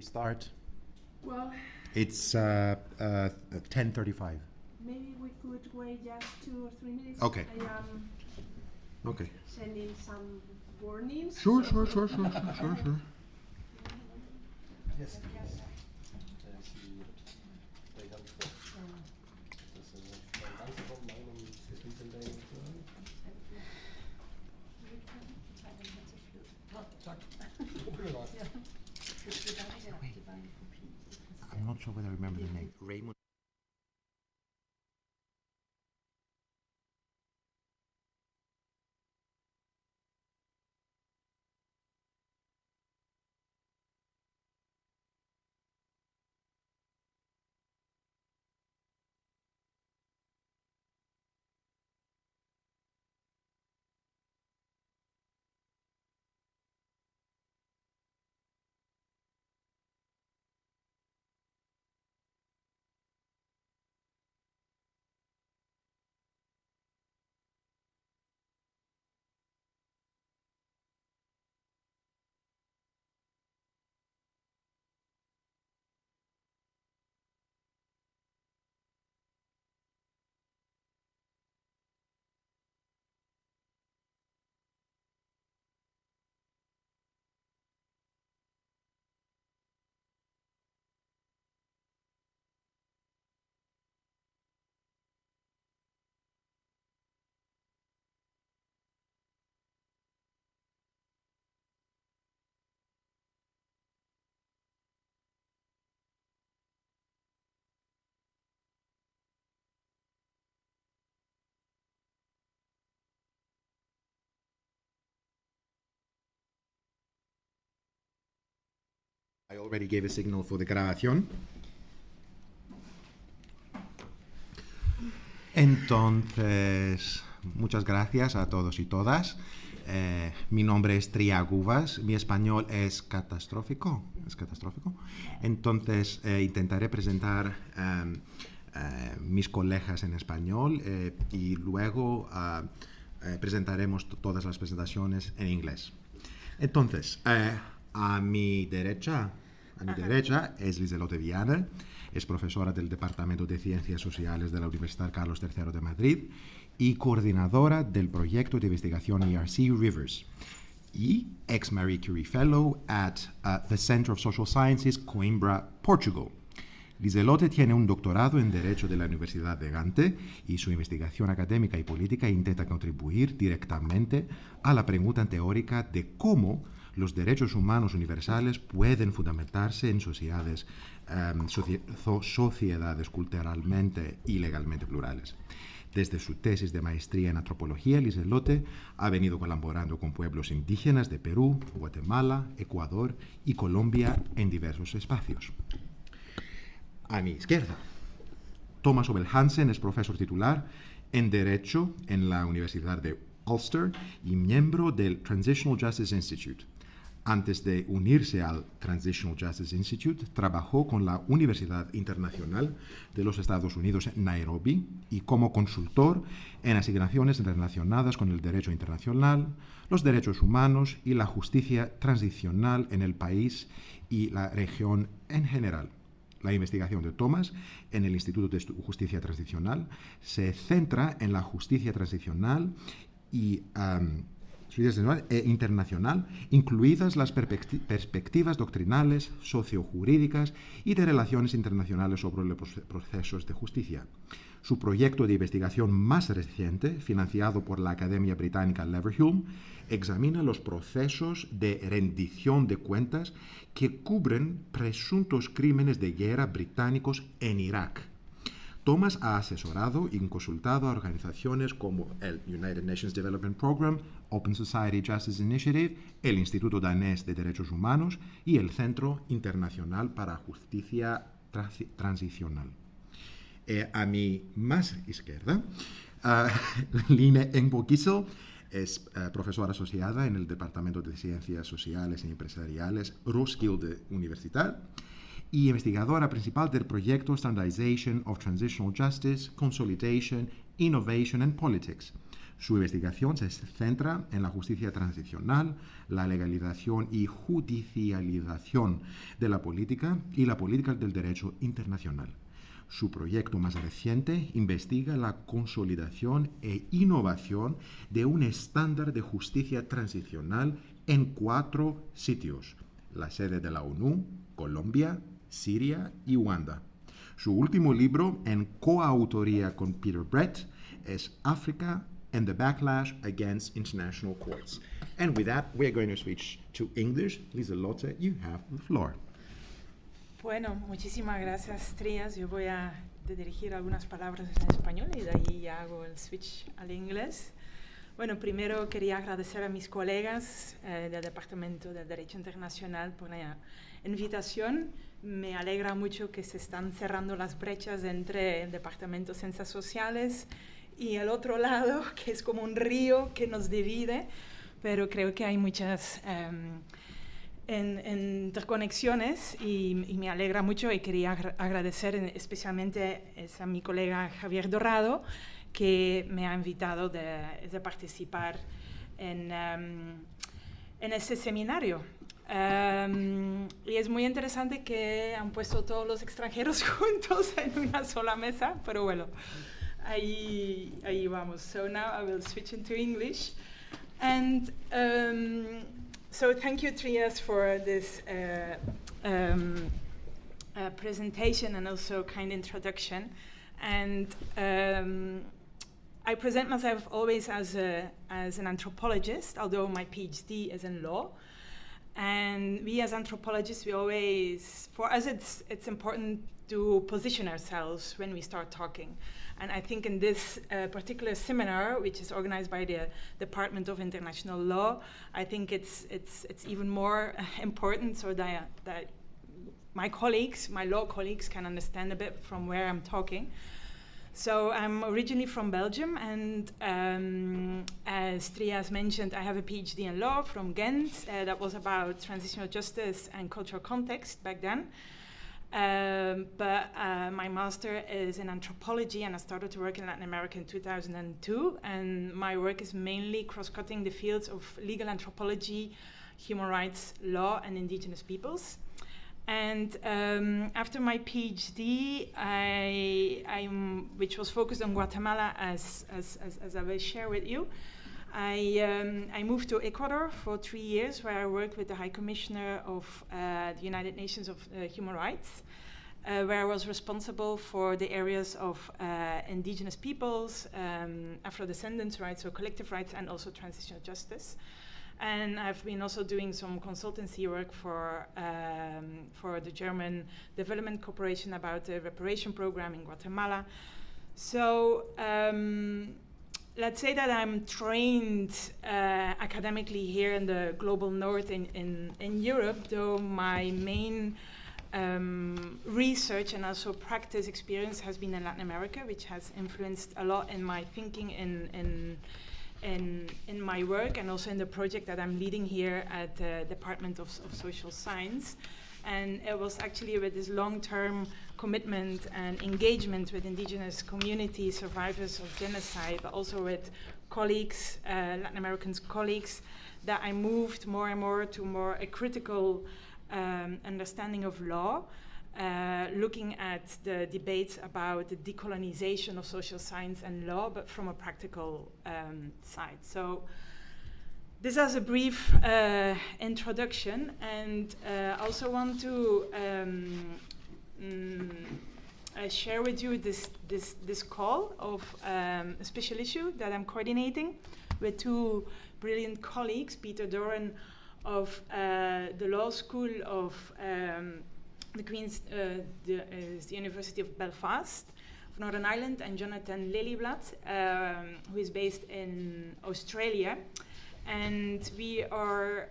Start. Well, It's 10:35. maybe we could wait just 2 or 3 minutes. Okay. I am Okay. sending some warnings. Sure. Yes. I'm not sure whether I remember the name. Raymond. I already gave a signal for the grabación. Entonces, muchas gracias a todos y todas. Mi nombre es Triaguvas, mi español es catastrófico. Entonces, intentaré presentar mis colegas en español y luego presentaremos todas las presentaciones en inglés. Entonces, a mi derecha es Liselotte Viana, es profesora del Departamento de Ciencias Sociales de la Universidad Carlos III de Madrid y coordinadora del proyecto de investigación ERC Rivers y ex Marie Curie Fellow at the Center of Social Sciences, Coimbra, Portugal. Liselotte tiene un doctorado en Derecho de la Universidad de Gante y su investigación académica y política intenta contribuir directamente a la pregunta teórica de cómo los derechos humanos universales pueden fundamentarse en sociedades culturalmente y legalmente plurales. Desde su tesis de maestría en antropología, Liselotte ha venido colaborando con pueblos indígenas de Perú, Guatemala, Ecuador y Colombia en diversos espacios. A mi izquierda, Thomas Obel Hansen es profesor titular en Derecho en la Universidad de Ulster y miembro del Transitional Justice Institute. Antes de unirse al Transitional Justice Institute, trabajó con la Universidad Internacional de los Estados Unidos en Nairobi y como consultor en asignaciones relacionadas con el derecho internacional, los derechos humanos y la justicia transicional en el país y la región en general. La investigación de Thomas en el Instituto de Justicia Transicional se centra en la justicia transicional y internacional, incluidas las perspectivas doctrinales, sociojurídicas y de relaciones internacionales sobre los procesos de justicia. Su proyecto de investigación más reciente, financiado por la Academia Británica Leverhulme, examina los procesos de rendición de cuentas que cubren presuntos crímenes de guerra británicos en Irak. Thomas ha asesorado y consultado a organizaciones como el United Nations Development Programme, Open Society Justice Initiative, el Instituto Danés de Derechos Humanos y el Centro Internacional para Justicia Transicional. A mi más izquierda, Line Engbo-Kissel es profesora asociada en el Departamento de Ciencias Sociales y Empresariales Roskilde Universidad y investigadora principal del proyecto Standardization of Transitional Justice, Consolidation, Innovation and Politics. Su investigación se centra en la justicia transicional, la legalización y judicialización de la política y la política del derecho internacional. Su proyecto más reciente investiga la consolidación e innovación de un estándar de justicia transicional en 4 sitios: la sede de la ONU, Colombia, Siria y Uganda. Su último libro, en coautoría con Peter Brett, es Africa and the Backlash Against International Courts. And with that, we are going to switch to English. Lieselotte, you have the floor. Bueno, muchísimas gracias, Trias. Yo voy a dirigir algunas palabras en español y de ahí ya hago el switch al inglés. Bueno, primero quería agradecer a mis colegas del Departamento de Derecho Internacional por la invitación. Me alegra mucho que se están cerrando las brechas entre el Departamento de Ciencias Sociales y el otro lado, que es como un río que nos divide, pero creo que hay muchas interconexiones y me alegra mucho, y quería agradecer especialmente a mi colega Javier Dorado, que me ha invitado de participar en este seminario. Y es muy interesante que han puesto todos los extranjeros juntos en una sola mesa, pero bueno, ahí vamos. So now I will switch into English. And so thank you, Trias, for this presentation and also kind introduction. And I present myself always as an anthropologist, although my PhD is in law. And we as anthropologists, we always, for us, it's important to position ourselves when we start talking. And I think in this particular seminar, which is organized by the Department of International Law, I think it's even more important so that my colleagues, my law colleagues, can understand a bit from where I'm talking. So I'm originally from Belgium, and as Trias mentioned, I have a PhD in law from Ghent. That was about transitional justice and cultural context back then. But my master is in anthropology, and I started to work in Latin America in 2002. And my work is mainly cross-cutting the fields of legal anthropology, human rights, law, and indigenous peoples. And after my PhD, which was focused on Guatemala, as I will share with you, I moved to Ecuador for 3 years, where I worked with the High Commissioner of the United Nations of Human Rights, where I was responsible for the areas of indigenous peoples, Afro-descendants' rights, so collective rights, and also transitional justice. And I've been also doing some consultancy work for the German Development Corporation about the reparation program in Guatemala. So let's say that I'm trained academically here in the global north in Europe, though my main research and also practice experience has been in Latin America, which has influenced a lot in my thinking in my work, and also in the project that I'm leading here at the Department of Social Science. And it was actually with this long-term commitment and engagement with indigenous communities, survivors of genocide, but also with colleagues, Latin American colleagues, that I moved more and more to more a critical understanding of law, looking at the debates about the decolonization of social science and law, but from a practical side. So this is a brief introduction, and I also want to share with you this call of a special issue that I'm coordinating with 2 brilliant colleagues, Peter Doran of the Law School of the University of Belfast, of Northern Ireland, and Jonathan Lelyblad, who is based in Australia. And we are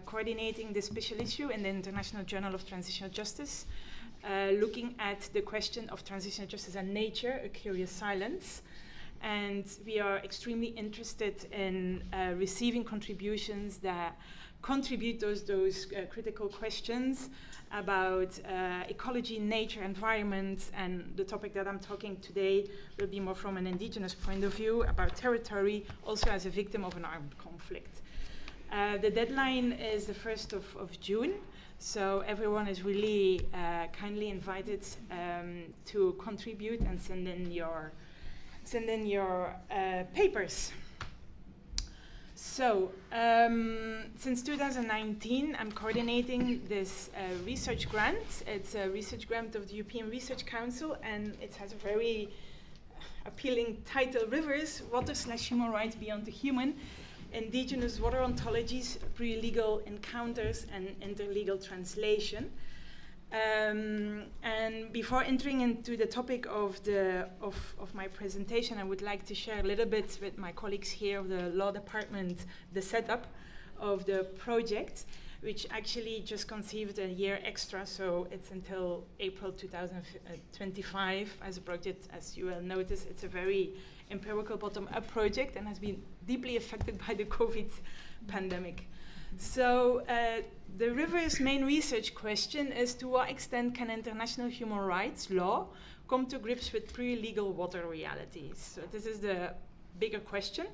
coordinating this special issue in the International Journal of Transitional Justice, looking at the question of transitional justice and nature, a curious silence. And we are extremely interested in receiving contributions that contribute those critical questions about ecology, nature, environment, and the topic that I'm talking today will be more from an indigenous point of view about territory, also as a victim of an armed conflict. The deadline is the 1st of June, so everyone is really kindly invited to contribute and send in your papers. So, since 2019, I'm coordinating this research grant. It's a research grant of the European Research Council, and it has a very appealing title, Rivers, Water/Human Rights Beyond the Human, Indigenous Water Ontologies, Pre-Legal Encounters, and Interlegal Translation. And before entering into the topic of my presentation, I would like to share a little bit with my colleagues here of the law department the setup of the project, which actually just conceived a year extra, so it's until April 2025 as a project. As you will notice, it's a very empirical bottom-up project and has been deeply affected by the COVID pandemic. So the River's main research question is, to what extent can international human rights law come to grips with pre-legal water realities? So this is the bigger question.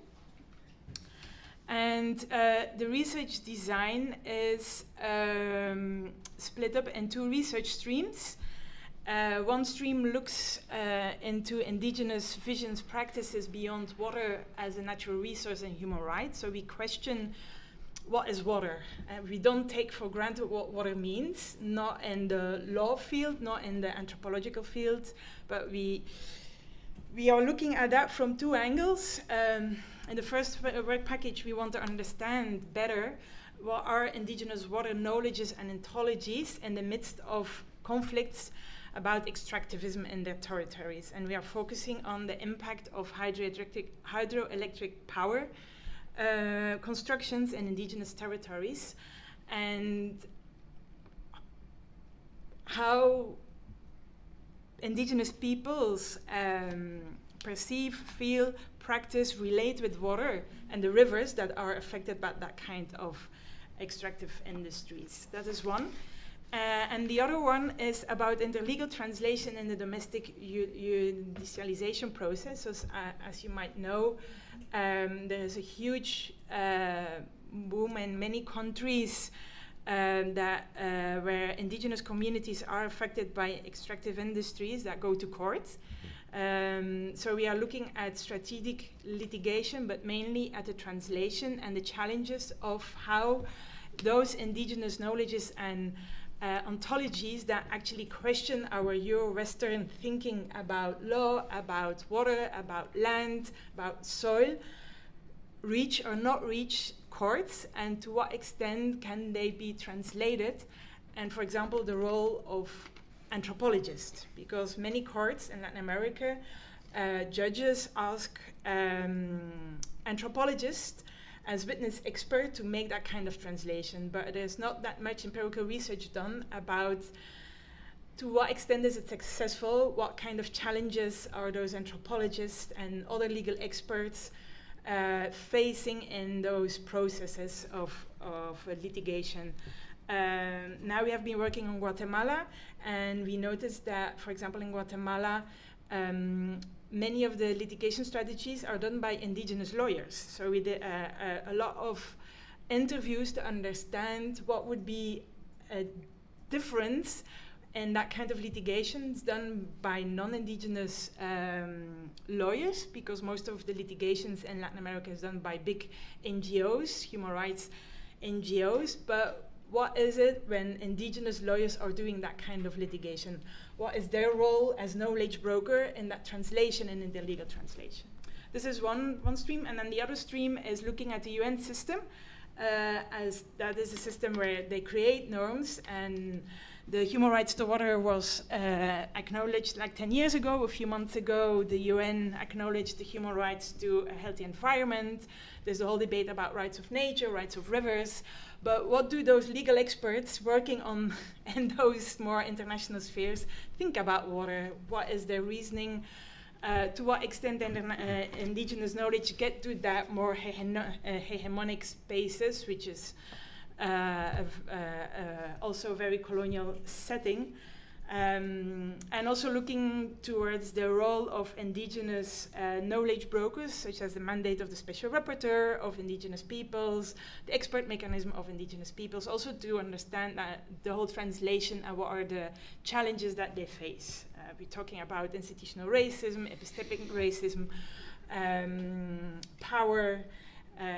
And the research design is split up in two research streams. One stream looks into indigenous visions, practices beyond water as a natural resource and human rights. So we question, what is water? We don't take for granted what water means, not in the law field, not in the anthropological field, but we are looking at that from two angles. In the first work package, we want to understand better what are indigenous water knowledges and ontologies in the midst of conflicts about extractivism in their territories. And we are focusing on the impact of hydroelectric power constructions in indigenous territories, and how indigenous peoples perceive, feel, practice, relate with water and the rivers that are affected by that kind of extractive industries. That is one. And the other one is about interlegal translation in the domestic judicialization process. So, as you might know, there is a huge boom in many countries where indigenous communities are affected by extractive industries that go to court. So we are looking at strategic litigation, but mainly at the translation and the challenges of how those indigenous knowledges and ontologies that actually question our Euro-Western thinking about law, about water, about land, about soil, reach or not reach courts, and to what extent can they be translated, and for example the role of anthropologists, because many courts in Latin America, judges ask anthropologists as witness expert to make that kind of translation, but there's not that much empirical research done about to what extent is it successful, what kind of challenges are those anthropologists and other legal experts facing in those processes of litigation. Now we have been working on Guatemala, and we noticed that, for example, in Guatemala, many of the litigation strategies are done by indigenous lawyers. So we did a lot of interviews to understand what would be a difference in that kind of litigations done by non-indigenous lawyers, because most of the litigations in Latin America is done by big NGOs, human rights NGOs, but what is it when indigenous lawyers are doing that kind of litigation? What is their role as knowledge broker in that translation and in the legal translation? This is one stream, and then the other stream is looking at the UN system, as that is a system where they create norms, and the human rights to water was acknowledged like 10 years ago. A few months ago, the UN acknowledged the human rights to a healthy environment. There's a whole debate about rights of nature, rights of rivers. But what do those legal experts working on in those more international spheres think about water? What is their reasoning? To what extent indigenous knowledge get to that more hegemonic spaces, which is also a very colonial setting. And also looking towards the role of indigenous knowledge brokers, such as the mandate of the special rapporteur of indigenous peoples, the expert mechanism of indigenous peoples, also to understand the whole translation and what are the challenges that they face. We're talking about institutional racism, epistemic racism, power,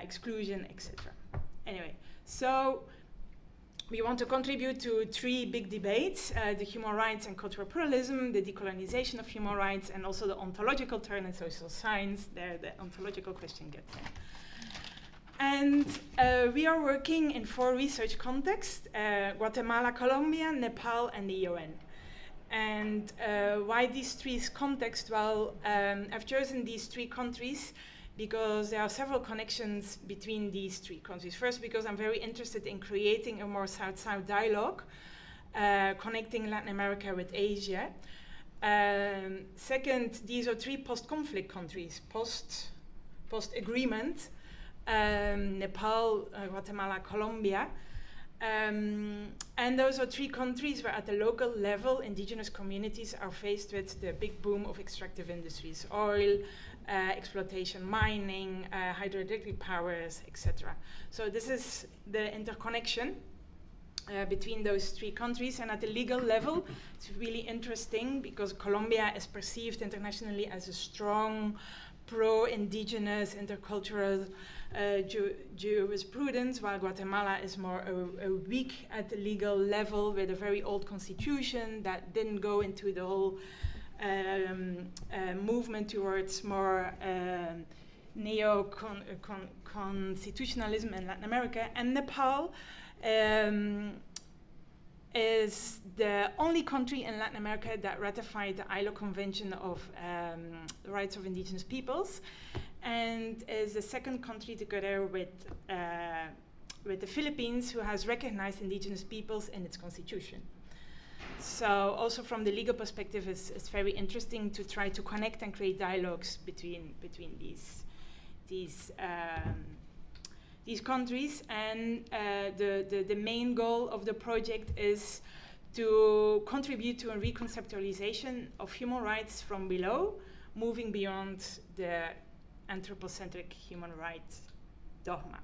exclusion, etc. Anyway, so we want to contribute to three big debates, the human rights and cultural pluralism, the decolonization of human rights, and also the ontological turn in social science. There, the ontological question gets in. And we are working in 4 research contexts, Guatemala, Colombia, Nepal, and the UN. And why these 3 contexts? Well, I've chosen these 3 countries because there are several connections between these 3 countries. First, because I'm very interested in creating a more South-South dialogue, connecting Latin America with Asia. Second, these are 3 post-conflict countries, post-agreement, Nepal, Guatemala, Colombia. And those are 3 countries where at the local level, indigenous communities are faced with the big boom of extractive industries, oil, exploitation, mining, hydroelectric powers, etc. So this is the interconnection between those 3 countries. And at the legal level, it's really interesting because Colombia is perceived internationally as a strong, pro-indigenous, intercultural jurisprudence, while Guatemala is more a weak at the legal level with a very old constitution that didn't go into the whole movement towards more neo-constitutionalism in Latin America. And Nepal is the only country in Latin America that ratified the ILO Convention of the Rights of Indigenous Peoples, and is the second country together with the Philippines who has recognized indigenous peoples in its constitution. So also from the legal perspective, it's very interesting to try to connect and create dialogues between these countries. And the main goal of the project is to contribute to a reconceptualization of human rights from below, moving beyond the anthropocentric human rights dogma.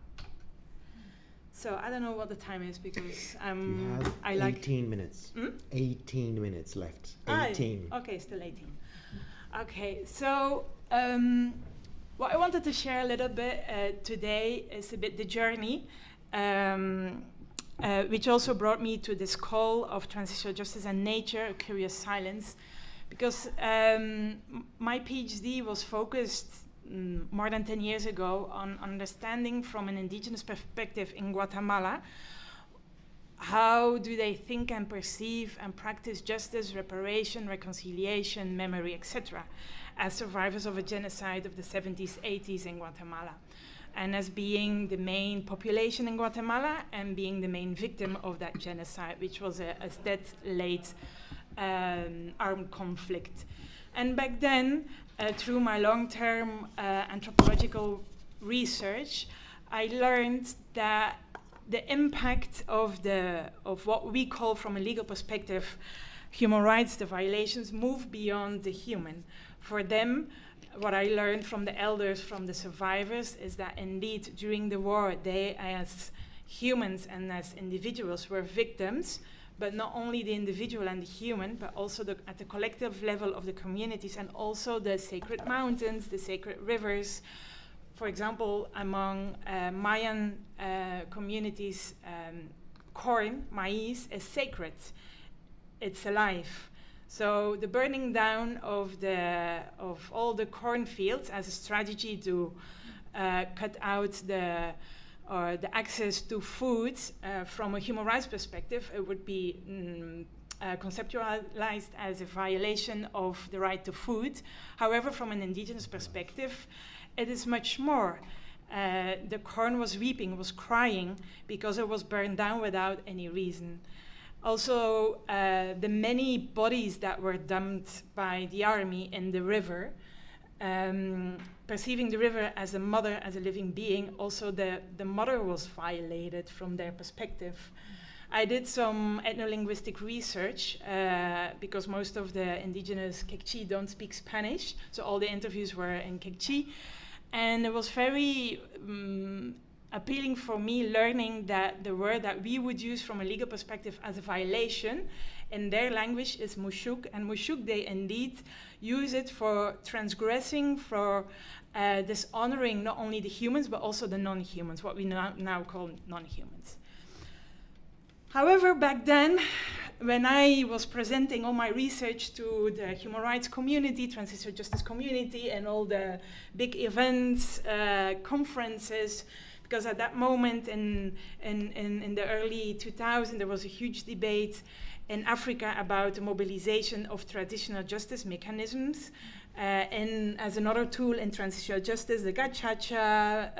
So I don't know what the time is because you have I like 18 minutes. 18 minutes left. 18. Okay, still 18. Okay, so what I wanted to share a little bit today is a bit the journey, which also brought me to this call of transitional justice and nature, a curious silence, because my PhD was focused more than 10 years ago on understanding from an indigenous perspective in Guatemala, how do they think and perceive and practice justice, reparation, reconciliation, memory, etc., as survivors of a genocide of the 70s, 80s in Guatemala, and as being the main population in Guatemala and being the main victim of that genocide, which was a state-led armed conflict. And back then, through my long-term anthropological research, I learned that the impact of what we call from a legal perspective human rights, the violations, move beyond the human. For them, what I learned from the elders, from the survivors, is that indeed during the war, they as humans and as individuals were victims, but not only the individual and the human, but also at the collective level of the communities, and also the sacred mountains, the sacred rivers. For example, among Mayan communities, corn, maize, is sacred. It's alive. So the burning down of all the cornfields as a strategy to cut out the access to food from a human rights perspective, it would be conceptualized as a violation of the right to food. However, from an indigenous perspective, it is much more. The corn was weeping, was crying, because it was burned down without any reason. Also, the many bodies that were dumped by the army in the river perceiving the river as a mother, as a living being, also the mother was violated from their perspective. I did some ethno-linguistic research because most of the indigenous Quechua don't speak Spanish, so all the interviews were in Quechua. And it was very appealing for me learning that the word that we would use from a legal perspective as a violation in their language is mushuk, and mushuk they indeed use it for transgressing, for dishonoring not only the humans but also the non-humans, what we now call non-humans. However, back then, when I was presenting all my research to the human rights community, transitional justice community, and all the big events, conferences, because at that moment in the early 2000s, there was a huge debate in Africa about the mobilization of traditional justice mechanisms. And as another tool in transitional justice, the gachacha,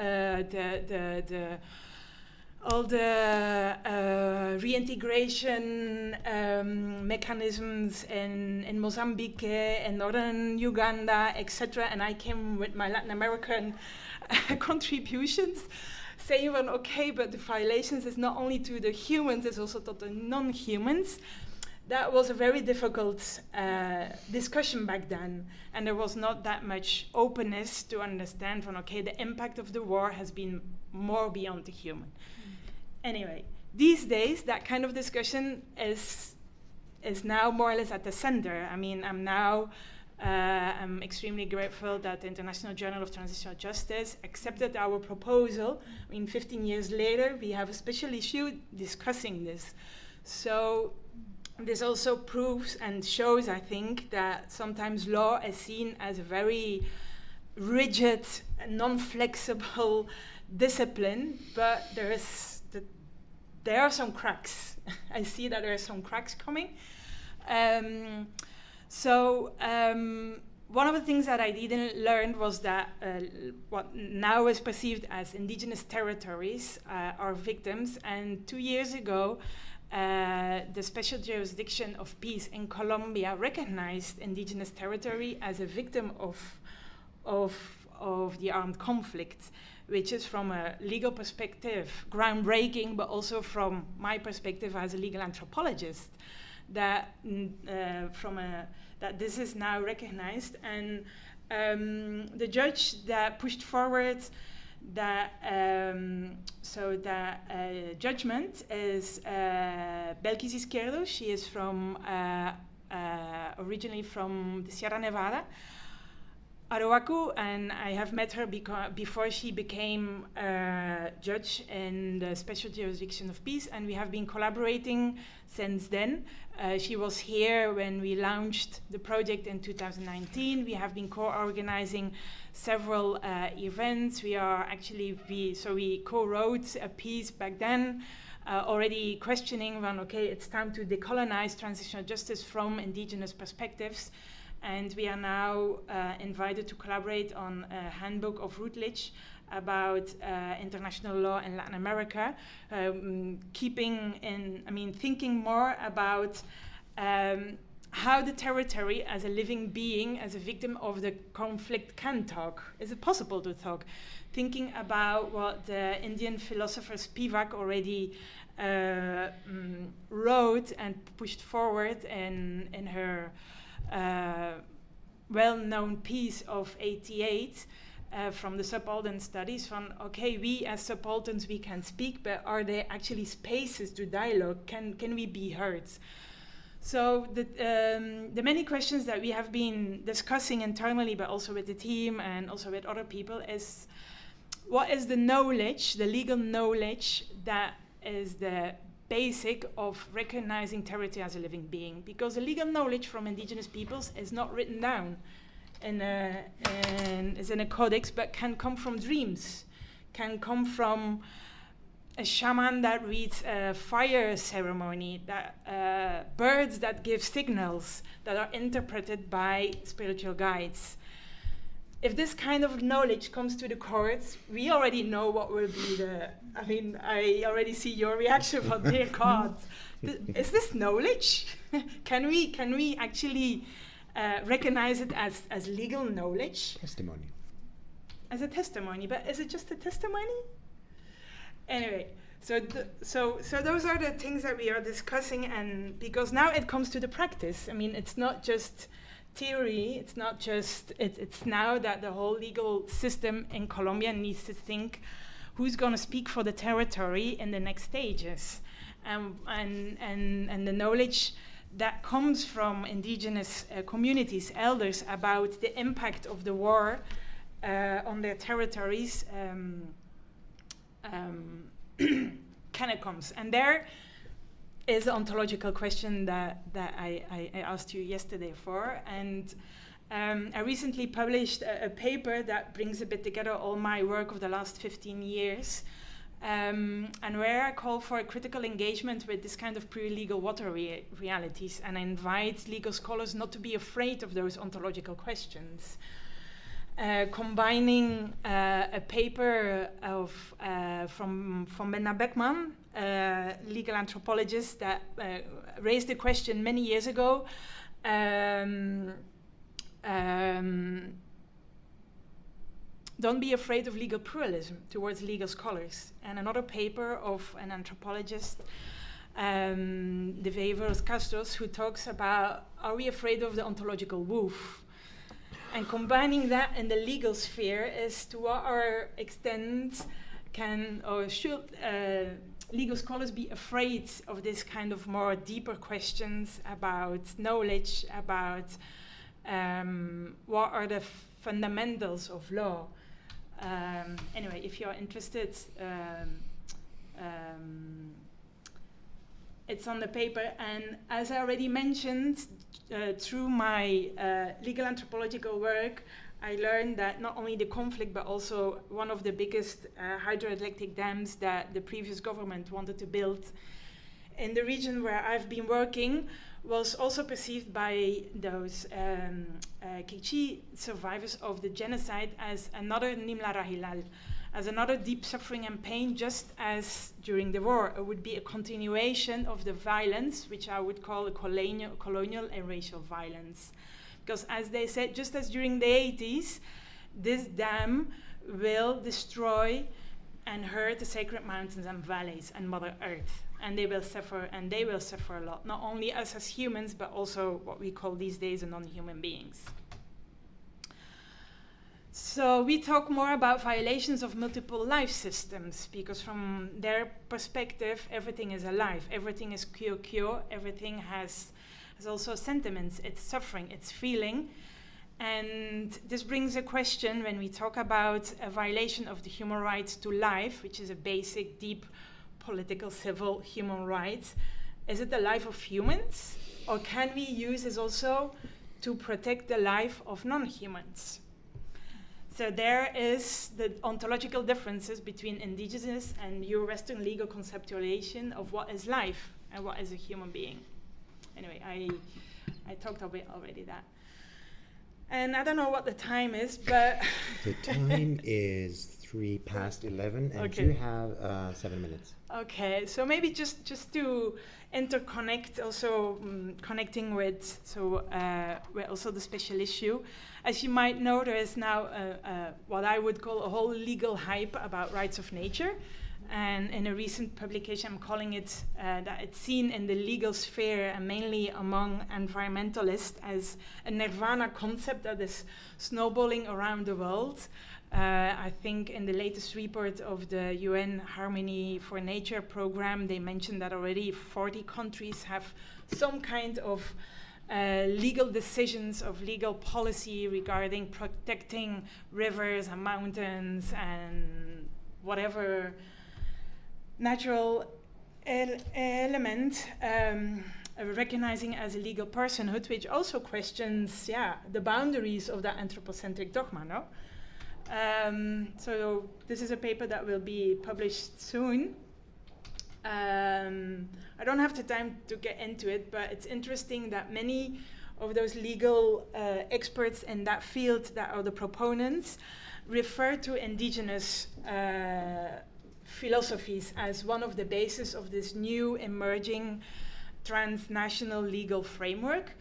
all the reintegration mechanisms in Mozambique and northern Uganda, etc. And I came with my Latin American contributions, saying, well, okay, but the violations is not only to the humans, it's also to the non-humans. That was a very difficult discussion back then, and there was not that much openness to understand from, okay, the impact of the war has been more beyond the human. Anyway, these days, that kind of discussion is now more or less at the center. I mean, I'm extremely grateful that the International Journal of Transitional Justice accepted our proposal. I mean, 15 years later, we have a special issue discussing this. So this also proves and shows, I think, that sometimes law is seen as a very rigid, non-flexible discipline, but there are some cracks. I see that there are some cracks coming. One of the things that I didn't learn was that what now is perceived as indigenous territories are victims. And 2 years ago, the Special Jurisdiction of Peace in Colombia recognized indigenous territory as a victim of the armed conflict, which is from a legal perspective groundbreaking, but also from my perspective as a legal anthropologist, that this is now recognized. And the judge that pushed forward that judgment is Belkis Izquierdo. She is from originally from the Sierra Nevada, Aroacu, and I have met her before she became judge in the Special Jurisdiction of Peace, and we have been collaborating since then. She was here when we launched the project in 2019. We have been co-organizing several events. We co-wrote a piece back then, already questioning when, okay, it's time to decolonize transitional justice from indigenous perspectives. And we are now invited to collaborate on a handbook of rootledge about international law in Latin America, thinking more about how the territory as a living being, as a victim of the conflict can talk. Is it possible to talk? Thinking about what the Indian philosopher Spivak already wrote and pushed forward in her well-known piece of 88 from the subaltern studies from, okay, we as subalterns, we can speak, but are there actually spaces to dialogue? Can we be heard? So the many questions that we have been discussing internally, but also with the team and also with other people, is what is the knowledge, the legal knowledge that is the basic of recognizing territory as a living being? Because the legal knowledge from indigenous peoples is not written down is in a codex, but can come from dreams, can come from a shaman that reads a fire ceremony, that birds that give signals that are interpreted by spiritual guides. If this kind of knowledge comes to the courts, we already know what will be I already see your reaction from, dear God, is this knowledge? Can we actually recognize it as legal knowledge. Testimony. As a testimony, but is it just a testimony? Anyway, so those are the things that we are discussing, and because now it comes to the practice. I mean, it's not just theory, it's not just, it's now that the whole legal system in Colombia needs to think who's going to speak for the territory in the next stages. And the knowledge that comes from indigenous communities, elders, about the impact of the war on their territories kind of comes. And there is the ontological question that I asked you yesterday for. And I recently published a paper that brings a bit together all my work of the last 15 years. And where I call for a critical engagement with this kind of pre-legal water realities, and I invite legal scholars not to be afraid of those ontological questions. Combining a paper from Benna Beckman, legal anthropologist that raised the question many years ago, don't be afraid of legal pluralism towards legal scholars. And another paper of an anthropologist, De Vevers Castros, who talks about, are we afraid of the ontological woof? And combining that in the legal sphere is to what extent can or should legal scholars be afraid of this kind of more deeper questions about knowledge, about what are the fundamentals of law. Anyway, if you're interested, it's on the paper. And as I already mentioned, through my legal anthropological work, I learned that not only the conflict, but also one of the biggest hydroelectric dams that the previous government wanted to build in the region where I've been working was also perceived by those Kikchi survivors of the genocide as another Nimla Rahilal, as another deep suffering and pain, just as during the war. It would be a continuation of the violence, which I would call a colonial and racial violence. Because as they said, just as during the 80s, this dam will destroy and hurt the sacred mountains and valleys and Mother Earth. And they will suffer a lot, not only us as humans, but also what we call these days non-human beings. So we talk more about violations of multiple life systems, because from their perspective, everything is alive, everything is kyo, everything has also sentiments, it's suffering, it's feeling. And this brings a question when we talk about a violation of the human rights to life, which is a basic, deep, political, civil human rights. Is it the life of humans? Or can we use this also to protect the life of non-humans? So there is the ontological differences between indigenous and Euro-Western legal conceptualization of what is life and what is a human being. Anyway, I talked a bit already that. And I don't know what the time is, but... The time is 11:03, and okay. you have 7 minutes. Okay, so maybe just to interconnect, also connecting with also the special issue. As you might know, there is now what I would call a whole legal hype about rights of nature. And in a recent publication, I'm calling it that it's seen in the legal sphere and mainly among environmentalists as a nirvana concept that is snowballing around the world. I think in the latest report of the UN Harmony for Nature program, they mentioned that already 40 countries have some kind of legal decisions of legal policy regarding protecting rivers and mountains and whatever natural element recognizing as a legal personhood, which also questions the boundaries of that anthropocentric dogma, no? So this is a paper that will be published soon. I don't have the time to get into it, but it's interesting that many of those legal experts in that field that are the proponents refer to indigenous philosophies as one of the bases of this new emerging transnational legal framework.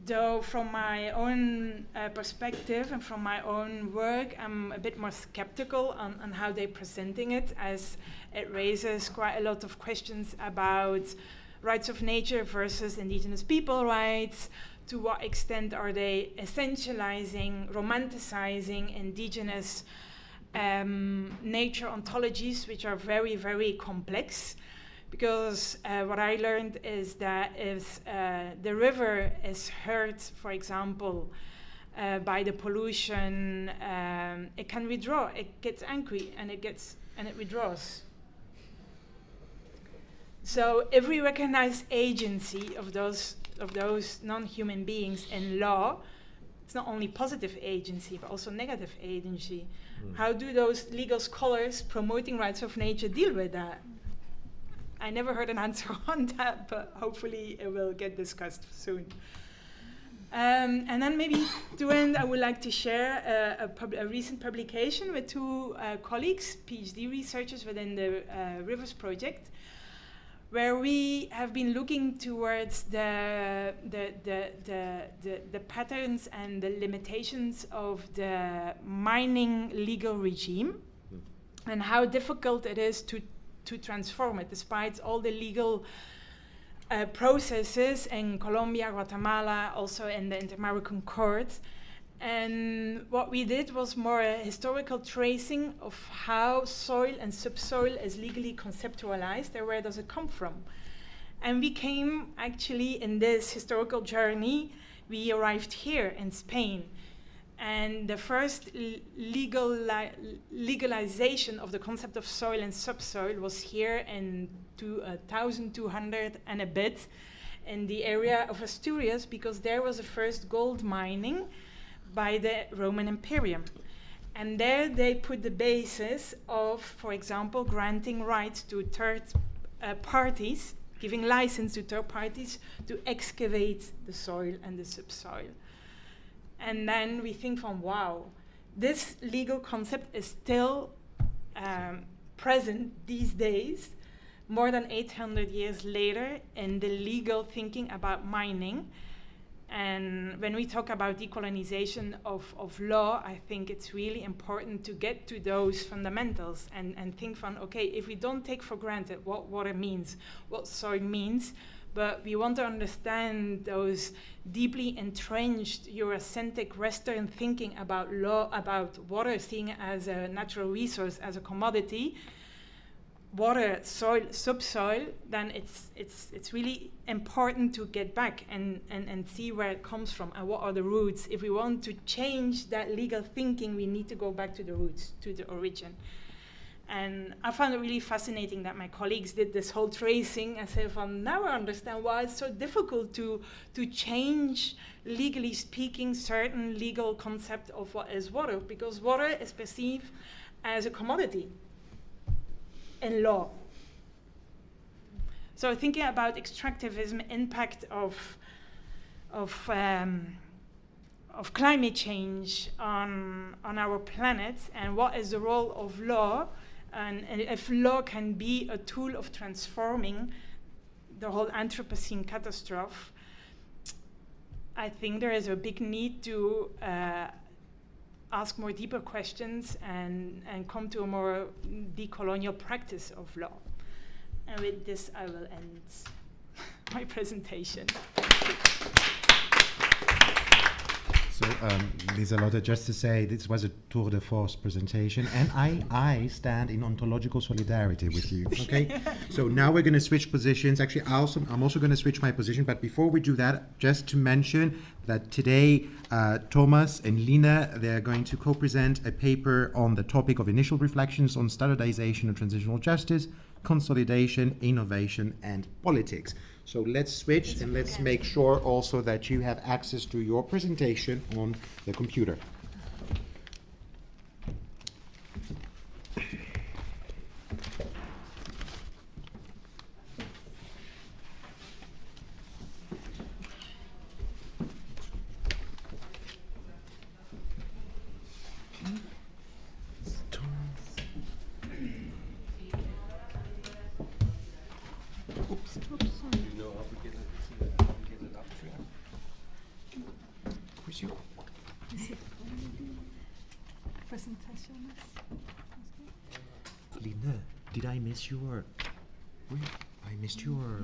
though from my own perspective and from my own work, I'm a bit more skeptical on how they're presenting it, as it raises quite a lot of questions about rights of nature versus indigenous people rights. To what extent are they essentializing, romanticizing indigenous nature ontologies, which are very, very complex? Because what I learned is that if the river is hurt, for example, by the pollution, it can withdraw. It gets angry and it withdraws. So if we recognize agency of those non-human beings in law, it's not only positive agency but also negative agency. How do those legal scholars promoting rights of nature deal with that? I never heard an answer on that, but hopefully it will get discussed soon. And then maybe to end, I would like to share a recent publication with two colleagues, PhD researchers within the Rivers Project, where we have been looking towards the patterns and the limitations of the mining legal regime and how difficult it is to transform it, despite all the legal processes in Colombia, Guatemala, also in the Inter-American Court. And what we did was more a historical tracing of how soil and subsoil is legally conceptualized and where does it come from. And we came actually in this historical journey, we arrived here in Spain. And the first legalization of the concept of soil and subsoil was here in 1200 and a bit in the area of Asturias, because there was the first gold mining by the Roman Imperium. And there they put the basis of, for example, granting rights to third parties, giving license to third parties to excavate the soil and the subsoil. And then we think from, wow, this legal concept is still present these days, more than 800 years later, in the legal thinking about mining. And when we talk about decolonization of law, I think it's really important to get to those fundamentals and think from, okay, if we don't take for granted what water means, what soil means, but we want to understand those deeply entrenched Eurocentric Western thinking about law, about water, seeing it as a natural resource, as a commodity, water, soil, subsoil, then it's really important to get back and see where it comes from and what are the roots. If we want to change that legal thinking, we need to go back to the roots, to the origin. And I found it really fascinating that my colleagues did this whole tracing and said, now I understand why it's so difficult to change, legally speaking, certain legal concept of what is water, because water is perceived as a commodity in law. So thinking about extractivism, impact of climate change on our planet, and what is the role of law, and if law can be a tool of transforming the whole Anthropocene catastrophe, I think there is a big need to ask more deeper questions and come to a more decolonial practice of law. And with this, I will end my presentation. So, Lisa Lotte, just to say, this was a tour de force presentation, and I stand in ontological solidarity with you, okay? So now we're going to switch positions. Actually, I'm also going to switch my position, but before we do that, just to mention that today, Thomas and Lina, they're going to co-present a paper on the topic of initial reflections on standardization and transitional justice, consolidation, innovation, and politics. So let's switch and let's make sure also that you have access to your presentation on the computer. Who's you? Presentaciones. Lina, did I miss your... Wait, I missed your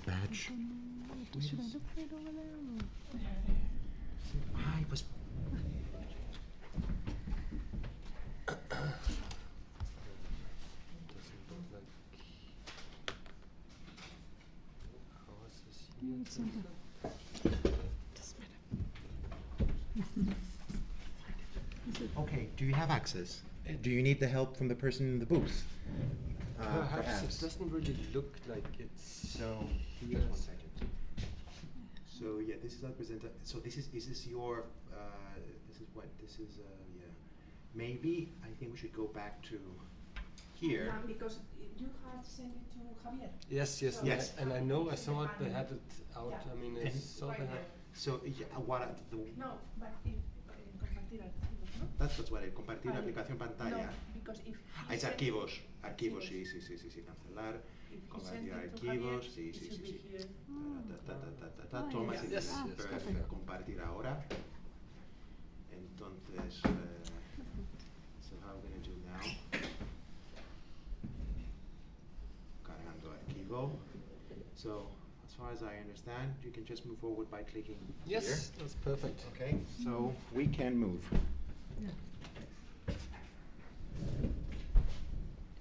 badge. Should I look for it over there? I was... It's in the- Okay, do you have access? Do you need the help from the person in the booth? Perhaps it doesn't really look like it's So, here. just 1 second. So yeah, this is our presenter. So this is this your, yeah. Maybe, I think we should go back to here. Because you had sent it to Javier. Yes, yes, Yes. And I know I saw it, they had it out, Yeah. I mean, I And- saw they had... So, yeah, No, but if compartir archivos, ¿no? that's what I compartir Vale. aplicación pantalla. No, because if he Es sent- archivos, sí, cancelar, if he compartir sent it to archivos, Javier, sí, it sí, should sí, be sí. here. Toma, Yes, sí, yes, sí, yes, perfecto. perfect. Compartir ahora. Entonces, so how we're going to do now? Cargando archivo. So, as far as I understand, you can just move forward by clicking Yes, here. that's perfect. Okay, so we can move. Do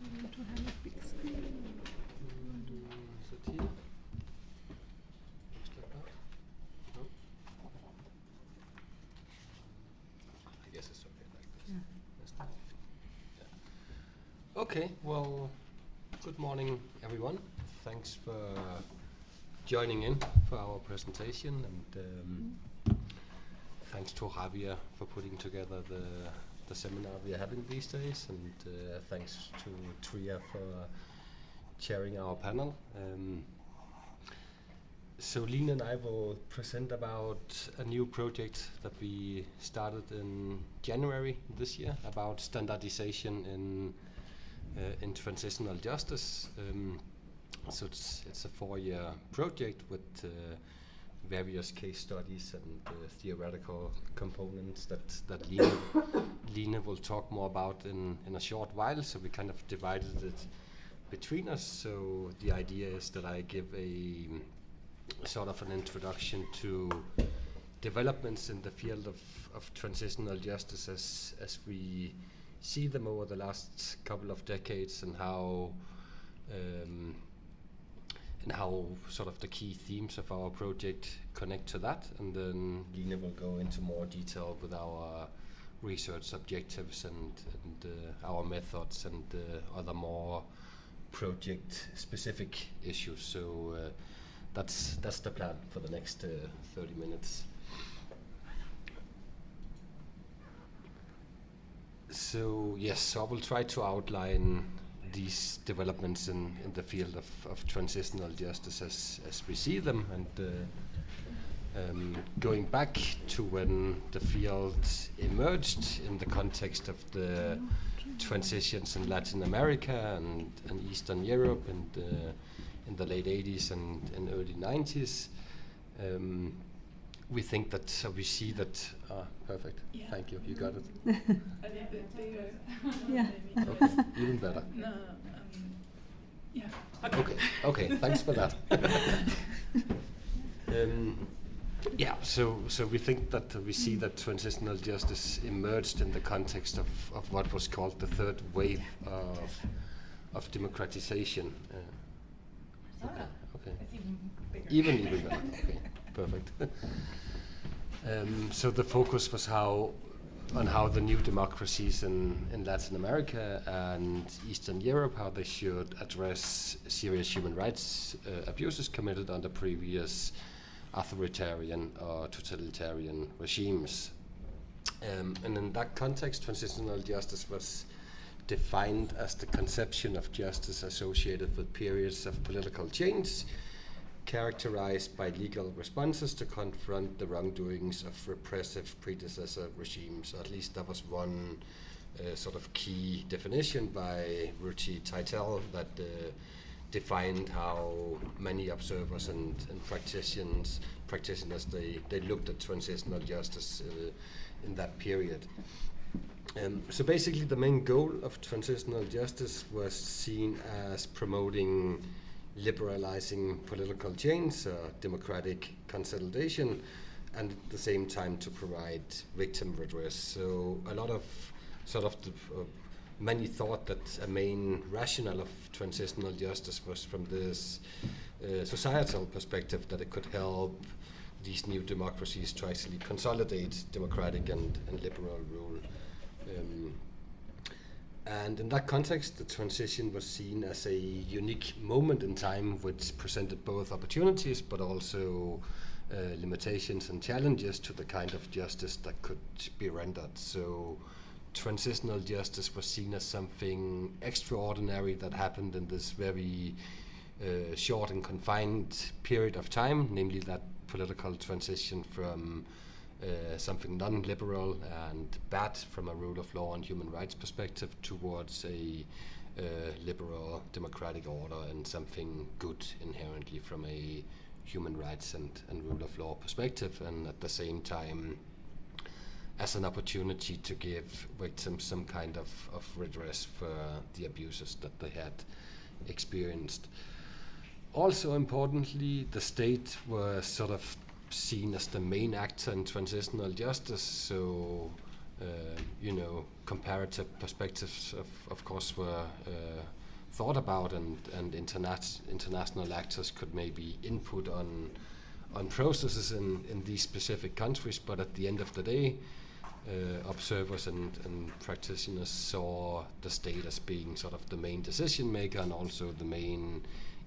you want to have a big screen? Is it here? Looks like that. No? I guess it's okay like this. Yeah. That's the- yeah. Okay, well, good morning everyone. Thanks for joining in for our presentation, and thanks to Javier for putting together the seminar we are having these days, and thanks to Tria for chairing our panel. So Lina and I will present about a new project that we started in January this year about standardization in transitional justice. So it's a 4-year project with various case studies and theoretical components that Lina will talk more about in a short while. So we kind of divided it between us. So the idea is that I give a sort of an introduction to developments in the field of transitional justice as we see them over the last couple of decades, and how sort of the key themes of our project connect to that. And then Lina will go into more detail with our research objectives and our methods and other more project-specific issues. So that's the plan for the next 30 minutes. So yes, so I will try to outline these developments in the field of transitional justice as we see them, and going back to when the field emerged in the context of the transitions in Latin America and Eastern Europe and in the late 80s and early 90s. We think that, so we see that, perfect, Yeah. thank you, you got it. A little bit bigger. Yeah. Maybe. Okay, even better. No, yeah. Okay, thanks for that. Yeah, so we think that we see that transitional justice emerged in the context of what was called the third wave of democratization. Okay. It's even bigger. Even better. Okay, perfect. So the focus was on how the new democracies in Latin America and Eastern Europe, how they should address serious human rights abuses committed under previous authoritarian or totalitarian regimes. And in that context, transitional justice was defined as the conception of justice associated with periods of political change, characterized by legal responses to confront the wrongdoings of repressive predecessor regimes. Or at least that was one sort of key definition by Ruchi Taitel, that defined how many observers and practitioners they looked at transitional justice in that period. So basically the main goal of transitional justice was seen as promoting liberalizing political change, democratic consolidation, and at the same time to provide victim redress. So a lot of many thought that a main rationale of transitional justice was from this societal perspective, that it could help these new democracies to actually consolidate democratic and liberal rule. And in that context, the transition was seen as a unique moment in time which presented both opportunities but also limitations and challenges to the kind of justice that could be rendered. So transitional justice was seen as something extraordinary that happened in this very short and confined period of time, namely that political transition from something non-liberal and bad from a rule of law and human rights perspective towards a liberal democratic order and something good inherently from a human rights and rule of law perspective, and at the same time as an opportunity to give victims some kind of redress for the abuses that they had experienced. Also importantly, the state was sort of seen as the main actor in transitional justice, so comparative perspectives of course were thought about, and international actors could maybe input on processes in these specific countries, but at the end of the day, observers and practitioners saw the state as being sort of the main decision maker and also the main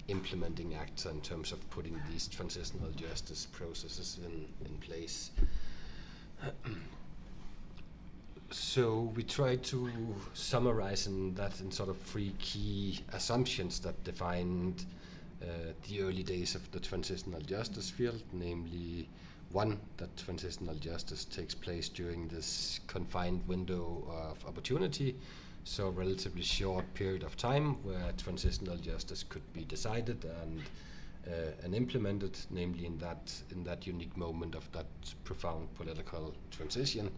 implementing actor in terms of putting these transitional justice processes in place. So we try to summarize in sort of three key assumptions that defined the early days of the transitional justice field, namely, one, that transitional justice takes place during this confined window of opportunity, so a relatively short period of time where transitional justice could be decided and implemented, namely in that unique moment of that profound political transition.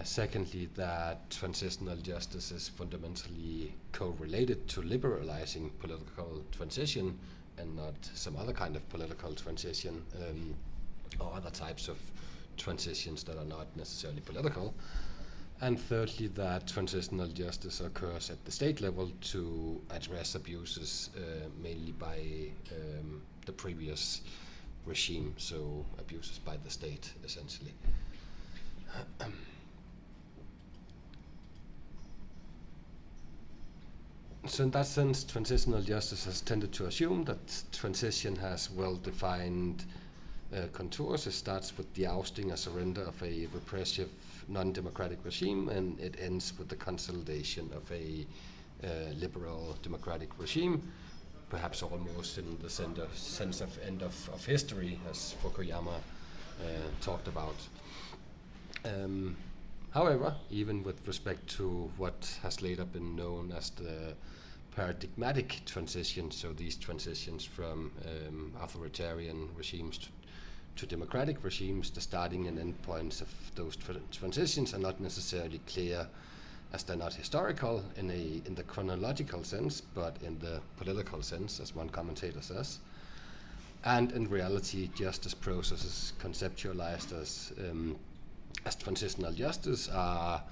Secondly, that transitional justice is fundamentally correlated to liberalizing political transition and not some other kind of political transition or other types of transitions that are not necessarily political. And thirdly, that transitional justice occurs at the state level to address abuses mainly by the previous regime, so abuses by the state, essentially. So in that sense, transitional justice has tended to assume that transition has well-defined contours. It starts with the ousting or surrender of a repressive, non-democratic regime, and it ends with the consolidation of a liberal democratic regime, perhaps almost in the sense of end of history, as Fukuyama talked about. However, even with respect to what has later been known as the paradigmatic transition, so these transitions from authoritarian regimes to democratic regimes, the starting and end points of those transitions are not necessarily clear, as they're not historical in the chronological sense, but in the political sense, as one commentator says. And in reality, justice processes conceptualized as transitional justice are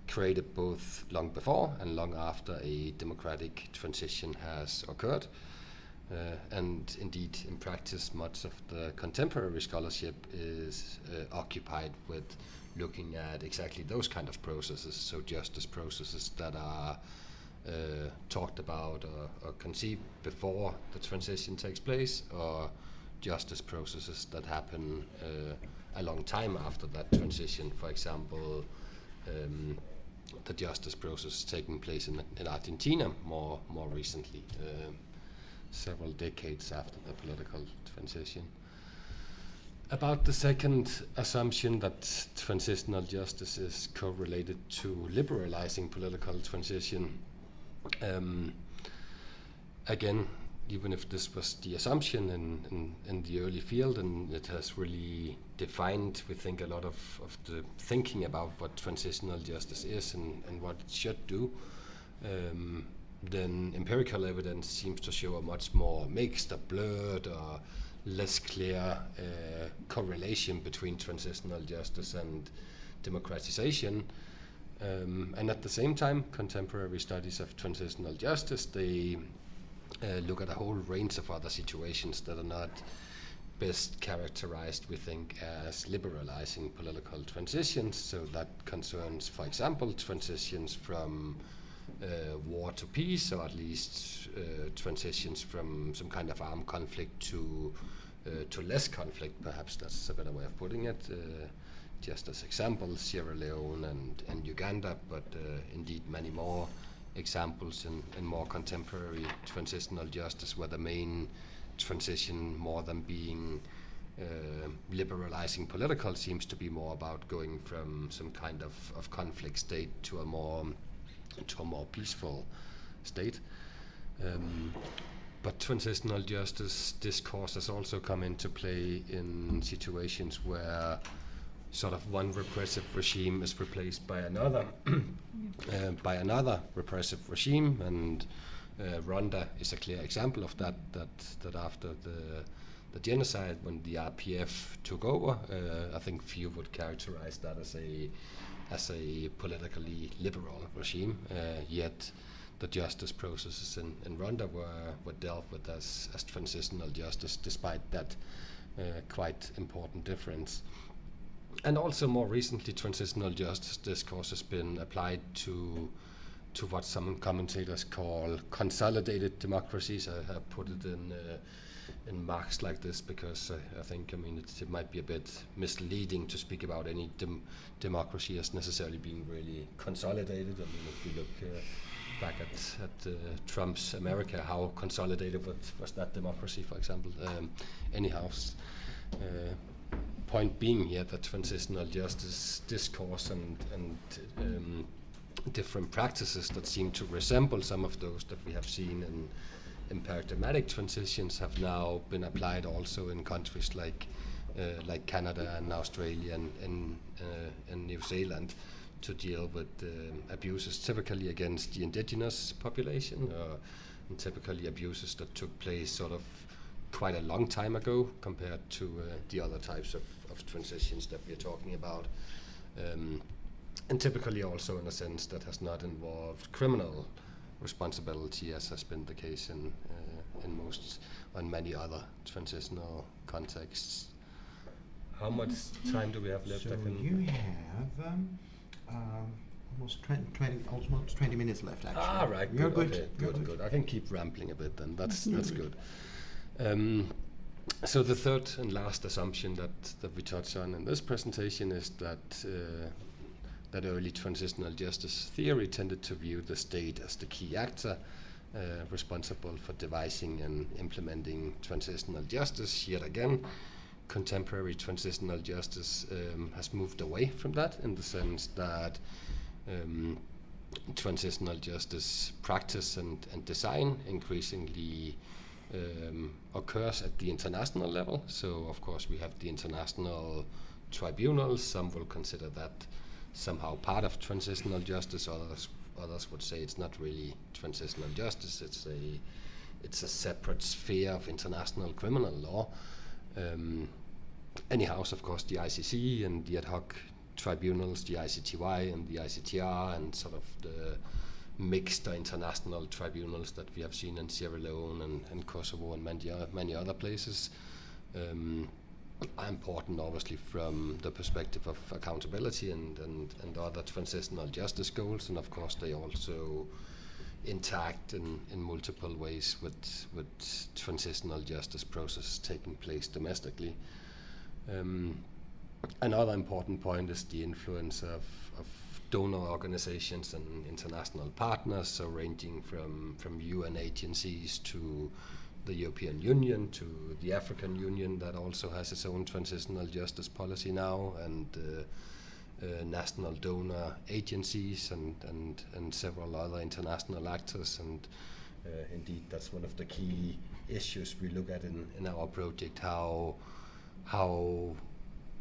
created both long before and long after a democratic transition has occurred. And indeed, in practice, much of the contemporary scholarship is occupied with looking at exactly those kind of processes, so justice processes that are talked about or conceived before the transition takes place, or justice processes that happen a long time after that transition. For example, the justice process taking place in Argentina more recently, several decades after the political transition. About the second assumption, that transitional justice is correlated to liberalizing political transition, again, even if this was the assumption in the early field, and it has really defined, we think, a lot of the thinking about what transitional justice is and what it should do, then empirical evidence seems to show a much more mixed or blurred or less clear correlation between transitional justice and democratization. And at the same time, contemporary studies of transitional justice, they look at a whole range of other situations that are not best characterized, we think, as liberalizing political transitions. So that concerns, for example, transitions from war to peace, or at least transitions from some kind of armed conflict to less conflict, perhaps that's a better way of putting it. Just as examples, Sierra Leone and Uganda, but indeed many more examples in more contemporary transitional justice, where the main transition, more than being liberalizing political, seems to be more about going from some kind of conflict state to a more peaceful state. But transitional justice discourse has also come into play in situations where sort of one repressive regime is replaced by another repressive regime, and Rwanda is a clear example of that after the genocide, when the RPF took over, I think few would characterize that as a politically liberal regime, yet the justice processes in Rwanda were dealt with as transitional justice, despite that quite important difference. And also more recently, transitional justice discourse has been applied to what some commentators call consolidated democracies. I put it in marks like this because I think, it might be a bit misleading to speak about any democracy as necessarily being really consolidated. If you look back at Trump's America, how consolidated was that democracy, for example? Anyhow. Point being here that transitional justice discourse and different practices that seem to resemble some of those that we have seen in paradigmatic transitions have now been applied also in countries like Canada and Australia and New Zealand to deal with abuses typically against the indigenous population, and typically abuses that took place sort of quite a long time ago compared to the other types of transitions that we're talking about, and typically also in a sense that has not involved criminal responsibility, as has been the case in many other transitional contexts. How much time do we have left? So you have almost 20 minutes left, actually. Right. You're good. Okay, Good. I can keep rambling a bit then. That's good. So the third and last assumption that we touch on in this presentation is that early transitional justice theory tended to view the state as the key actor responsible for devising and implementing transitional justice. Yet again, contemporary transitional justice has moved away from that, in the sense that transitional justice practice and design increasingly occurs at the international level. So of course we have the international tribunals. Some will consider that somehow part of transitional justice. Others would say it's not really transitional justice. It's a separate sphere of international criminal law. Anyhow, of course, the ICC and the ad hoc tribunals, the ICTY and the ICTR, and sort of the mixed international tribunals that we have seen in Sierra Leone and Kosovo and many other places are important, obviously, from the perspective of accountability and other transitional justice goals, and of course they also interact in multiple ways with transitional justice processes taking place domestically. Another important point is the influence of donor organizations and international partners, so ranging from UN agencies to the European Union to the African Union, that also has its own transitional justice policy now, and national donor agencies and several other international actors, and Indeed, that's one of the key issues we look at in our project, how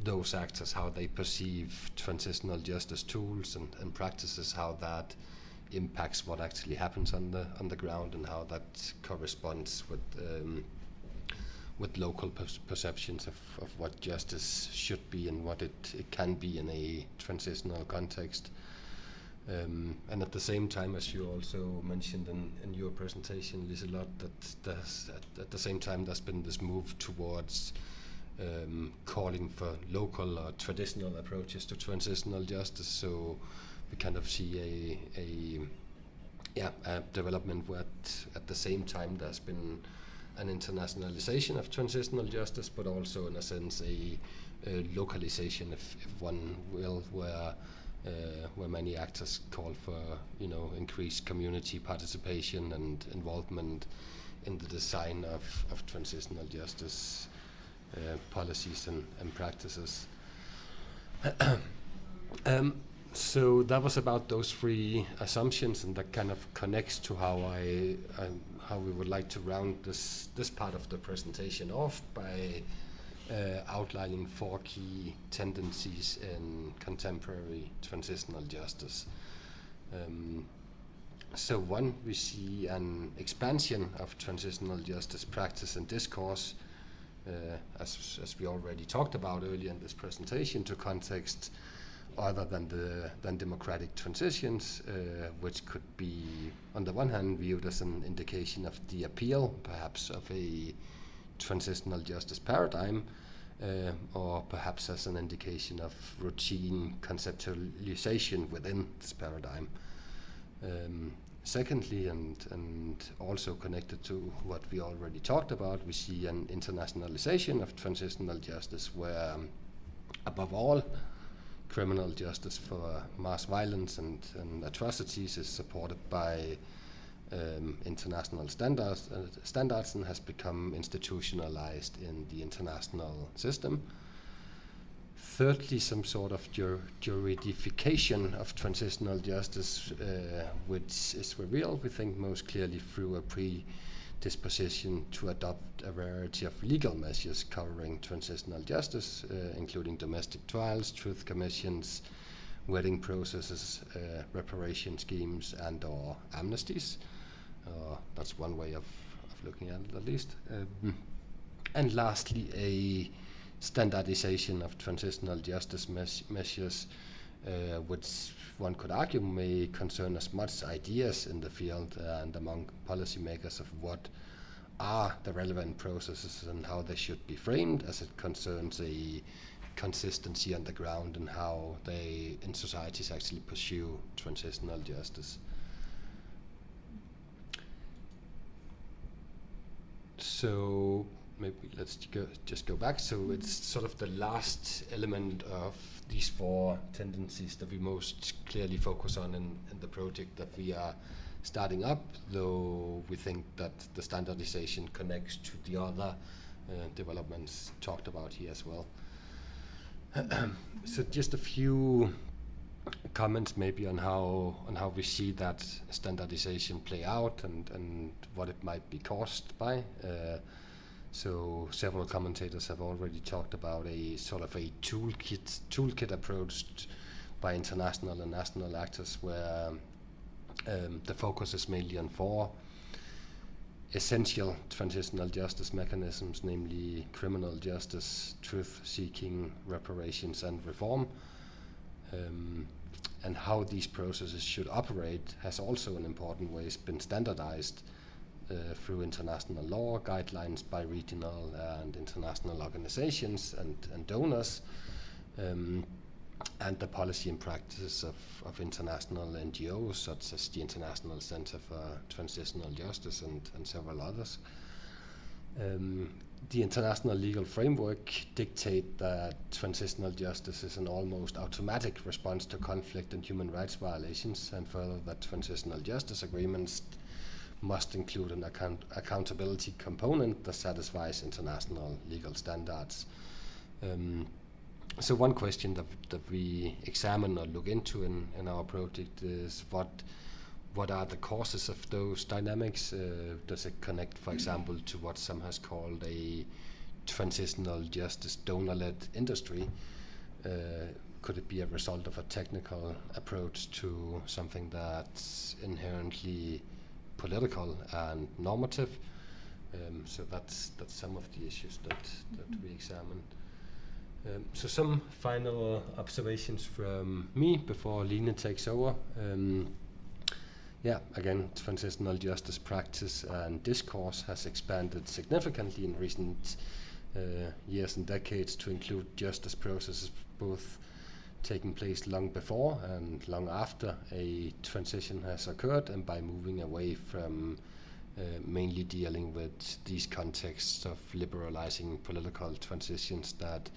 those actors, how they perceive transitional justice tools and practices, how that impacts what actually happens on the ground, and how that corresponds with local perceptions of what justice should be and what it can be in a transitional context. And at the same time, as you also mentioned in your presentation, Liselott, that at the same time there's been this move towards calling for local or traditional approaches to transitional justice. So we kind of see a development where at the same time there's been an internationalization of transitional justice, but also in a sense a localization, if one will, where many actors call for increased community participation and involvement in the design of transitional justice policies and practices. So that was about those three assumptions, and that kind of connects to how we would like to round this part of the presentation off by outlining 4 key tendencies in contemporary transitional justice. So one, we see an expansion of transitional justice practice and discourse, as we already talked about earlier in this presentation, to contexts other than democratic transitions, which could be, on the one hand, viewed as an indication of the appeal, perhaps, of a transitional justice paradigm, or perhaps as an indication of routine conceptualization within this paradigm. Secondly, and also connected to what we already talked about, we see an internationalization of transitional justice where, above all, criminal justice for mass violence and atrocities is supported by international standards and has become institutionalized in the international system. Thirdly, some sort of juridification of transitional justice, which is revealed, we think, most clearly through a predisposition to adopt a variety of legal measures covering transitional justice, including domestic trials, truth commissions, wedding processes, reparation schemes, and/or amnesties. That's one way of looking at it, at least. And lastly, a standardization of transitional justice measures, which one could argue may concern as much ideas in the field and among policymakers of what are the relevant processes and how they should be framed, as it concerns a consistency on the ground and how they in societies actually pursue transitional justice. So maybe let's just go back. So it's sort of the last element of these 4 tendencies that we most clearly focus on in the project that we are starting up, though we think that the standardization connects to the other developments talked about here as well. So just a few comments maybe on how we see that standardization play out and what it might be caused by. So several commentators have already talked about a sort of a toolkit approach by international and national actors, where the focus is mainly on 4 essential transitional justice mechanisms, namely criminal justice, truth-seeking, reparations, and reform. And how these processes should operate has also in important ways been standardized through international law, guidelines by regional and international organizations and donors, and the policy and practices of international NGOs, such as the International Center for Transitional Justice and several others. The international legal framework dictate that transitional justice is an almost automatic response to conflict and human rights violations, and further that transitional justice agreements must include an accountability component that satisfies international legal standards. So one question that we examine or look into in our project is what what are the causes of those dynamics? Does it connect, for example, to what some has called a transitional justice donor-led industry? Could it be a result of a technical approach to something that's inherently political and normative? So that's some of the issues that we examined. So some final observations from me before Line takes over. Again, transitional justice practice and discourse has expanded significantly in recent years and decades to include justice processes both taking place long before and long after a transition has occurred, and by moving away from mainly dealing with these contexts of liberalizing political transitions that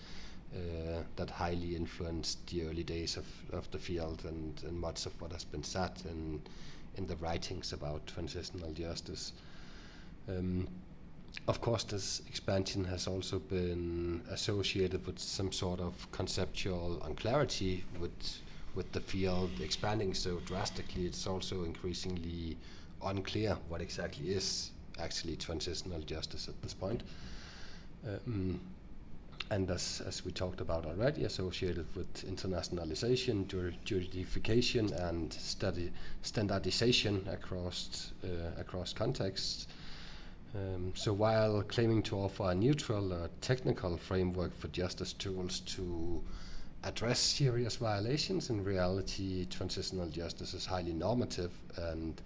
highly influenced the early days of the field and much of what has been said in the writings about transitional justice. Of course, this expansion has also been associated with some sort of conceptual unclarity with the field expanding so drastically. It's also increasingly unclear what exactly is actually transitional justice at this point. And as we talked about already, associated with internationalization, juridification, and standardization across contexts. So while claiming to offer a neutral or technical framework for justice tools to address serious violations, in reality, transitional justice is highly normative and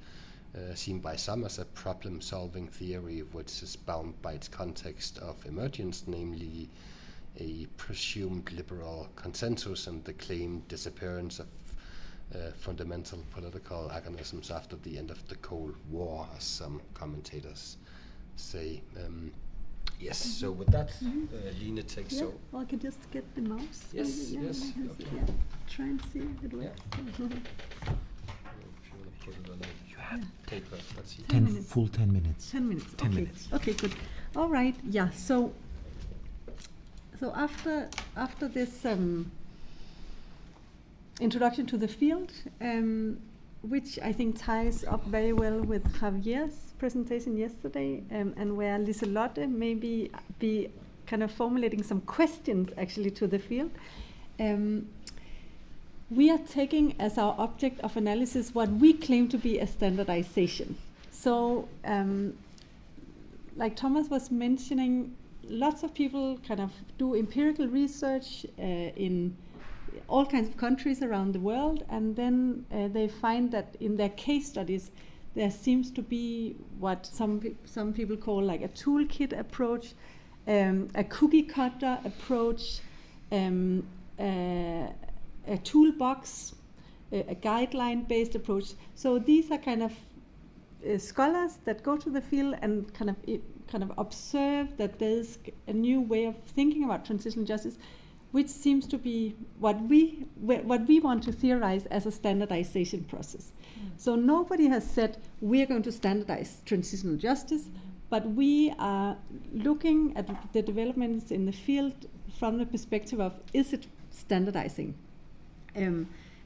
seen by some as a problem-solving theory which is bound by its context of emergence, namely a presumed liberal consensus and the claimed disappearance of fundamental political organisms after the end of the Cold War, as some commentators say. Yes, so with that, Line takes over. Well, I can just get the mouse. Yes, maybe, yes. I can Okay. see, try and see if it works. If you want to put it on you have paper, let's see. 10 minutes. Full 10 minutes. 10 minutes. 10 okay. minutes. Okay, good. All right. Yeah. So after this introduction to the field, which I think ties up very well with Javier's presentation yesterday, and where Liselotte maybe be kind of formulating some questions actually to the field. We are taking as our object of analysis what we claim to be a standardization. So, like Thomas was mentioning, lots of people kind of do empirical research in all kinds of countries around the world, and then they find that in their case studies there seems to be what some people call like a toolkit approach, a cookie cutter approach, a toolbox, a guideline based approach. So these are kind of scholars that go to the field and kind of observe that there's a new way of thinking about transitional justice, which seems to be what we want to theorize as a standardization process. So nobody has said we're going to standardize transitional justice, but we are looking at the developments in the field from the perspective of, is it standardizing?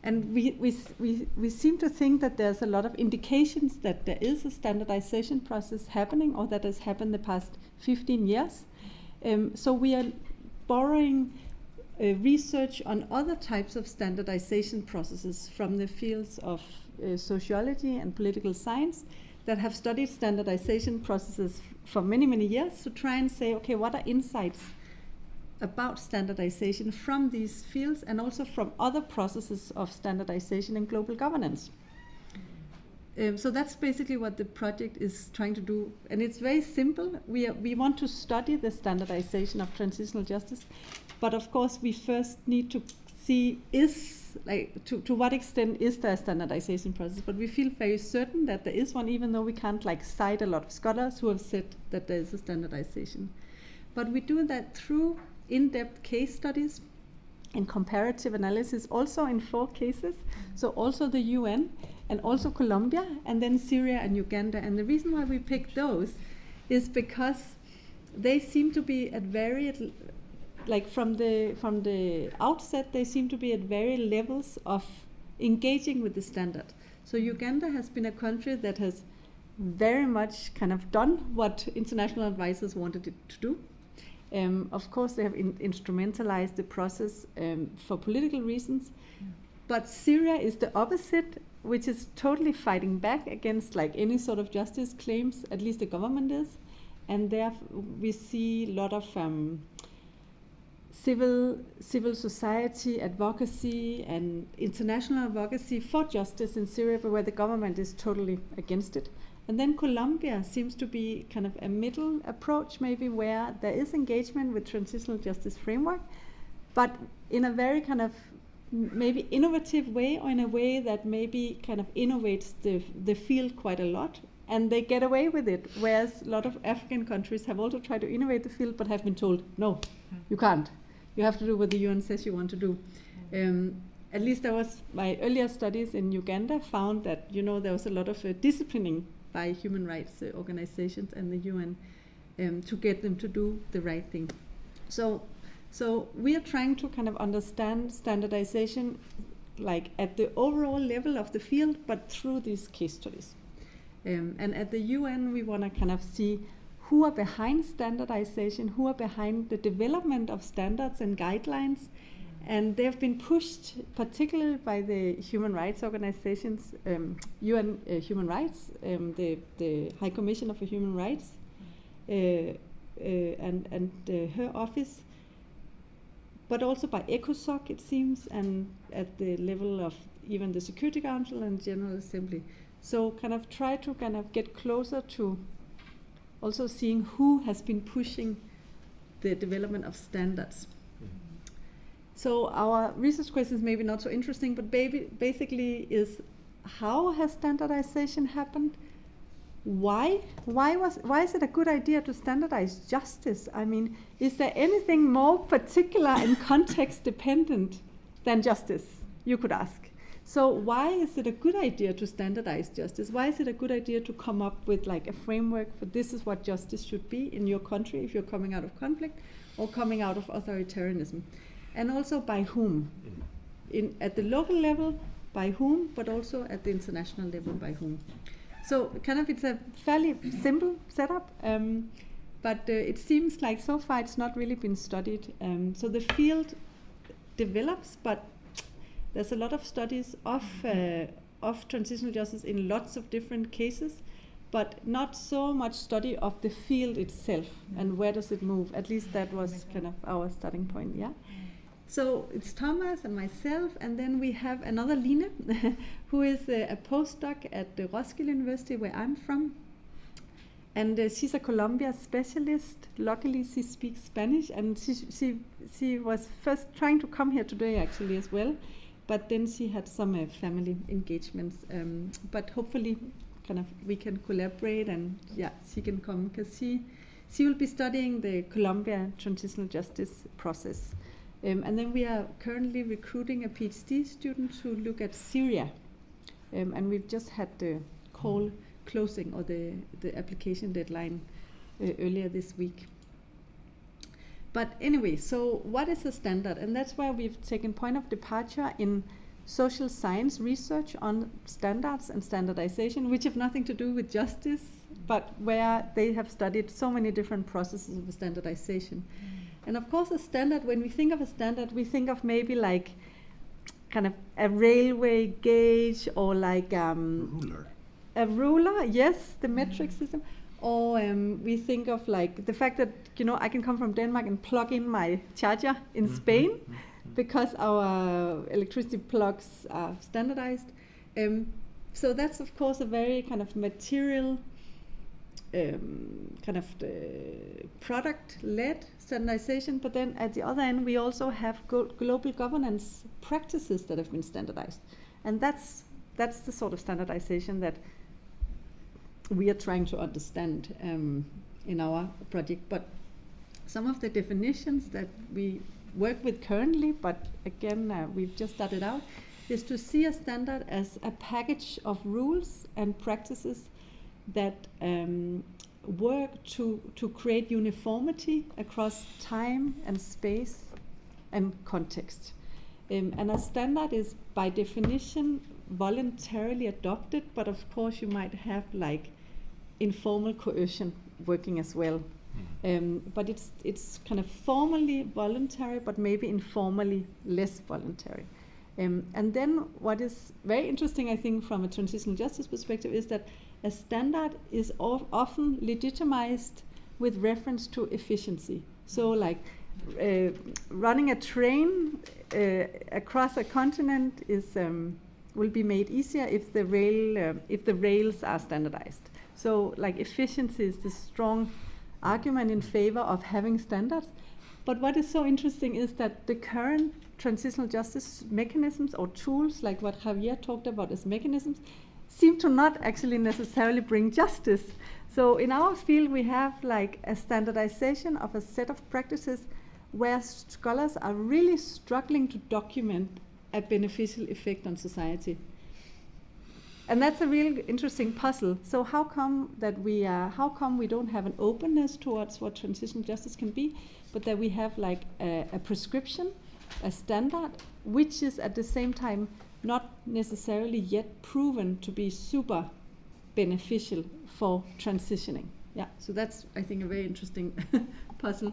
And we seem to think that there's a lot of indications that there is a standardization process happening, or that has happened the past 15 years. So we are borrowing research on other types of standardization processes from the fields of sociology and political science that have studied standardization processes for many, many years, to try and say, okay, what are insights about standardization from these fields and also from other processes of standardization in global governance. So that's basically what the project is trying to do, and it's very simple. We want to study the standardization of transitional justice, but of course we first need to see to what extent is there a standardization process. But we feel very certain that there is one, even though we can't cite a lot of scholars who have said that there is a standardization. But we do that through in-depth case studies and comparative analysis, also in 4 cases. So also the UN, and also Colombia, and then Syria and Uganda. And the reason why we picked those is because they seem to be at very, from the outset, they seem to be at varied levels of engaging with the standard. So Uganda has been a country that has very much kind of done what international advisors wanted it to do. Of course, they have instrumentalized the process for political reasons, but Syria is the opposite, which is totally fighting back against like any sort of justice claims, at least the government is, and there we see a lot of civil society advocacy and international advocacy for justice in Syria, but where the government is totally against it. And then Colombia seems to be kind of a middle approach, maybe, where there is engagement with transitional justice framework, but in a very kind of maybe innovative way, or in a way that maybe kind of innovates the field quite a lot, and they get away with it, whereas a lot of African countries have also tried to innovate the field but have been told, no, you can't. You have to do what the UN says you want to do. At least there was, my earlier studies in Uganda found that, you know, there was a lot of disciplining by human rights organizations and the UN to get them to do the right thing. So we are trying to kind of understand standardization like at the overall level of the field, but through these case studies. And at the UN, we want to kind of see who are behind standardization, who are behind the development of standards and guidelines. And they have been pushed particularly by the human rights organizations, UN Human Rights, the High Commissioner for Human Rights, and her office, but also by ECOSOC, it seems, and at the level of even the Security Council and General Assembly. So kind of try to kind of get closer to also seeing who has been pushing the development of standards. So our research question is maybe not so interesting, but basically is how has standardization happened? Why is it a good idea to standardize justice? I mean, is there anything more particular and context dependent than justice, you could ask? So why is it a good idea to standardize justice? Why is it a good idea to come up with like a framework for this is what justice should be in your country if you're coming out of conflict or coming out of authoritarianism? And also by whom? At the local level, by whom, but also at the international level, by whom? So kind of it's a fairly simple setup, but it seems like so far it's not really been studied. So the field develops, but there's a lot of studies of transitional justice in lots of different cases, but not so much study of the field itself and where does it move. At least that was kind of our starting point, yeah? So it's Thomas and myself, and then we have another Line, who is a postdoc at the Roskilde University, where I'm from. And she's a Colombian specialist. Luckily, she speaks Spanish, and she was first trying to come here today, actually, as well. But then she had some family engagements. But hopefully, kind of, we can collaborate, and yeah, she can come, because she will be studying the Colombian transitional justice process. And then we are currently recruiting a PhD student to look at Syria. And we've just had the call closing, or the application deadline earlier this week. But anyway, so what is a standard? And that's where we've taken point of departure in social science research on standards and standardization, which have nothing to do with justice, but where they have studied so many different processes of standardization. And of course, a standard, when we think of a standard, we think of maybe like kind of a railway gauge, or like Ruler. a ruler, yes, the metric system. Or we think of like the fact that, you know, I can come from Denmark and plug in my charger in Spain, because our electricity plugs are standardized. So that's of course a very kind of material, kind of product-led standardization, but then at the other end we also have global governance practices that have been standardized, and that's the sort of standardization that we are trying to understand in our project. But some of the definitions that we work with currently, but again we've just started out, is to see a standard as a package of rules and practices that work to create uniformity across time and space and context. And a standard is by definition voluntarily adopted, but of course you might have like informal coercion working as well. But it's kind of formally voluntary, but maybe informally less voluntary. And then what is very interesting, I think, from a transitional justice perspective is that a standard is often legitimized with reference to efficiency. So like running a train across a continent will be made easier if the rails are standardized. So like efficiency is the strong argument in favor of having standards. But what is so interesting is that the current transitional justice mechanisms or tools, like what Javier talked about as mechanisms, seem to not actually necessarily bring justice. So in our field, we have like a standardization of a set of practices where scholars are really struggling to document a beneficial effect on society. And that's a real interesting puzzle. So how come we don't have an openness towards what transitional justice can be, but that we have like a prescription, a standard, which is at the same time not necessarily yet proven to be super beneficial for transitioning. Yeah, so that's, I think, a very interesting puzzle.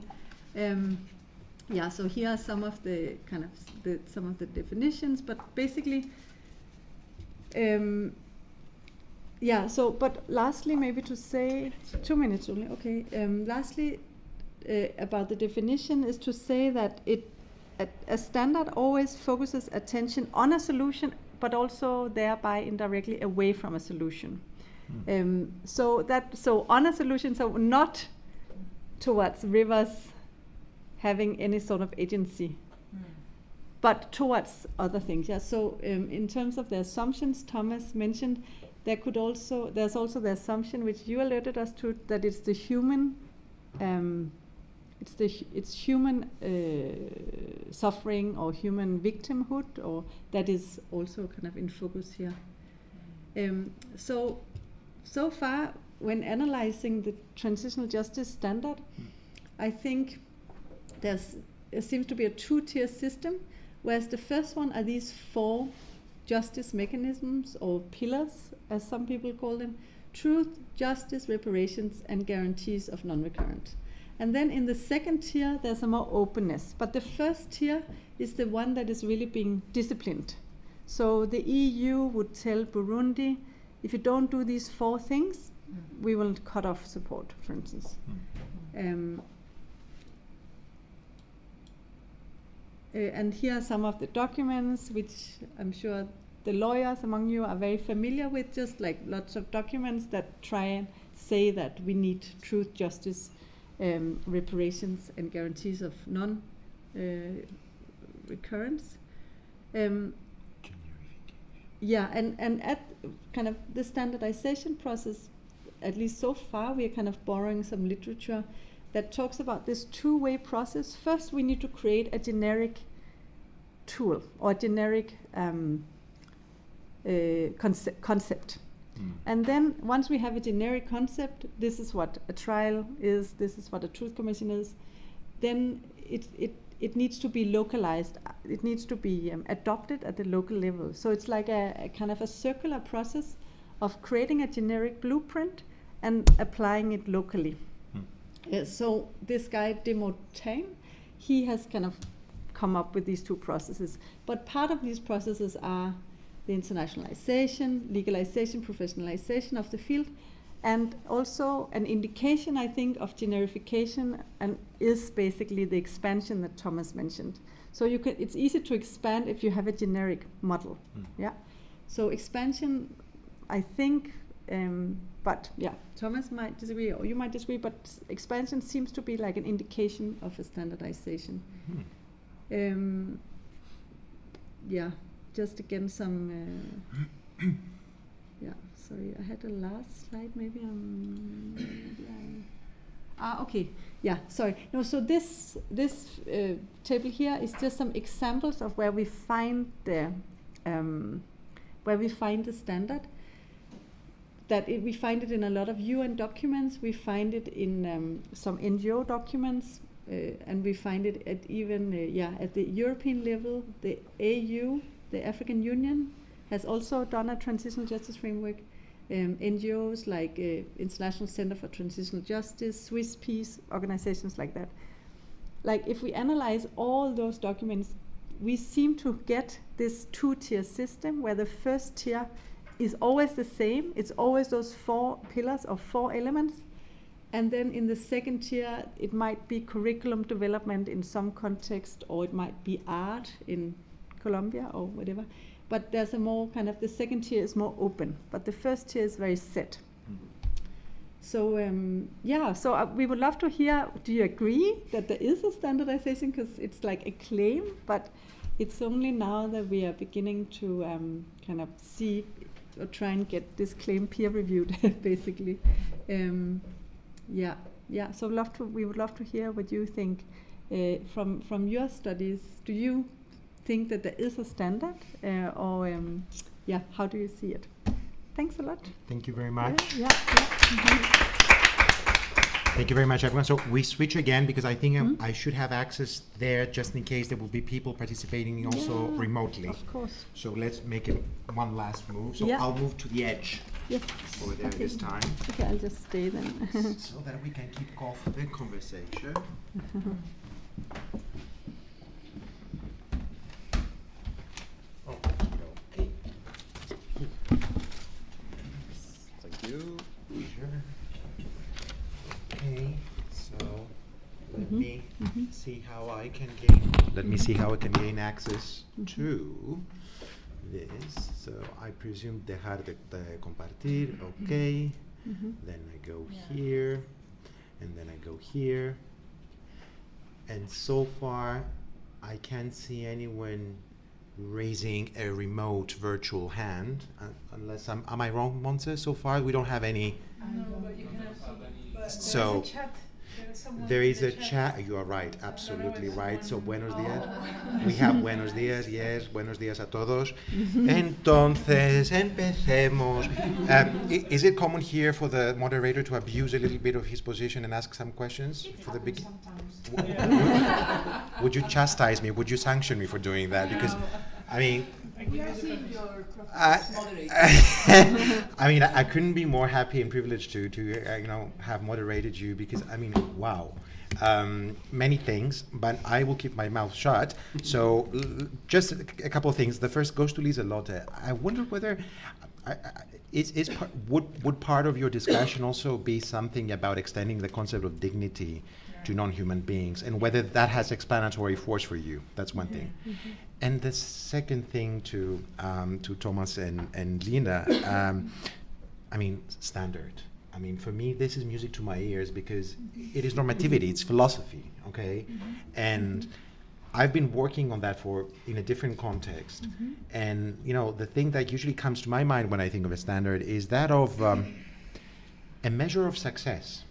Yeah, so here are some of the kind of some of the definitions, but basically, yeah. So, but lastly, maybe to say 2 minutes only. Okay. Lastly, about the definition is to say that a standard always focuses attention on a solution, but also thereby indirectly away from a solution. So on a solution, so not towards rivers having any sort of agency, but towards other things. Yeah. So in terms of the assumptions Thomas mentioned, there's also the assumption which you alerted us to, that it's the human it's human suffering or human victimhood, or that is also kind of in focus here. So far, when analyzing the transitional justice standard, I think there seems to be a two-tier system, whereas the first one are these 4 justice mechanisms, or pillars, as some people call them: truth, justice, reparations, and guarantees of non-recurrence. And then in the second tier, there's a more openness. But the first tier is the one that is really being disciplined. So the EU would tell Burundi, if you don't do these 4 things, we will cut off support, for instance. And here are some of the documents, which I'm sure the lawyers among you are very familiar with, just like lots of documents that try and say that we need truth, justice, reparations, and guarantees of non-recurrence. Yeah, and at kind of the standardization process, at least so far, we are kind of borrowing some literature that talks about this two-way process. First, we need to create a generic tool or a generic concept. And then once we have a generic concept, this is what a trial is, this is what a truth commission is, then it needs to be localized. It needs to be adopted at the local level. So it's like a kind of a circular process of creating a generic blueprint and applying it locally. So this guy, Desmontaigne, he has kind of come up with these two processes. But part of these processes are the internationalization, legalization, professionalization of the field, and also an indication, I think, of generification, and is basically the expansion that Thomas mentioned. So it's easy to expand if you have a generic model. Yeah. So expansion, I think, but yeah, Thomas might disagree, or you might disagree, but expansion seems to be like an indication of a standardization. Yeah, just again some, yeah, sorry, I had a last slide, maybe okay, yeah, sorry. No, so this table here is just some examples of where we find the standard. We find it in a lot of UN documents. We find it in some NGO documents, and we find it at even at the European level, the AU, the African Union, has also done a transitional justice framework. NGOs like International Center for Transitional Justice, Swiss Peace, organizations like that. Like if we analyze all those documents, we seem to get this two-tier system where the first tier is always the same. It's always those 4 pillars or 4 elements. And then in the second tier, it might be curriculum development in some context, or it might be art in Colombia or whatever. But there's a more kind of, the second tier is more open, but the first tier is very set. So we would love to hear, do you agree that there is a standardization? Because it's like a claim, but it's only now that we are beginning to kind of see or try and get this claim peer reviewed, basically. So we would love to hear what you think from your studies. Do you think that there is a standard, how do you see it? Thanks a lot. Thank you very much. Mm-hmm. Thank you very much, everyone. So we switch again because I think I should have access there just in case there will be people participating also remotely. Of course. So let's make it one last move. So I'll move to the edge. Yes. Over there this time. Okay, I'll just stay then. So that we can keep off the conversation. Okay. Thank you. Sure. Okay, so let me see how I can gain. Let me see how I can gain access to this. So I presume dejar de compartir. Okay. Then I go here, and then I go here. And so far, I can't see anyone raising a remote virtual hand, unless am I wrong, Montse? So far, we don't have any. No, but you can see. So there is a chat. You are right, So absolutely there right. was So buenos dias. Oh. We have buenos dias. Yes, buenos dias a todos. Entonces empecemos. Is it common here for the moderator to abuse a little bit of his position and ask some questions for the beginning? Would you chastise me? Would you sanction me for doing that? Because, I mean, We are seeing your profile moderator. I mean, I couldn't be more happy and privileged to have moderated you because, I mean, wow. Many things, but I will keep my mouth shut. So just a couple of things. The first goes to Lisa Lotte. I wonder whether would part of your discussion also be something about extending the concept of dignity to non-human beings, and whether that has explanatory force for you. That's one thing. And the second thing to Thomas and Linda, I mean, standard. I mean, for me, this is music to my ears because it is normativity, it's philosophy, okay? And I've been working on that in a different context. And, the thing that usually comes to my mind when I think of a standard is that of a measure of success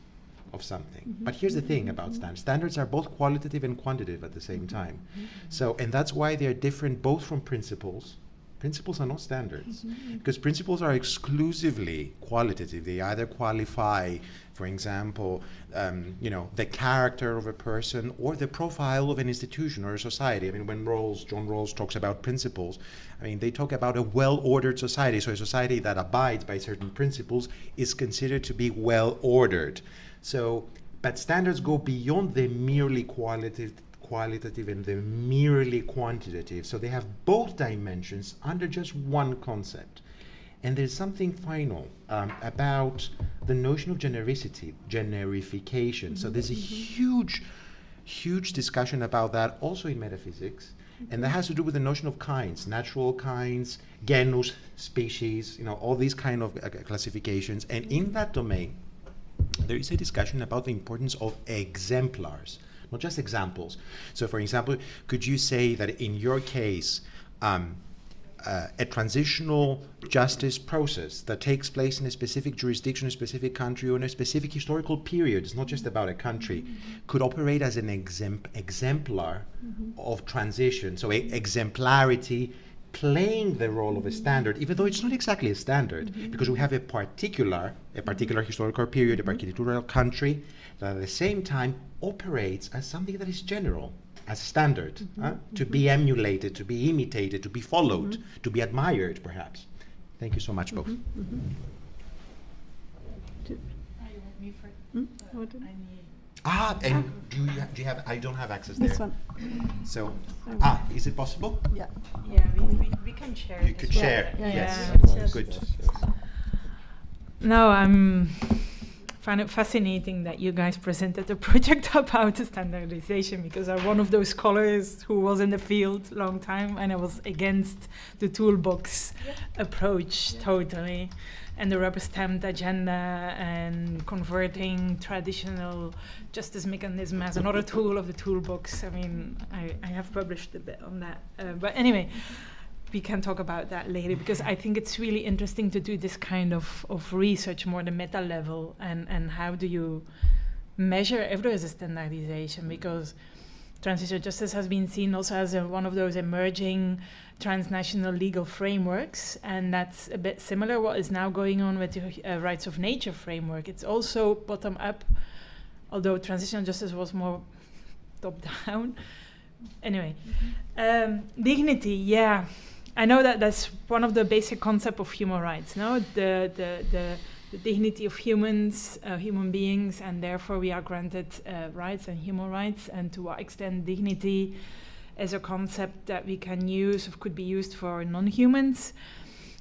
of something. But here's the thing about standards. Standards are both qualitative and quantitative at the same time. So, and that's why they're different both from principles. Principles are not standards, because principles are exclusively qualitative. They either qualify, for example, the character of a person or the profile of an institution or a society. I mean, when John Rawls talks about principles, I mean, they talk about a well-ordered society. So a society that abides by certain principles is considered to be well-ordered. So, but standards go beyond the merely qualitative and the merely quantitative. So they have both dimensions under just one concept. And there's something final about the notion of generification. So there's a huge discussion about that also in metaphysics. And that has to do with the notion of kinds, natural kinds, genus, species, all these kind of classifications. And in that domain, there is a discussion about the importance of exemplars, not just examples. So, for example, could you say that in your case, a transitional justice process that takes place in a specific jurisdiction, a specific country, or in a specific historical period, it's not just about a country, could operate as an exemplar of transition. So, exemplarity playing the role of a standard, even though it's not exactly a standard, because we have a particular historical period, a particular country, that at the same time operates as something that is general. as standard, to be emulated, to be imitated, to be followed, to be admired, perhaps. Thank you so much, both. You want me for? What do- I need. And do you have? I don't have access This there. one. So, is it possible? Yeah. Yeah, we can share. You it could as well. share. Yeah, Yes. yeah. Good. No, find it fascinating that you guys presented a project about standardization, because I'm one of those scholars who was in the field a long time, and I was against the toolbox approach totally, and the rubber stamped agenda and converting traditional justice mechanism as another tool of the toolbox. I mean, I have published a bit on that, but anyway. We can talk about that later, because I think it's really interesting to do this kind of research, more the meta level, and how do you measure if there is a standardization, because transitional justice has been seen also as one of those emerging transnational legal frameworks, and that's a bit similar what is now going on with the rights of nature framework. It's also bottom up, although transitional justice was more top down. Anyway, dignity, yeah. I know that that's one of the basic concepts of human rights, no? The dignity of humans, human beings, and therefore we are granted rights and human rights, and to what extent dignity is a concept that we can use, or could be used for non-humans.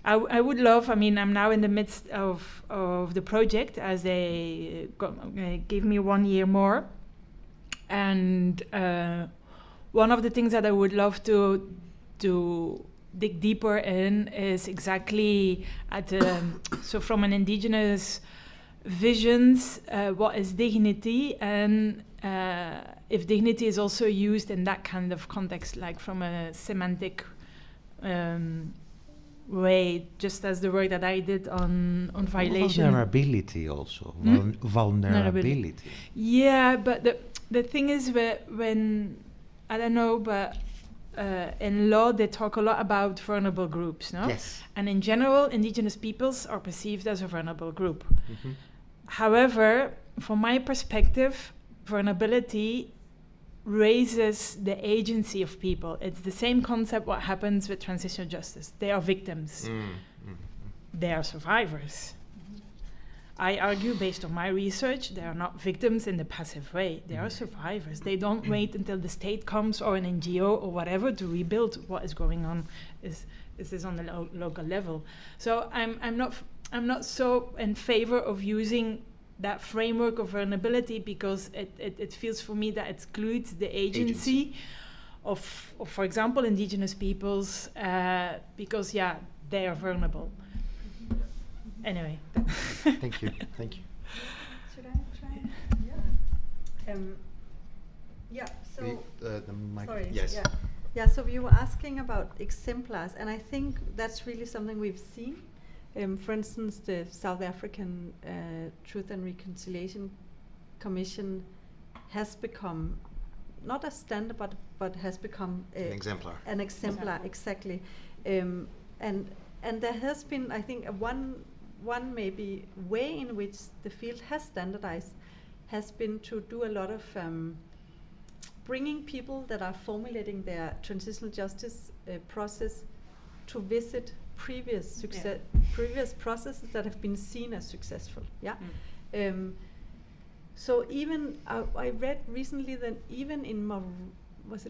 I would love, I mean, I'm now in the midst of the project, as they gave me 1 year more, and one of the things that I would love to dig deeper in is exactly so from an indigenous visions, what is dignity, and if dignity is also used in that kind of context, like from a semantic way, just as the work that I did on violation. Vulnerability also. Vulnerability. Yeah, but the thing is, when I don't know, but in law they talk a lot about vulnerable groups, no? Yes. And in general, indigenous peoples are perceived as a vulnerable group. However, from my perspective, vulnerability raises the agency of people. It's the same concept what happens with transitional justice. They are victims. They are survivors. I argue, based on my research, they are not victims in the passive way. They are survivors. They don't wait until the state comes or an NGO or whatever to rebuild what is going on. Is on the local level. So I'm not so in favor of using that framework of vulnerability, because it feels for me that it excludes the agency. Of, for example, indigenous peoples, because they are vulnerable. Anyway. Thank you. Thank you. Should I try? Yeah. So. The mic. Sorry. Yes. Yeah. So you were asking about exemplars, and I think that's really something we've seen. For instance, the South African Truth and Reconciliation Commission has become not a standard, but has become An exemplar. An exemplar, exactly. And there has been, I think, one maybe way in which the field has standardized has been to do a lot of bringing people that are formulating their transitional justice process to visit previous processes that have been seen as successful. So even I read recently that even in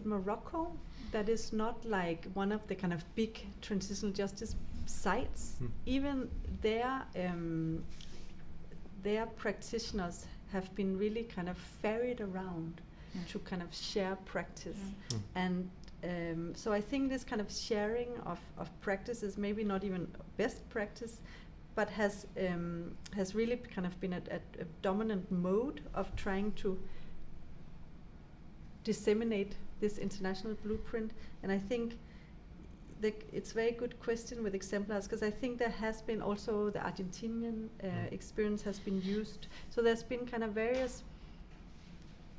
Morocco, that is not like one of the kind of big transitional justice sites. Even their practitioners have been really kind of ferried around to kind of share practice. And so I think this kind of sharing of practices, maybe not even best practice, but has really kind of been a dominant mode of trying to disseminate this international blueprint. And I think it's a very good question with exemplars, because I think there has been also the Argentinian experience has been used. So there's been kind of various,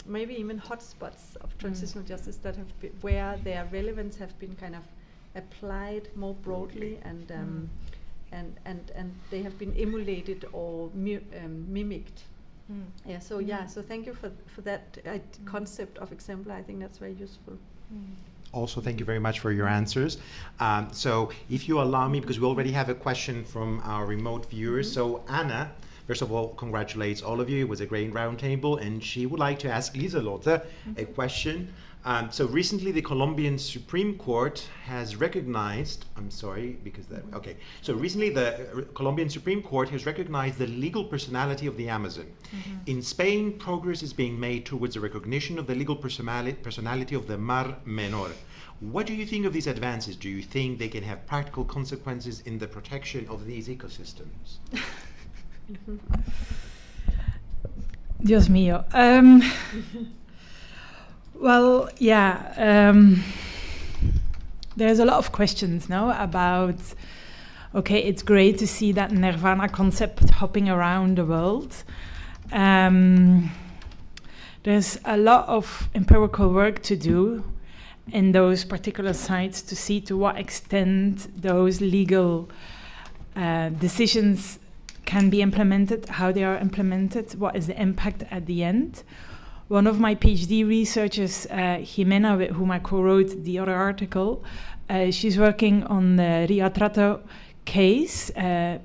maybe even hotspots of transitional justice that have been, where their relevance have been kind of applied more broadly, and they have been emulated or mimicked Yeah. So thank you for that concept of example. I think that's very useful. Also, thank you very much for your answers. So if you allow me, because we already have a question from our remote viewers. So Anna, first of all, congratulates all of you. It was a great roundtable, and she would like to ask Lieselotte a question. So recently the Colombian Supreme Court has recognized, So recently the Colombian Supreme Court has recognized the legal personality of the Amazon. In Spain, progress is being made towards the recognition of the legal personality of the Mar Menor. What do you think of these advances? Do you think they can have practical consequences in the protection of these ecosystems? Dios mío. Well, yeah, there's a lot of questions now about, okay, it's great to see that nirvana concept hopping around the world. There's a lot of empirical work to do in those particular sites to see to what extent those legal decisions can be implemented, how they are implemented, what is the impact at the end. One of my PhD researchers, Jimena, with whom I co-wrote the other article, she's working on the Rio Trato case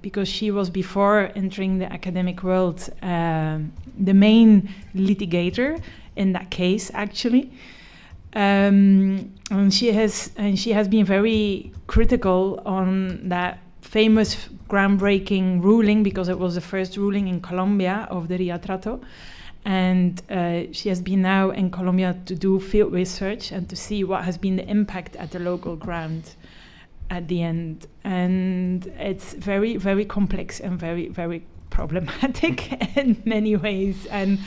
because she was, before entering the academic world, the main litigator in that case, actually. And she has been very critical on that famous groundbreaking ruling, because it was the first ruling in Colombia of the Rio Trato. And she has been now in Colombia to do field research and to see what has been the impact at the local ground at the end. And it's very, very complex and very, very problematic in many ways. And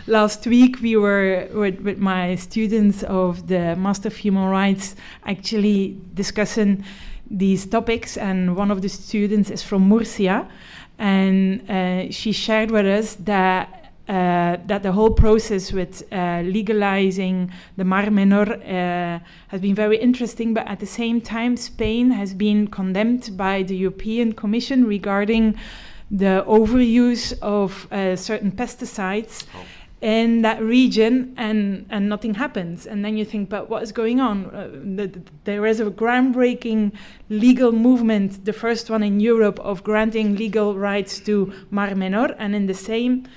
last week we were with my students of the Master of Human Rights actually discussing these topics, and one of the students is from Murcia, and she shared with us that the whole process with legalizing the Mar Menor has been very interesting, but at the same time Spain has been condemned by the European Commission regarding the overuse of certain pesticides in that region, and nothing happens. And then you think, but what is going on? There is a groundbreaking legal movement, the first one in Europe, of granting legal rights to Mar Menor, and in the same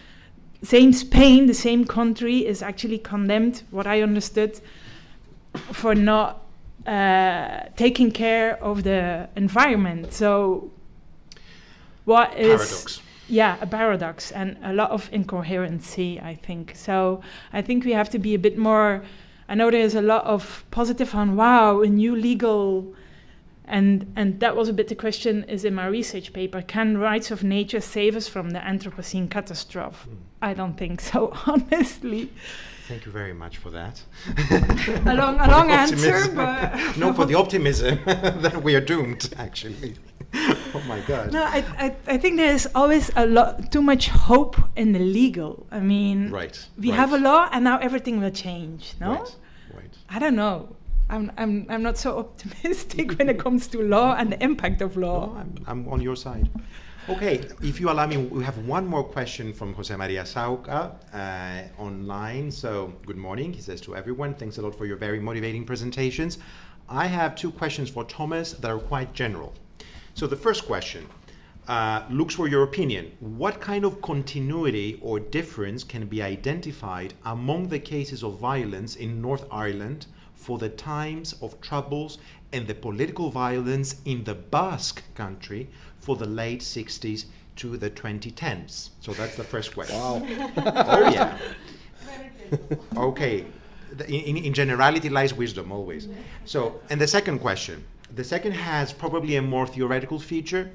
Spain, the same country, is actually condemned, what I understood, for not taking care of the environment. So what is... Paradox. Yeah, a paradox and a lot of incoherency, I think. So I think we have to be a bit more... I know there's a lot of positive on, wow, a new legal... And that was a bit the question is in my research paper. Can rights of nature save us from the Anthropocene catastrophe? I don't think so, honestly. Thank you very much for that. a long answer, but... No, for the optimism that we are doomed, actually. Oh my God. No, I think there's always too much hope in the legal. I mean, we have a law and now everything will change, no? Right. I don't know. I'm not so optimistic when it comes to law and the impact of law. No, I'm on your side. Okay, if you allow me, we have one more question from Jose Maria Sauca online. So, good morning, he says to everyone. Thanks a lot for your very motivating presentations. I have two questions for Thomas that are quite general. So the first question looks for your opinion. What kind of continuity or difference can be identified among the cases of violence in North Ireland for the times of troubles and the political violence in the Basque country for the late 60s to the 2010s? So that's the first question. Wow. Oh, yeah. Okay. In generality lies wisdom, always. So, and the second question. The second has probably a more theoretical feature.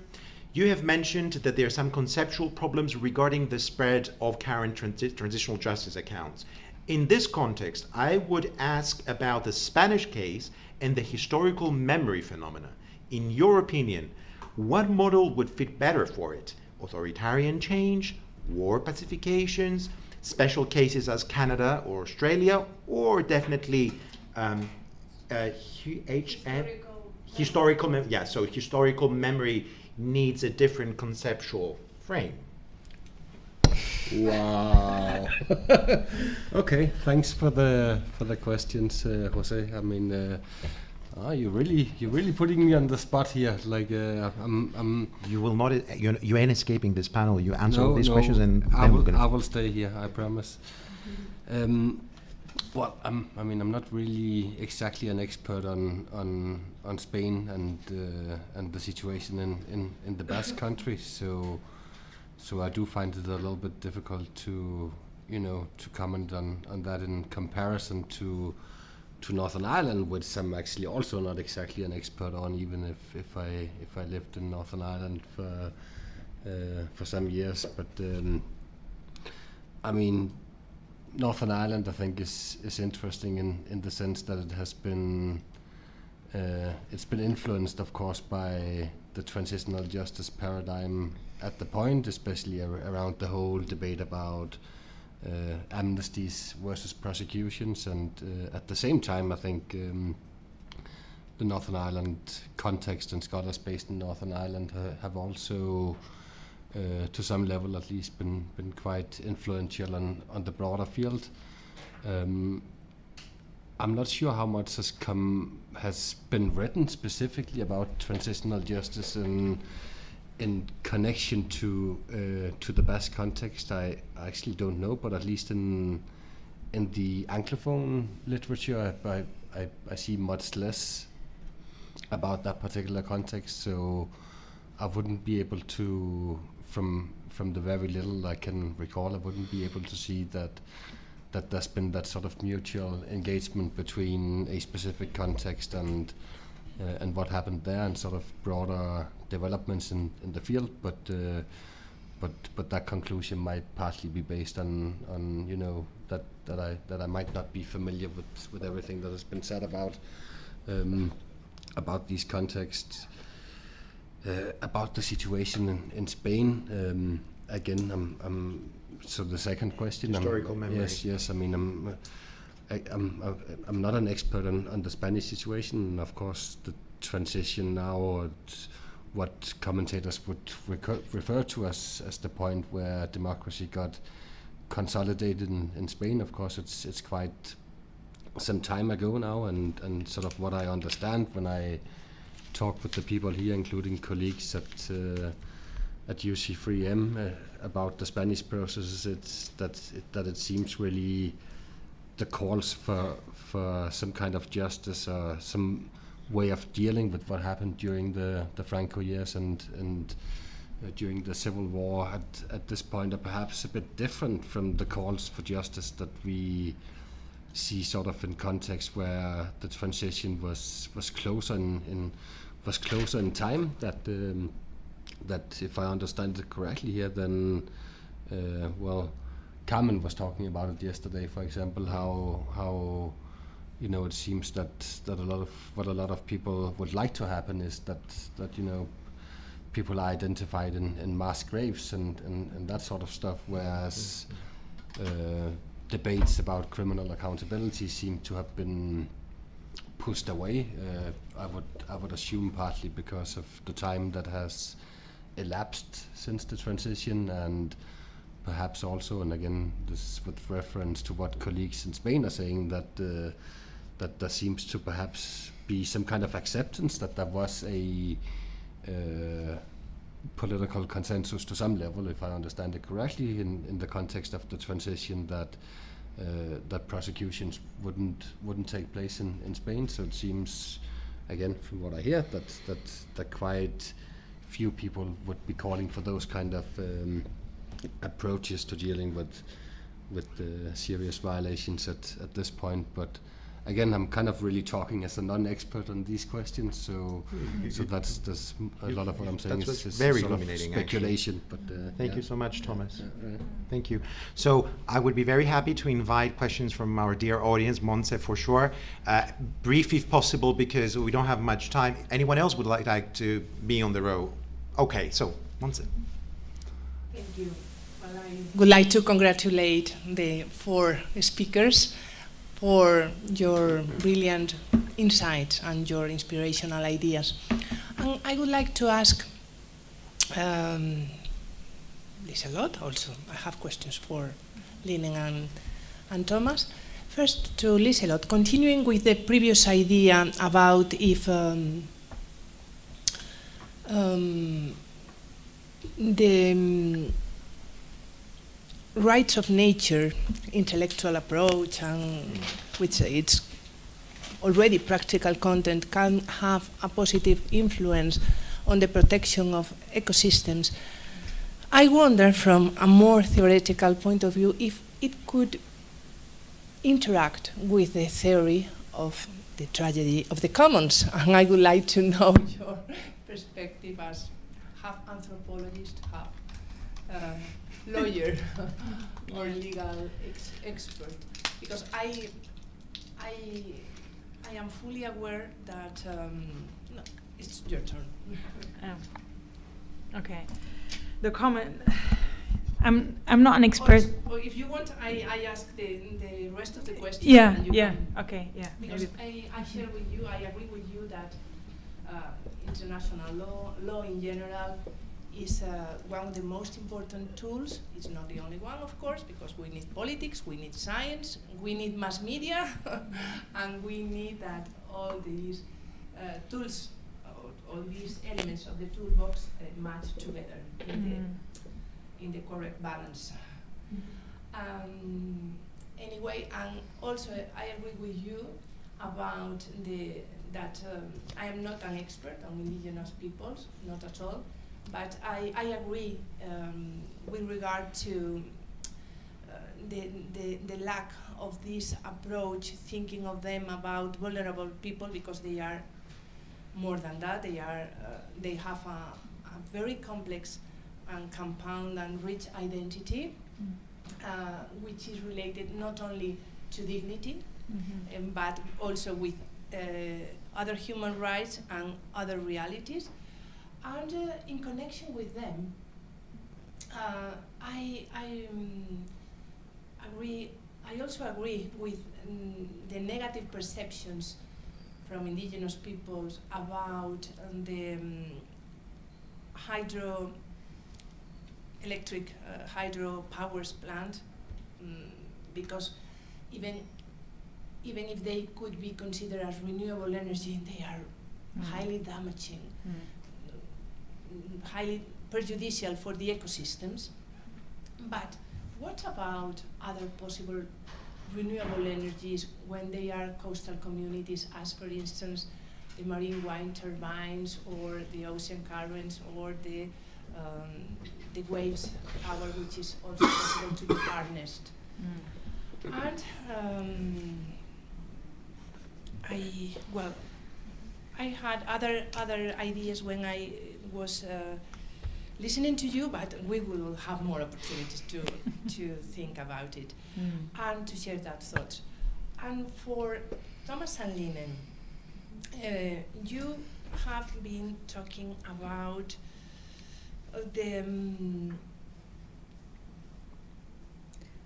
You have mentioned that there are some conceptual problems regarding the spread of current transitional justice accounts. In this context, I would ask about the Spanish case and the historical memory phenomena. In your opinion, what model would fit better for it? Authoritarian change, war pacifications, special cases as Canada or Australia, or definitely historical memory needs a different conceptual frame. Wow. Okay, thanks for the questions, Jose. I mean, you're really putting me on the spot here. Like, You will not. You ain't escaping this panel. You answer all these no, questions, and I then we're will. gonna. I will stay here. I promise. Well, I'm not really exactly an expert on Spain and the situation in the Basque Country, so I do find it a little bit difficult to comment on that in comparison to Northern Ireland, which I'm actually also not exactly an expert on, even if I lived in Northern Ireland for some years. But I mean, Northern Ireland, I think, is interesting in the sense that it has been it's been influenced, of course, by the transitional justice paradigm at the point, especially around the whole debate about amnesties versus prosecutions, and at the same time, I think the Northern Ireland context and scholars based in Northern Ireland have also, to some level at least, been quite influential on the broader field. I'm not sure how much has been written specifically about transitional justice in connection to the Basque context. I actually don't know, but at least in the Anglophone literature, I see much less about that particular context. So I wouldn't be able to, from the very little I can recall, I wouldn't be able to see that there's been that sort of mutual engagement between a specific context and what happened there, and sort of broader developments in the field. But that conclusion might partly be based on that I might not be familiar with everything that has been said about these contexts. About the situation in Spain, again, so the second question. Historical memory. Yes. I mean, I'm not an expert on the Spanish situation, and of course the transition now, or what commentators would refer to as the point where democracy got consolidated in Spain. Of course, it's quite some time ago now, and sort of what I understand when I talk with the people here, including colleagues at UC3M about the Spanish processes, it's that it seems really the calls for some kind of justice or some way of dealing with what happened during the Franco years and during the Civil War at this point are perhaps a bit different from the calls for justice that we see sort of in context where the transition was closer in time. That if I understand it correctly here, then Carmen was talking about it yesterday, for example, how it seems that a lot of people would like to happen is that people are identified in mass graves and that sort of stuff, whereas debates about criminal accountability seem to have been pushed away. I would assume partly because of the time that has elapsed since the transition, and perhaps also, and again this is with reference to what colleagues in Spain are saying, that there seems to perhaps be some kind of acceptance that there was a political consensus to some level, if I understand it correctly, in the context of the transition, that prosecutions wouldn't take place in Spain. So it seems, again, from what I hear, that quite few people would be calling for those kind of approaches to dealing with serious violations at this point. But again, I'm kind of really talking as a non-expert on these questions, so that's a lot of what I'm saying is very sort of illuminating, speculation. actually. But Thank you so much, Thomas. Thank you. So I would be very happy to invite questions from our dear audience, Montse for sure. Brief if possible, because we don't have much time. Anyone else would like to be on the row? Okay, so Montse. Thank you. Well, I would like to congratulate the 4 speakers for your brilliant insights and your inspirational ideas. And I would like to ask the Lieselot. Also, I have questions for Linen and Thomas. First, to Lieselot, continuing with the previous idea about if the rights of nature intellectual approach, and which its already practical content can have a positive influence on the protection of ecosystems, I wonder from a more theoretical point of view if it could interact with the theory of the tragedy of the commons. And I would like to know your perspective as half anthropologist, half lawyer or legal expert, because I am fully aware that no, it's your turn. Okay. The comment. I'm not an expert. Or if you want, I ask the rest of the questions. Yeah. and you Yeah. can- Okay. Yeah. Because I share with you, I agree with you that international law in general is one of the most important tools. It's not the only one, of course, because we need politics, we need science, we need mass media, and we need that all these tools, all these elements of the toolbox match together in the correct balance. Anyway, and also I agree with you about that I am not an expert on indigenous peoples, not at all, but I agree with regard to the lack of this approach, thinking of them about vulnerable people, because they are more than that. They have a very complex and compound and rich identity, which is related not only to dignity, but also with other human rights and other realities. And in connection with them, I also agree with the negative perceptions from indigenous peoples about the hydro powers plant, because even if they could be considered as renewable energy, they are highly damaging, highly prejudicial for the ecosystems. But what about other possible renewable energies when they are coastal communities, as for instance the marine wind turbines, or the ocean currents, or the waves power, which is also possible to be harnessed? And I had other ideas when I was listening to you, but we will have more opportunities to think about it and to share that thought. And for Thomas and Linen, you have been talking about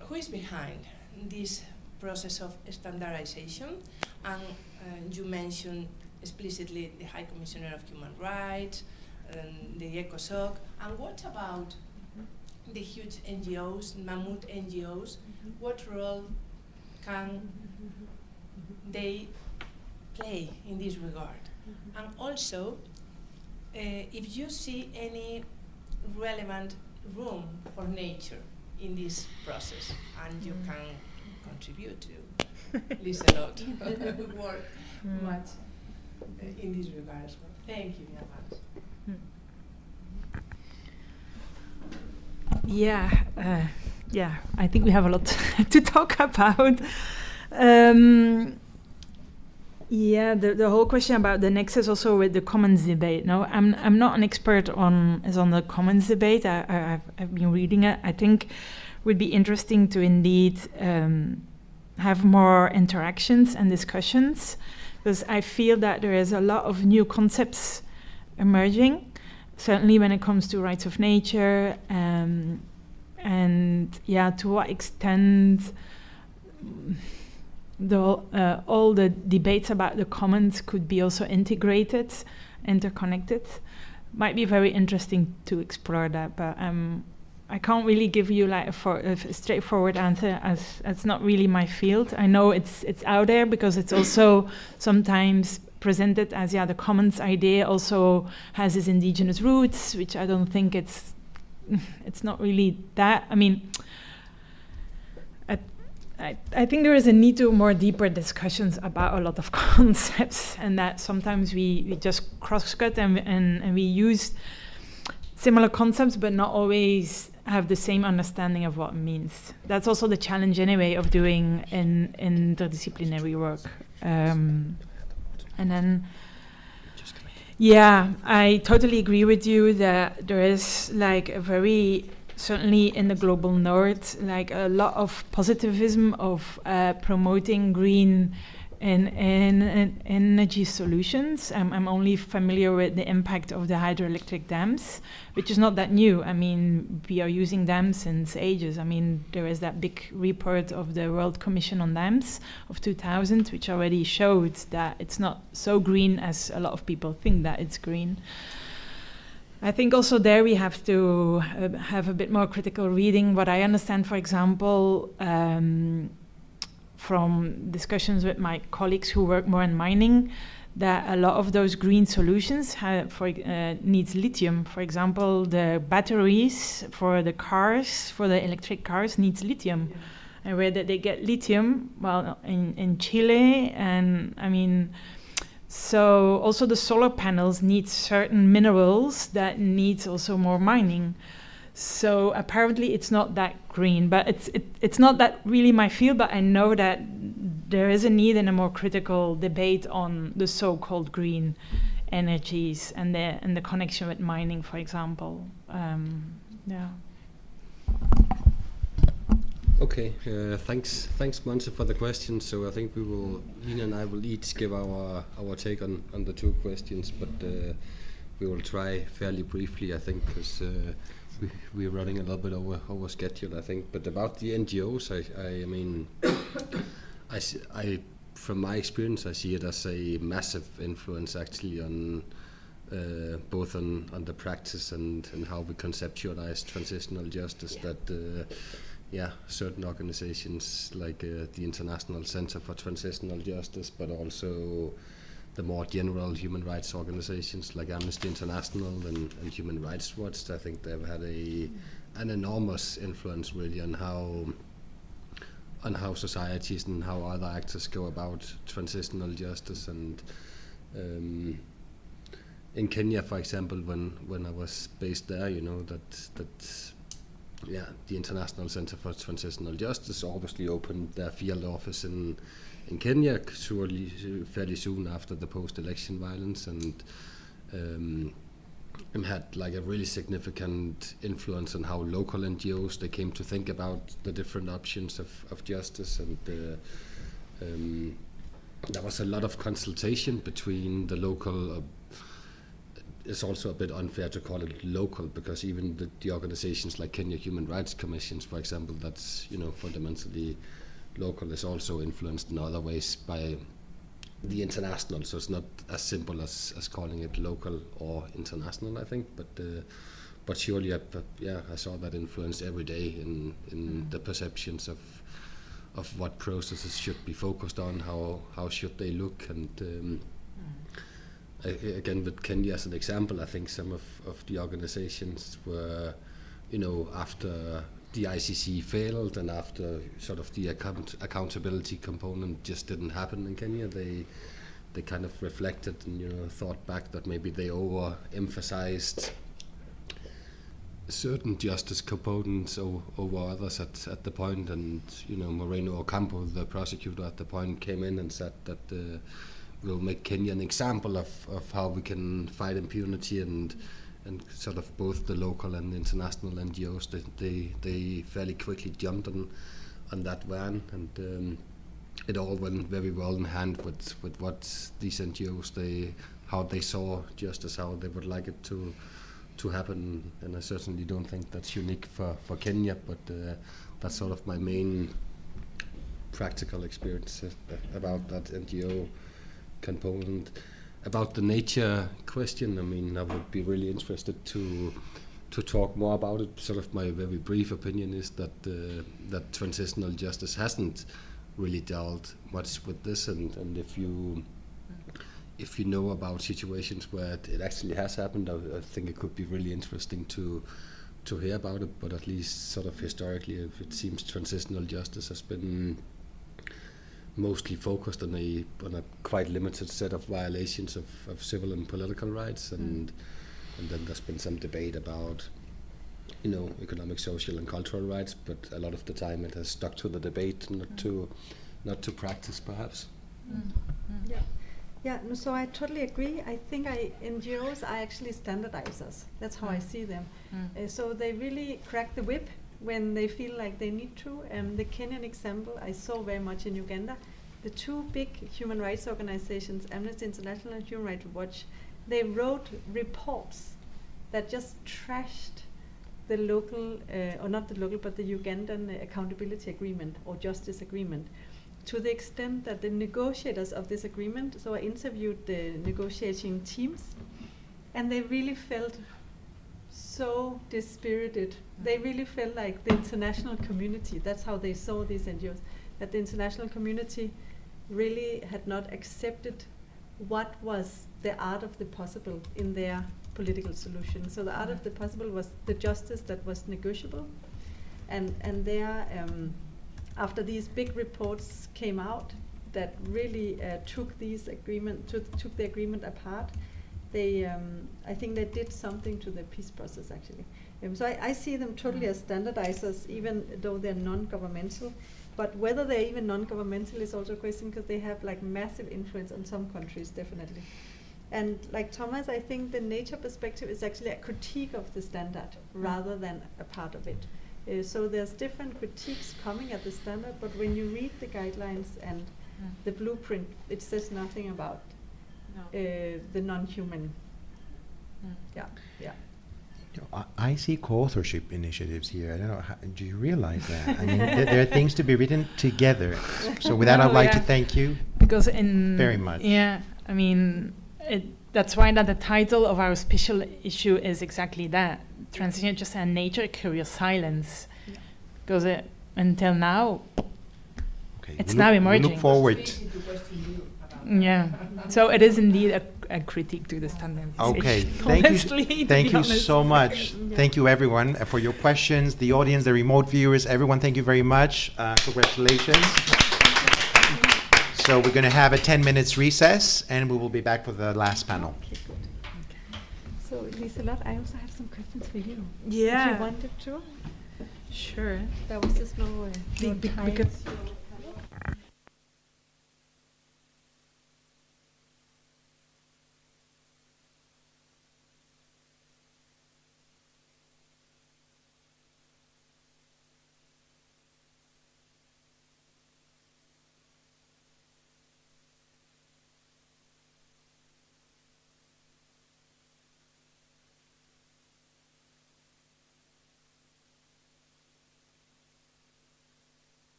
who is behind this process of standardization, and you mentioned explicitly the High Commissioner of Human Rights, the ECOSOC, and what about the huge NGOs, mammoth NGOs? What role can they play in this regard? And also, if you see any relevant room for nature in this process, and you can contribute to Lieselot work much in this regard as well. Thank you very much. Yeah, I think we have a lot to talk about. The whole question about the nexus also with the commons debate. No, I'm not an expert on the commons debate. I've been reading it. I think it would be interesting to indeed have more interactions and discussions, because I feel that there is a lot of new concepts emerging, certainly when it comes to rights of nature, and to what extent all the debates about the commons could be also integrated, interconnected. Might be very interesting to explore that, but I'm I can't really give you like a straightforward answer, as it's not really my field. I know it's out there because it's also sometimes presented as the commons idea also has its indigenous roots, which I don't think it's not really that. I mean, I think there is a need to more deeper discussions about a lot of concepts, and that sometimes we just cross-cut and we use similar concepts but not always have the same understanding of what it means. That's also the challenge anyway of doing interdisciplinary work. And then, yeah, I totally agree with you that there is like a very, certainly in the global north, like a lot of positivism of promoting green and energy solutions. I'm only familiar with the impact of the hydroelectric dams, which is not that new. I mean, we are using dams since ages. I mean, there is that big report of the World Commission on Dams of 2000, which already showed that it's not so green as a lot of people think that it's green. I think also there we have to have a bit more critical reading. What I understand, for example, from discussions with my colleagues who work more in mining, that a lot of those green solutions needs lithium. For example, the batteries for the cars, for the electric cars, needs lithium. Yeah. And where did they get lithium? Well, in Chile, and I mean, so also the solar panels need certain minerals that needs also more mining. So apparently it's not that green, but it's not that really my field, but I know that there is a need in a more critical debate on the so-called green energies and the connection with mining, for example. Yeah. Okay, thanks, Monse, for the question. So I think Nina and I will each give our take on the two questions, but we will try fairly briefly, I think, because we're running a little bit over schedule, I think. But about the NGOs, I mean, I from my experience, I see it as a massive influence actually on both on the practice and how we conceptualize transitional justice. Yeah. That certain organizations like the International Center for Transitional Justice, but also the more general human rights organizations like Amnesty International and Human Rights Watch, I think they've had an enormous influence really on how societies and how other actors go about transitional justice. And in Kenya, for example, when I was based there, you know, that the International Center for Transitional Justice obviously opened their field office in Kenya fairly soon after the post-election violence, and had like a really significant influence on how local NGOs they came to think about the different options of justice. And there was a lot of consultation between the local. It's also a bit unfair to call it local, because even the organizations like Kenya Human Rights Commissions, for example, that's, you know, fundamentally local, is also influenced in other ways by the international. So it's not as simple as calling it local or international, I think. But surely, I saw that influence every day in the perceptions of what processes should be focused on, how should they look, and. Again, with Kenya as an example, I think some of the organizations were, you know, after the ICC failed and after sort of the accountability component just didn't happen in Kenya, they kind of reflected and, you know, thought back that maybe they overemphasized certain justice components over others at the point. And, you know, Moreno Ocampo, the prosecutor at the point, came in and said that we'll make Kenya an example of how we can fight impunity, and sort of both the local and international NGOs, they fairly quickly jumped on that van, and it all went very well in hand with what these NGOs how they saw justice, how they would like it to happen. And I certainly don't think that's unique for Kenya, but that's sort of my main practical experience about that NGO component. About the nature question, I mean, I would be really interested to to talk more about it. Sort of my very brief opinion is that that transitional justice hasn't really dealt much with this, and if you know about situations where it actually has happened, I think it could be really interesting to hear about it. But at least sort of historically, it seems transitional justice has been mostly focused on a quite limited set of violations of civil and political rights, and then there's been some debate about, you know, economic, social, and cultural rights. But a lot of the time, it has stuck to the debate, not to practice, perhaps. Yeah. Yeah, no, so I totally agree. I think NGOs are actually standardizers. That's how I see them. So they really crack the whip when they feel like they need to. The Kenyan example I saw very much in Uganda. The two big human rights organizations, Amnesty International and Human Rights Watch, they wrote reports that just trashed the local, or not the local, but the Ugandan accountability agreement or justice agreement, to the extent that the negotiators of this agreement, so I interviewed the negotiating teams, and they really felt so dispirited. They really felt like the international community, that's how they saw these NGOs, that the international community really had not accepted what was the art of the possible in their political solution. So the art of the possible was the justice that was negotiable, and there, after these big reports came out that really took these took the agreement apart, they, I think they did something to the peace process actually. So I see them totally as standardizers, even though they're non-governmental. But whether they're even non-governmental is also a question, because they have like massive influence on some countries, definitely. And like Thomas, I think the nature perspective is actually a critique of the standard rather than a part of it. So there's different critiques coming at the standard, but when you read the guidelines and the blueprint, it says nothing about the non-human. Yeah. You know, I see co-authorship initiatives here. I don't know. Do you realize that? I mean, there are things to be written together. So with that, I'd like to thank you because very much. Yeah, I mean, that's why that the title of our special issue is exactly that. Transition, just a nature curious silence. Because until now, it's now emerging. We look forward. Yeah, so it is indeed a critique to the standardization. Okay, thank you so much. Thank you everyone for your questions, the audience, the remote viewers, everyone, thank you very much. Congratulations. So we're going to have a 10 minutes recess, and we will be back for the last panel. Okay, good. So Liselott, I also have some questions for you. Yeah. If you wanted to. Sure. There was just no time.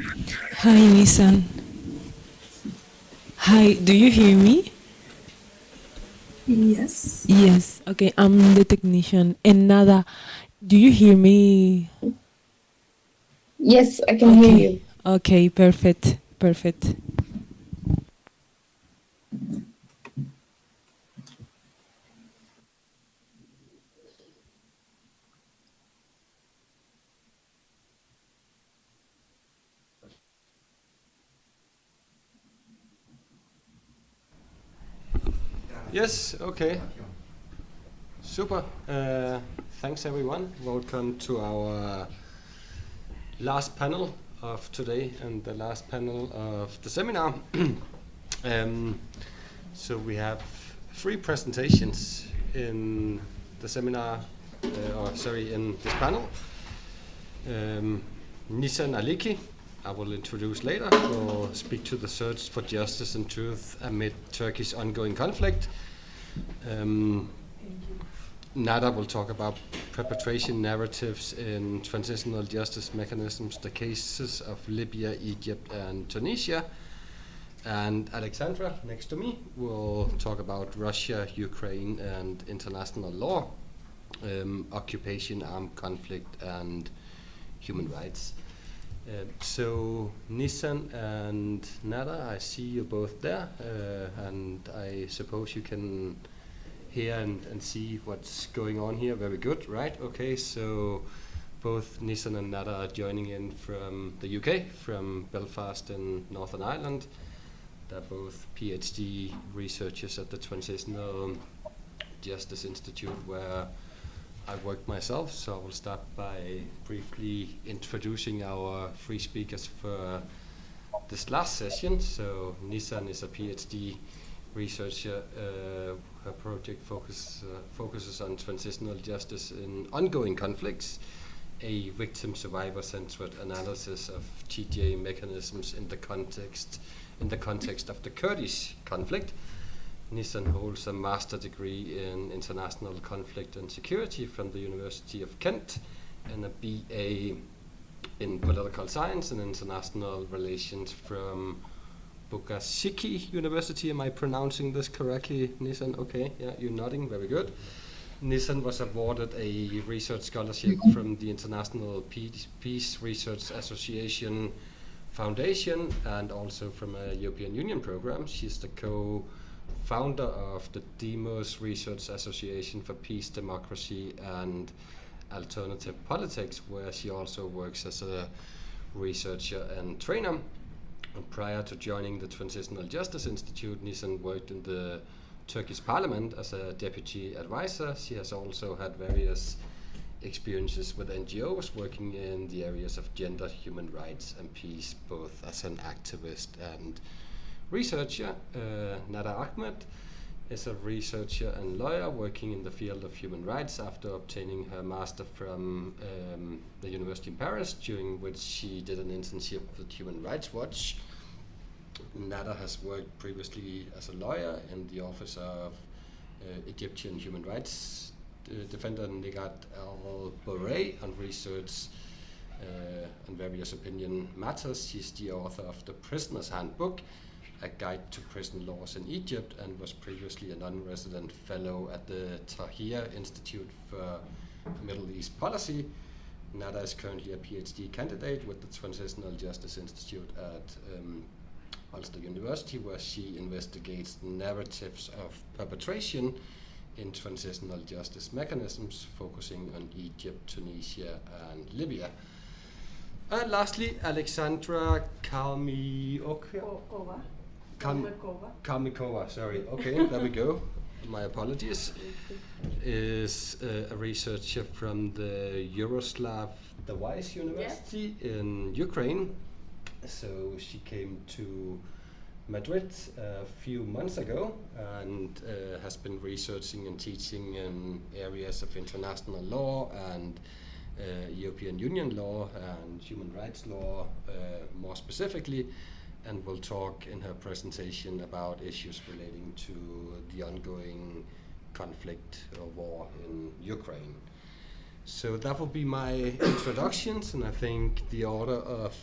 Hi, Nissan. Hi, do you hear me? Yes. Yes. Okay, I'm the technician. And Nada, do you hear me? Yes, I can hear you. Okay, perfect. Perfect. Yes, okay. Super. Thanks everyone. Welcome to our last panel of today and the last panel of the seminar. So we have 3 presentations in the seminar, in this panel. Nissan Aliki, I will introduce later, will speak to the search for justice and truth amid Turkey's ongoing conflict. Nada will talk about perpetration narratives in transitional justice mechanisms, the cases of Libya, Egypt, and Tunisia. And Alexandra, next to me, will talk about Russia, Ukraine, and international law, occupation, armed conflict, and human rights. So Nissan and Nada, I see you both there, and I suppose you can hear and see what's going on here. Very good, right? Okay, so both Nissan and Nada are joining in from the UK, from Belfast in Northern Ireland. They're both PhD researchers at the Transitional Justice Institute, where I worked myself. So I will start by briefly introducing our 3 speakers for this last session. So Nissan is a PhD researcher. Her project focuses on transitional justice in ongoing conflicts, a victim-survivor-centered analysis of TJ mechanisms in the context of the Kurdish conflict. Nissan holds a master degree in international conflict and security from the University of Kent and a BA in political science and international relations from Bogazici University. Am I pronouncing this correctly, Nissan? Okay, yeah, you're nodding, very good. Nissan was awarded a research scholarship from the International Peace Research Association Foundation and also from a European Union program. She's the co-founder of the Demos Research Association for Peace, Democracy and Alternative Politics, where she also works as a researcher and trainer. And prior to joining the Transitional Justice Institute, Nissan worked in the Turkish parliament as a deputy advisor. She has also had various experiences with NGOs working in the areas of gender, human rights and peace, both as an activist and researcher. Nada Ahmed is a researcher and lawyer working in the field of human rights after obtaining her master from the University in Paris, during which she did an internship with Human Rights Watch. Nada has worked previously as a lawyer in the office of Egyptian human rights defender Negat al-Borey on research on various opinion matters. She's the author of The Prisoner's Handbook, a guide to prison laws in Egypt, and was previously a non-resident fellow at the Tahrir Institute for Middle East Policy. Nada is currently a PhD candidate with the Transitional Justice Institute at Ulster University, where she investigates narratives of perpetration in transitional justice mechanisms, focusing on Egypt, Tunisia, and Libya. And lastly, Alexandra Kalmikova, sorry. Okay, there we go. My apologies. Is a researcher from the Yaroslav Weiss University in Ukraine. So she came to Madrid a few months ago and has been researching and teaching in areas of international law and European Union law and human rights law more specifically, and will talk in her presentation about issues relating to the ongoing conflict or war in Ukraine. So that will be my introductions, and I think the order of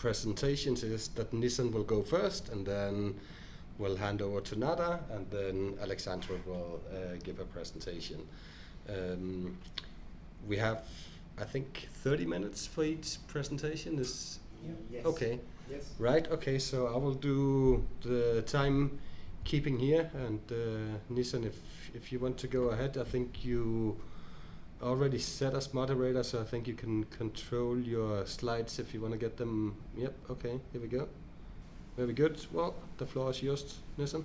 presentations is that Nissan will go first, and then we'll hand over to Nada, and then Alexandra will give a presentation. We have, I think, 30 minutes for each presentation. Yes. Okay. Yes. Right. Okay. So I will do the time keeping here, and Nissan, if you want to go ahead, I think you already set as moderator, so I think you can control your slides if you want to get them. Yep. Okay. Here we go. Very good. Well, the floor is yours, Nissan.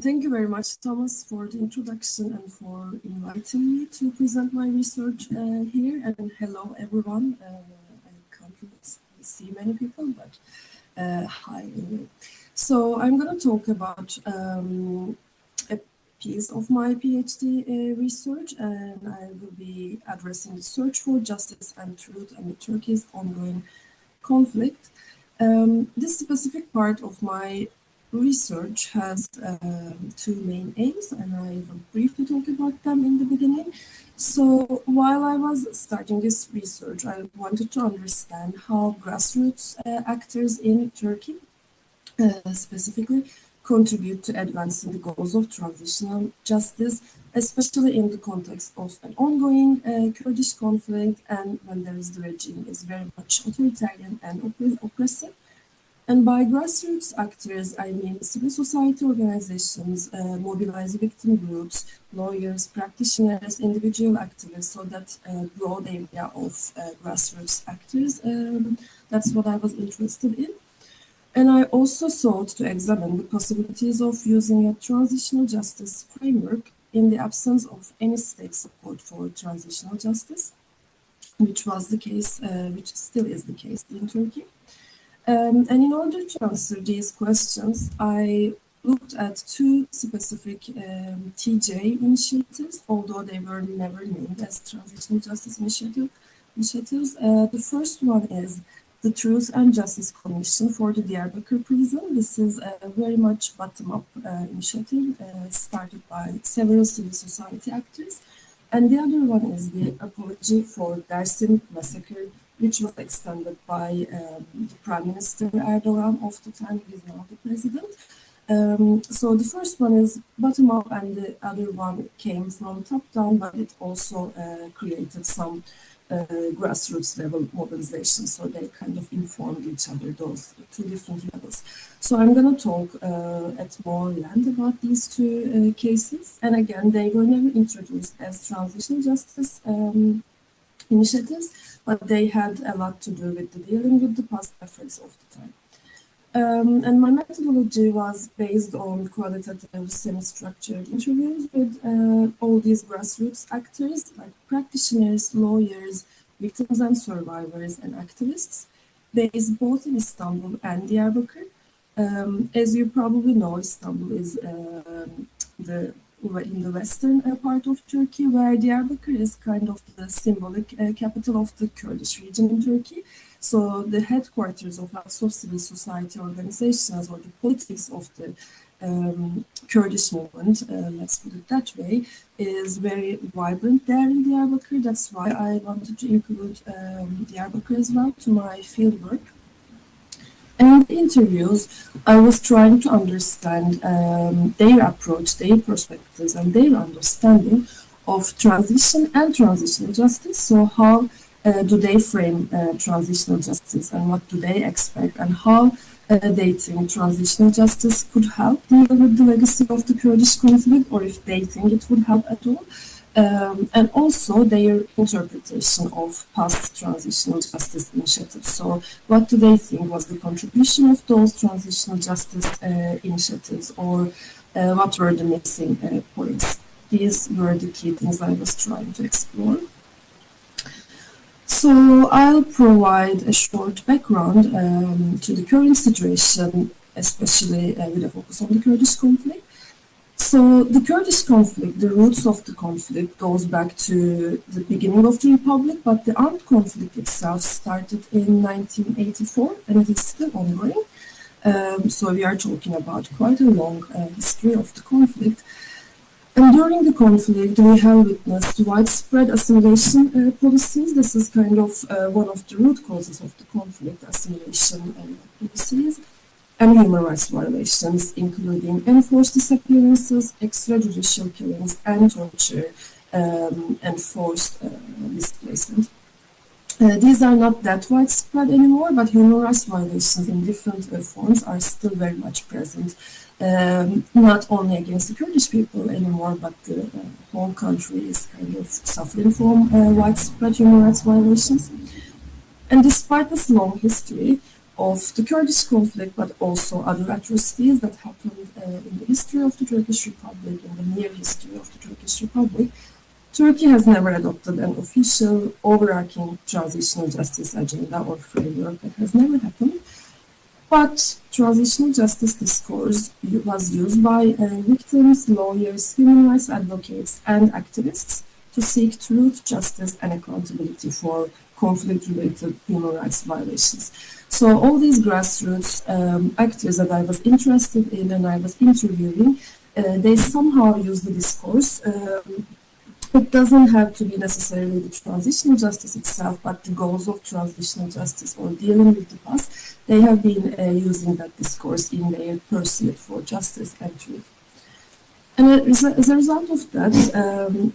Thank you very much, Thomas, for the introduction and for inviting me to present my research here. And hello, everyone. I can't really see many people, but hi anyway. So I'm going to talk about a piece of my PhD research, and I will be addressing the search for justice and truth amid Turkey's ongoing conflict. This specific part of my research has two main aims, and I will briefly talk about them in the beginning. So while I was starting this research, I wanted to understand how grassroots actors in Turkey specifically contribute to advancing the goals of transitional justice, especially in the context of an ongoing Kurdish conflict, and when there is the regime is very much authoritarian and oppressive. And by grassroots actors, I mean civil society organizations, mobilized victim groups, lawyers, practitioners, individual activists, so that broad area of grassroots actors. That's what I was interested in. And I also sought to examine the possibilities of using a transitional justice framework in the absence of any state support for transitional justice, which was the case, which still is the case in Turkey. And in order to answer these questions, I looked at two specific TJ initiatives, although they were never named as transitional justice initiatives. The first one is the Truth and Justice Commission for the Diyarbakir prison. This is a very much bottom-up initiative started by several civil society actors. And the other one is the Apology for Dersim Massacre, which was extended by the Prime Minister Erdogan of the time. He is now the president. So the first one is bottom-up, and the other one came from top-down, but it also created some grassroots level mobilization, so they kind of informed each other, those two different levels. So I'm going to talk at more length about these two cases, and again, they were never introduced as transitional justice initiatives, but they had a lot to do with the dealing with the past efforts of the time. And my methodology was based on qualitative, semi-structured interviews with all these grassroots actors, like practitioners, lawyers, victims and survivors, and activists, based both in Istanbul and Diyarbakir. As you probably know, Istanbul is in the western part of Turkey, where Diyarbakir is kind of the symbolic capital of the Kurdish region in Turkey. So the headquarters of lots of civil society organizations, or the politics of the Kurdish movement, let's put it that way, is very vibrant there in Diyarbakir. That's why I wanted to include Diyarbakir as well to my fieldwork. And in the interviews, I was trying to understand their approach, their perspectives, and their understanding of transition and transitional justice. So how do they frame transitional justice, and what do they expect, and how they think transitional justice could help deal with the legacy of the Kurdish conflict, or if they think it would help at all. And also their interpretation of past transitional justice initiatives. So what do they think was the contribution of those transitional justice initiatives, or what were the missing points? These were the key things I was trying to explore. So I'll provide a short background to the current situation, especially with a focus on the Kurdish conflict. So the Kurdish conflict, the roots of the conflict goes back to the beginning of the Republic, but the armed conflict itself started in 1984, and it is still ongoing. So we are talking about quite a long history of the conflict. And during the conflict, we have witnessed widespread assimilation policies. This is kind of one of the root causes of the conflict, assimilation policies, and human rights violations, including enforced disappearances, extrajudicial killings, and torture, and forced displacement. These are not that widespread anymore, but human rights violations in different forms are still very much present. Not only against the Kurdish people anymore, but the whole country is kind of suffering from widespread human rights violations. And despite this long history of the Kurdish conflict, but also other atrocities that happened in the history of the Turkish Republic, in the near history of the Turkish Republic, Turkey has never adopted an official overarching transitional justice agenda or framework. That has never happened. But transitional justice discourse was used by victims, lawyers, human rights advocates, and activists to seek truth, justice, and accountability for conflict-related human rights violations. So all these grassroots actors that I was interested in and I was interviewing, they somehow use the discourse. It doesn't have to be necessarily the transitional justice itself, but the goals of transitional justice or dealing with the past, they have been using that discourse in their pursuit for justice and truth. And as a result of that,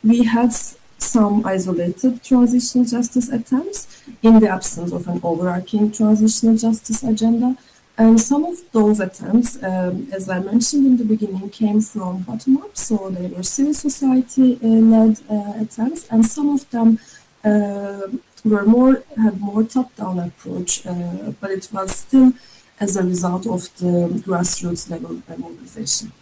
we had some isolated transitional justice attempts in the absence of an overarching transitional justice agenda. And some of those attempts, as I mentioned in the beginning, came from bottom up, so they were civil society-led attempts, and some of them had more top-down approach, but it was still as a result of the grassroots level mobilization.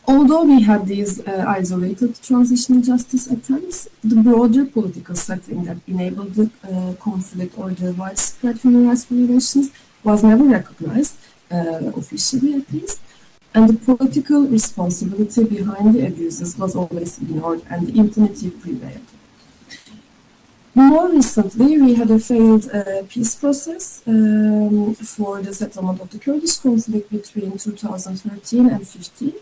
Although we had these isolated transitional justice attempts, the broader political setting that enabled the conflict or the widespread human rights violations was never recognized, officially at least, and the political responsibility behind the abuses was always ignored and the impunity prevailed. More recently, we had a failed peace process for the settlement of the Kurdish conflict between 2013 and 2015.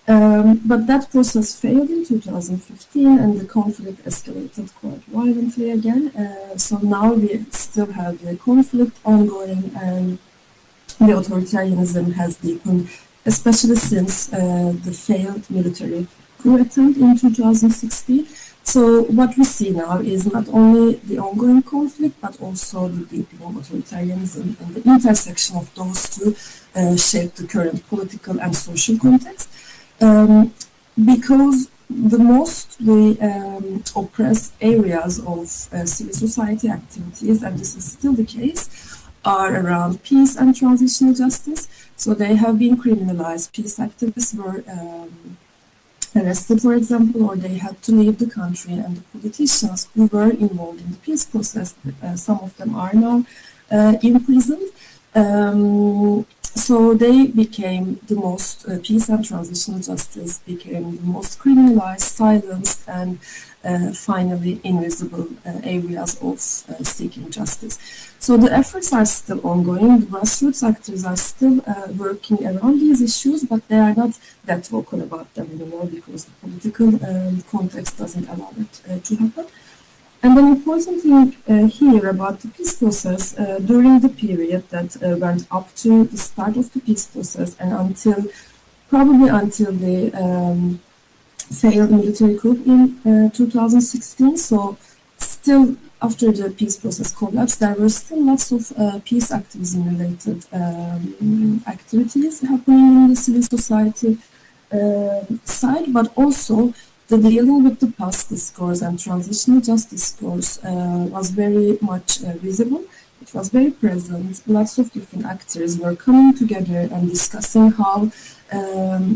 But that process failed in 2015 and the conflict escalated quite violently again. So now we still have the conflict ongoing and the authoritarianism has deepened, especially since the failed military coup attempt in 2016. So what we see now is not only the ongoing conflict, but also the deepening authoritarianism, and the intersection of those two shape the current political and social context. Because the mostly oppressed areas of civil society activities, and this is still the case, are around peace and transitional justice. So they have been criminalized. Peace activists were arrested, for example, or they had to leave the country, and the politicians who were involved in the peace process, some of them are now imprisoned. So they became the most, peace and transitional justice became the most criminalized, silenced, and finally invisible areas of seeking justice. So the efforts are still ongoing. The grassroots actors are still working around these issues, but they are not that vocal about them anymore because the political context doesn't allow it to happen. And an important thing here about the peace process, during the period that went up to the start of the peace process and probably until the failed military coup in 2016, so still after the peace process collapsed, there were still lots of peace activism-related activities happening in the civil society side, but also the dealing with the past discourse and transitional justice discourse was very much visible. It was very present. Lots of different actors were coming together and discussing how,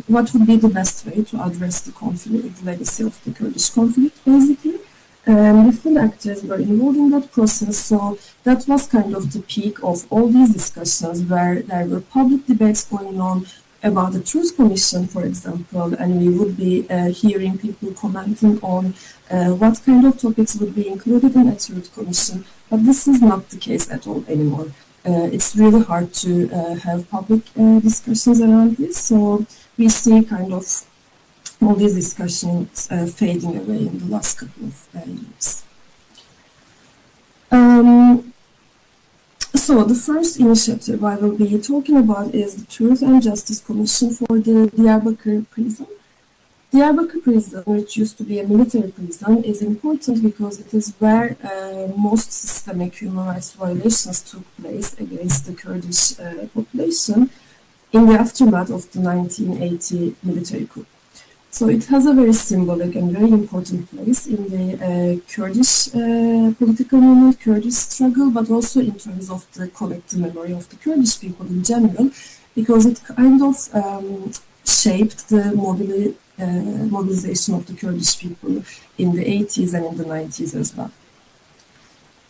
what would be the best way to address the conflict, the legacy of the Kurdish conflict, basically. Different actors were involved in that process, so that was kind of the peak of all these discussions where there were public debates going on about the Truth Commission, for example, and we would be hearing people commenting on what kind of topics would be included in a Truth Commission, but this is not the case at all anymore. It's really hard to have public discussions around this, so we see kind of all these discussions fading away in the last couple of years. So the first initiative I will be talking about is the Truth and Justice Commission for the Diyarbakir prison. Diyarbakir prison, which used to be a military prison, is important because it is where most systemic human rights violations took place against the Kurdish population in the aftermath of the 1980 military coup. So it has a very symbolic and very important place in the Kurdish political movement, Kurdish struggle, but also in terms of the collective memory of the Kurdish people in general, because it kind of shaped the mobilization of the Kurdish people in the 80s and in the 90s as well.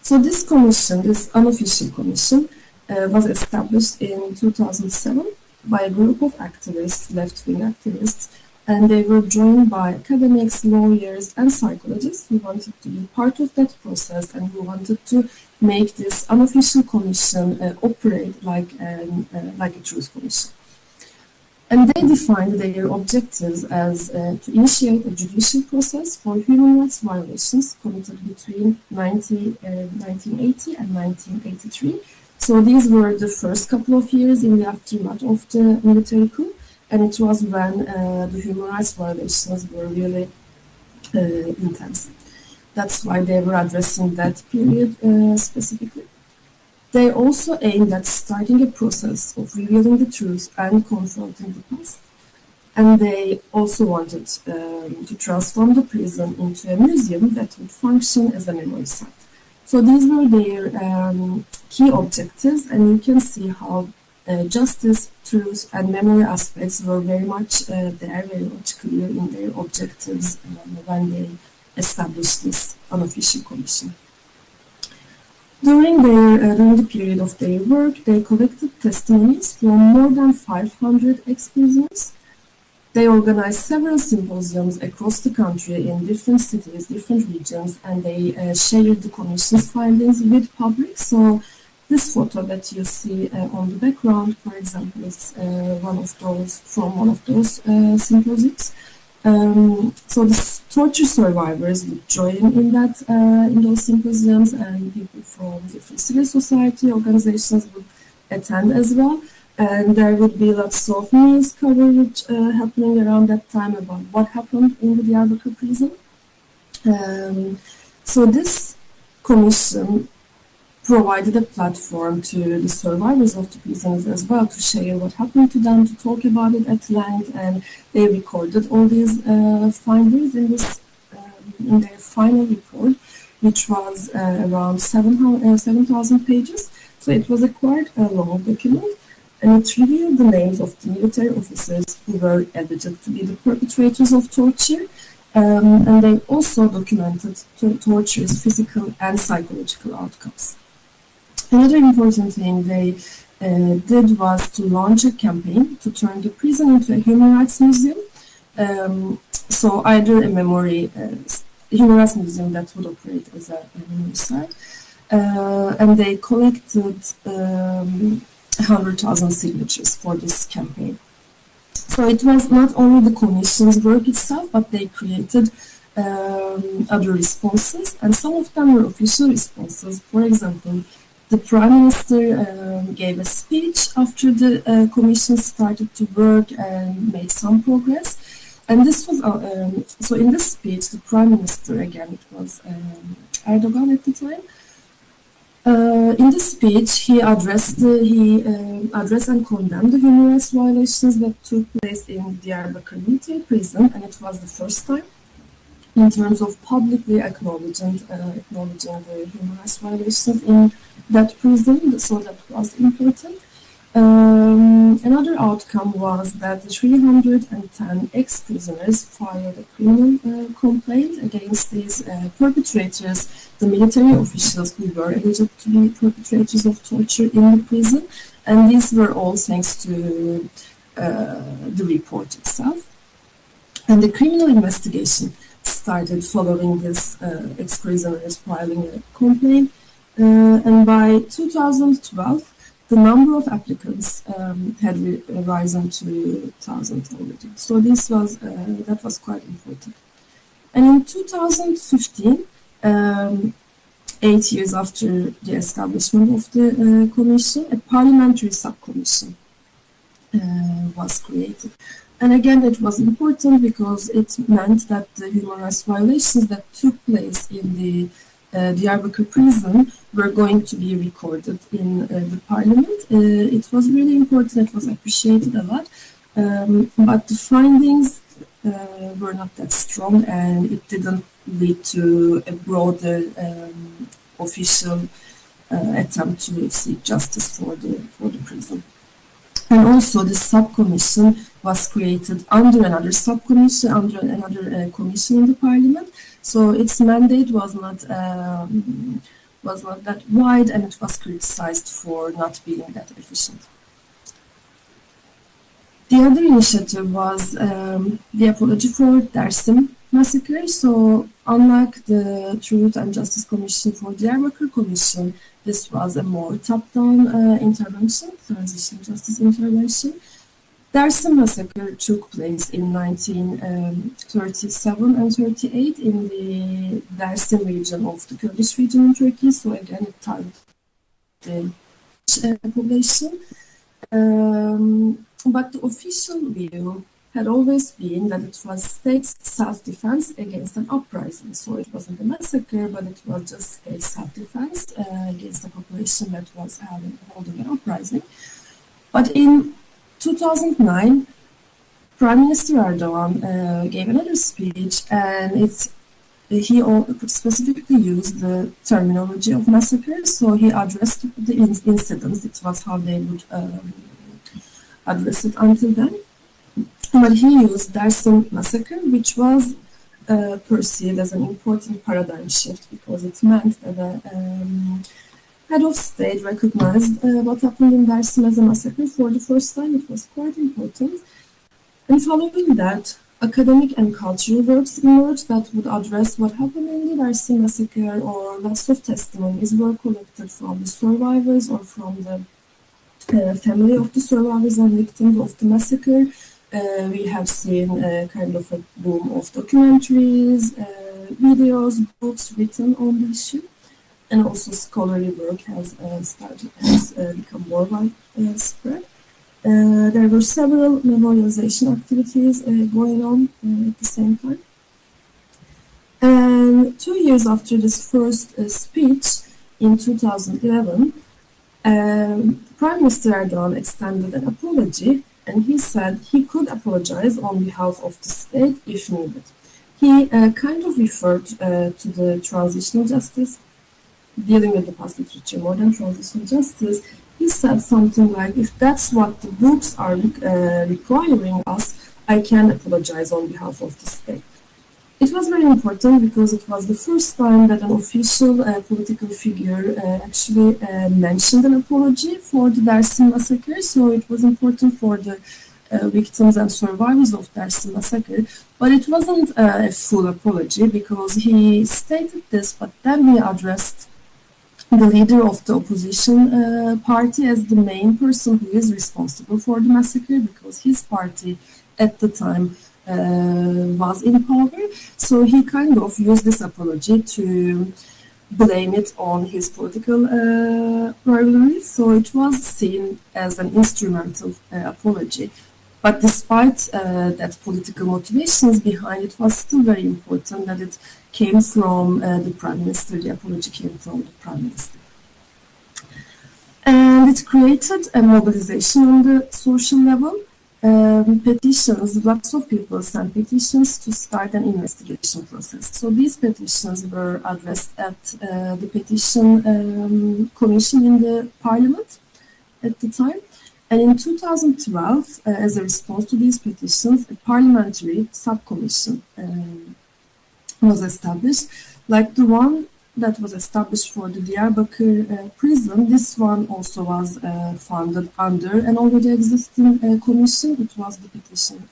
So this commission, this unofficial commission, was established in 2007 by a group of activists, left-wing activists, and they were joined by academics, lawyers, and psychologists who wanted to be part of that process and who wanted to make this unofficial commission operate like a truth commission. And they defined their objectives as to initiate a judicial process for human rights violations committed between 1980 and 1983. So these were the first couple of years in the aftermath of the military coup. And it was when the human rights violations were really intense. That's why they were addressing that period specifically. They also aimed at starting a process of revealing the truth and confronting the past. And they also wanted to transform the prison into a museum that would function as a memory site. So these were their key objectives, and you can see how justice, truth, and memory aspects were very much there, very much clear in their objectives when they established this unofficial commission. During the period of their work, they collected testimonies from more than 500 ex-prisoners. They organized several symposiums across the country in different cities, different regions, and they shared the commission's findings with public. So this photo that you see on the background, for example, is one of those symposiums. So the torture survivors would join in those symposiums, and people from different civil society organizations would attend as well. And there would be lots of news coverage happening around that time about what happened in the Diyarbakir prison. So this commission provided a platform to the survivors of the prisons as well to share what happened to them, to talk about it at length, and they recorded all these findings in their final report, which was around 7,000 pages. So it was a quite long document, and it revealed the names of the military officers who were alleged to be the perpetrators of torture. And they also documented torture's physical and psychological outcomes. Another important thing they did was to launch a campaign to turn the prison into a human rights museum. So either a human rights museum that would operate as a memory site. And they collected 100,000 signatures for this campaign. So it was not only the commission's work itself, but they created other responses, and some of them were official responses. For example, the Prime Minister gave a speech after the commission started to work and made some progress. And this was, so in this speech, the Prime Minister, again, it was Erdogan at the time. In this speech, he addressed and condemned the human rights violations that took place in the Diyarbakir military prison, and it was the first time in terms of publicly acknowledging the human rights violations in that prison, so that was important. Another outcome was that the 310 ex-prisoners filed a criminal complaint against these perpetrators, the military officials who were alleged to be perpetrators of torture in the prison, and these were all thanks to the report itself. And the criminal investigation started following this ex-prisoners filing a complaint, and by 2012, the number of applicants had risen to 1,000 already. So this was that was quite important. And in 2015, 8 years after the establishment of the commission, a parliamentary subcommission was created. And again, it was important because it meant that the human rights violations that took place in the Diyarbakir prison were going to be recorded in the parliament. It was really important, it was appreciated a lot, but the findings were not that strong, and it didn't lead to a broader official attempt to seek justice for the prison. And also the subcommission was created under another subcommission, under another commission in the parliament. So its mandate was not that wide, and it was criticized for not being that efficient. The other initiative was the apology for Dersim massacre. So unlike the Truth and Justice Commission for Diyarbakir Commission, this was a more top-down intervention, transitional justice intervention. Dersim massacre took place in 1937 and 38 in the Dersim region of the Kurdish region in Turkey. So again, it targeted the population. But the official view had always been that it was state self-defense against an uprising. So it wasn't a massacre, but it was just state self-defense against a population that was holding an uprising. But in 2009, Prime Minister Erdogan gave another speech, and he specifically used the terminology of massacre. So he addressed the incidents. It was how they would address it until then. But he used Dersim massacre, which was perceived as an important paradigm shift, because it meant that the head of state recognized what happened in Dersim as a massacre for the first time. It was quite important. And following that, academic and cultural works emerged that would address what happened in the Dersim massacre, or lots of testimonies were collected from the survivors or from the family of the survivors and victims of the massacre. We have seen kind of a boom of documentaries, videos, books written on the issue, and also scholarly work has become more widespread. There were several memorialization activities going on at the same time. And 2 years after this first speech in 2011, Prime Minister Erdogan extended an apology, and he said he could apologize on behalf of the state if needed. He kind of referred to the transitional justice, dealing with the past literature more than transitional justice. He said something like, if that's what the books are requiring us, I can apologize on behalf of the state. It was very important because it was the first time that an official political figure actually mentioned an apology for the Dersim massacre. So it was important for the victims and survivors of Dersim massacre. But it wasn't a full apology, because he stated this, but then he addressed the leader of the opposition party as the main person who is responsible for the massacre, because his party at the time was in power. So he kind of used this apology to blame it on his political rivalries. So it was seen as an instrumental apology. But despite that political motivations behind it, was still very important that it came from the Prime Minister, the apology came from the Prime Minister. And it created a mobilization on the social level. Petitions, lots of people sent petitions to start an investigation process. So these petitions were addressed at the petition commission in the parliament at the time. And in 2012, as a response to these petitions, a parliamentary subcommission was established, like the one that was established for the Diyarbakir prison. This one also was funded under an already existing commission. It was the petition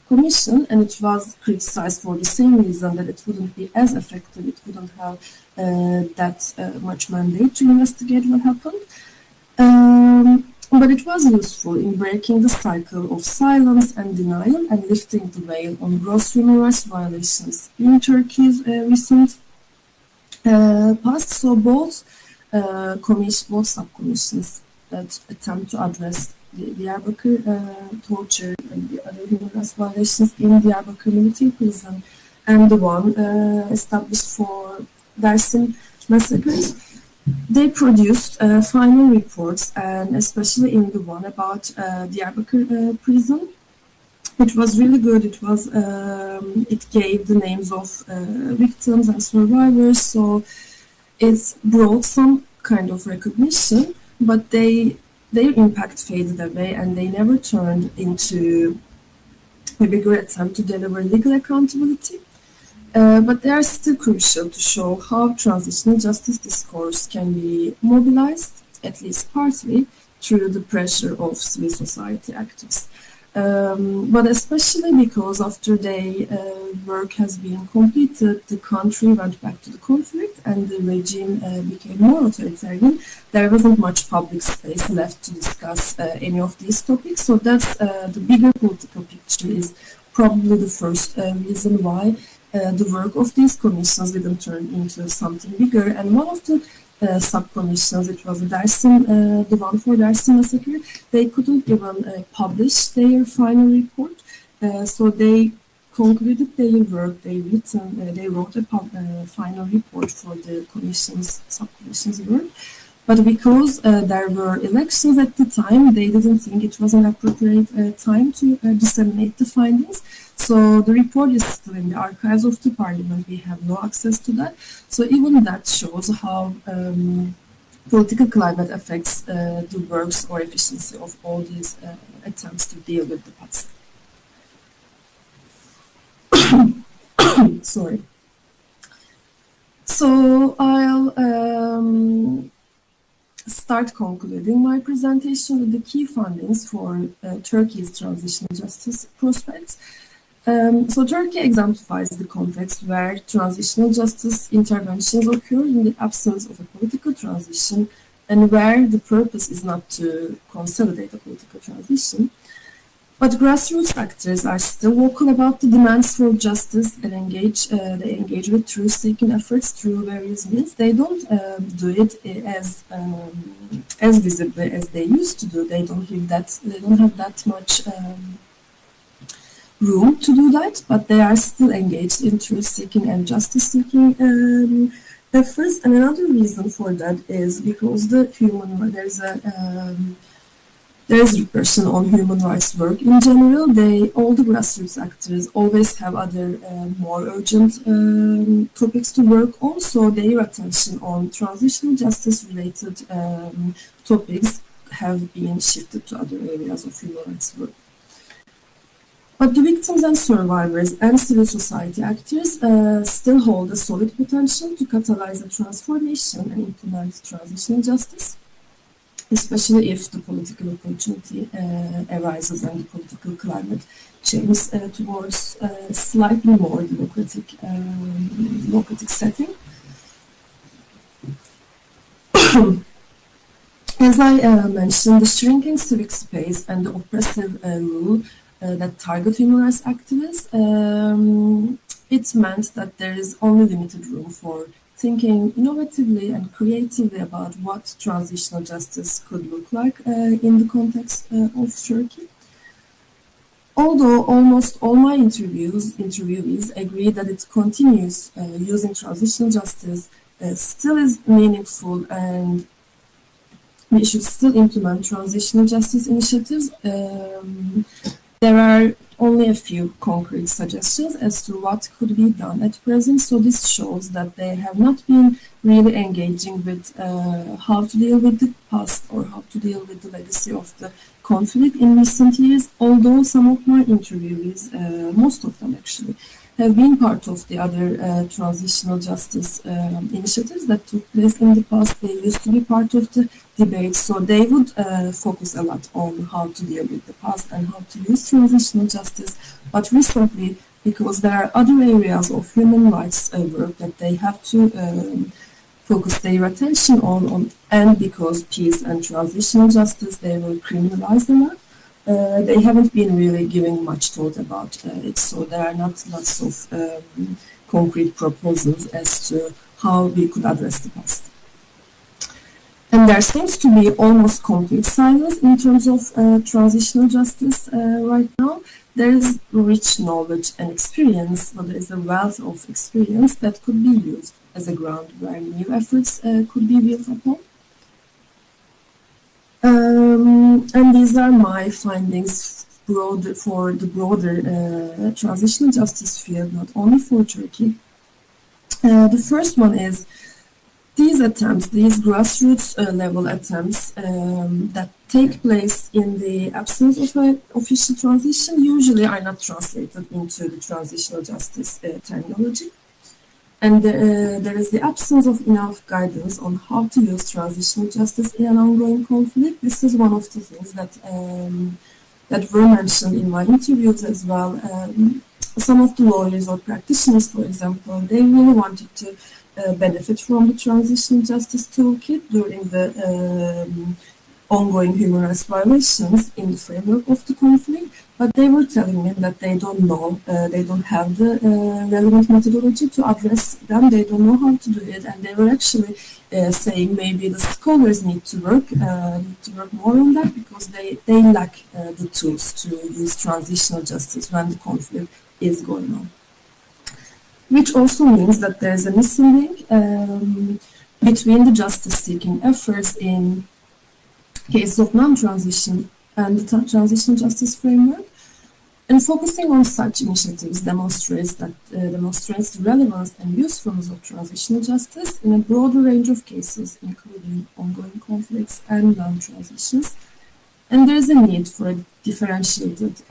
commission, and it was criticized for the same reason, that it wouldn't be as effective, it wouldn't have that much mandate to investigate what happened. But it was useful in breaking the cycle of silence and denial and lifting the veil on gross human rights violations in Turkey's recent past. So both sub-commissions that attempt to address the Diyarbakir torture and the other human rights violations in the Diyarbakir military prison, and the one established for Dersim massacres, they produced final reports, and especially in the one about Diyarbakir prison, it was really good. It was it gave the names of victims and survivors, so it brought some kind of recognition, but their impact faded away, and they never turned into a bigger attempt to deliver legal accountability. But they are still crucial to show how transitional justice discourse can be mobilized, at least partly, through the pressure of civil society actors. But especially because after their work has been completed, the country went back to the conflict and the regime became more authoritarian, there wasn't much public space left to discuss any of these topics. So that's the bigger political picture is probably the first reason why the work of these commissions didn't turn into something bigger. And one of the sub-commissions, it was the one for Dersim massacre, they couldn't even publish their final report. So they concluded their work, they wrote a final report for the sub-commission's work. But because there were elections at the time, they didn't think it was an appropriate time to disseminate the findings. So the report is still in the archives of the parliament. We have no access to that. So even that shows how political climate affects the works or efficiency of all these attempts to deal with the past. Sorry. So I'll start concluding my presentation with the key findings for Turkey's transitional justice prospects. So Turkey exemplifies the context where transitional justice interventions occur in the absence of a political transition and where the purpose is not to consolidate a political transition. But grassroots actors are still vocal about the demands for justice and they engage with truth-seeking efforts through various means. They don't do it as visibly as they used to do. They don't have that much room to do that, but they are still engaged in truth-seeking and justice-seeking efforts. And another reason for that is because there's repression on human rights work in general. All the grassroots actors always have other more urgent topics to work on, so their attention on transitional justice-related topics have been shifted to other areas of human rights work. But the victims and survivors and civil society actors still hold a solid potential to catalyze a transformation and implement transitional justice, especially if the political opportunity arises and the political climate changes towards a slightly more democratic setting. As I mentioned, the shrinking civic space and the oppressive rule that target human rights activists, it meant that there is only limited room for thinking innovatively and creatively about what transitional justice could look like in the context of Turkey. Although almost all my interviewees agree that it continues using transitional justice still is meaningful and we should still implement transitional justice initiatives, there are only a few concrete suggestions as to what could be done at present. So this shows that they have not been really engaging with how to deal with the past or how to deal with the legacy of the conflict in recent years, although some of my interviewees, most of them actually, have been part of the other transitional justice initiatives that took place in the past. They used to be part of the debate, so they would focus a lot on how to deal with the past and how to use transitional justice. But recently, because there are other areas of human rights work that they have to focus their attention on, and because peace and transitional justice, they will criminalize them. They haven't been really giving much thought about it, so there are not lots of concrete proposals as to how we could address the past. And there seems to be almost complete silence in terms of transitional justice right now. There is rich knowledge and experience, but there is a wealth of experience that could be used as a ground where new efforts could be built upon. And these are my findings for the broader transitional justice field, not only for Turkey. The first one is these attempts, these grassroots level attempts that take place in the absence of an official transition usually are not translated into the transitional justice terminology. And there is the absence of enough guidance on how to use transitional justice in an ongoing conflict. This is one of the things that that were mentioned in my interviews as well. Some of the lawyers or practitioners, for example, they really wanted to benefit from the transitional justice toolkit during the ongoing human rights violations in the framework of the conflict, but they were telling me that they don't know, they don't have the relevant methodology to address them, they don't know how to do it, and they were actually saying maybe the scholars need to work more on that because they lack the tools to use transitional justice when the conflict is going on. Which also means that there's a missing link between the justice-seeking efforts in case of non-transition and the transitional justice framework. And focusing on such initiatives demonstrates the relevance and usefulness of transitional justice in a broader range of cases, including ongoing conflicts and non-transitions. And there is a need for a differentiated,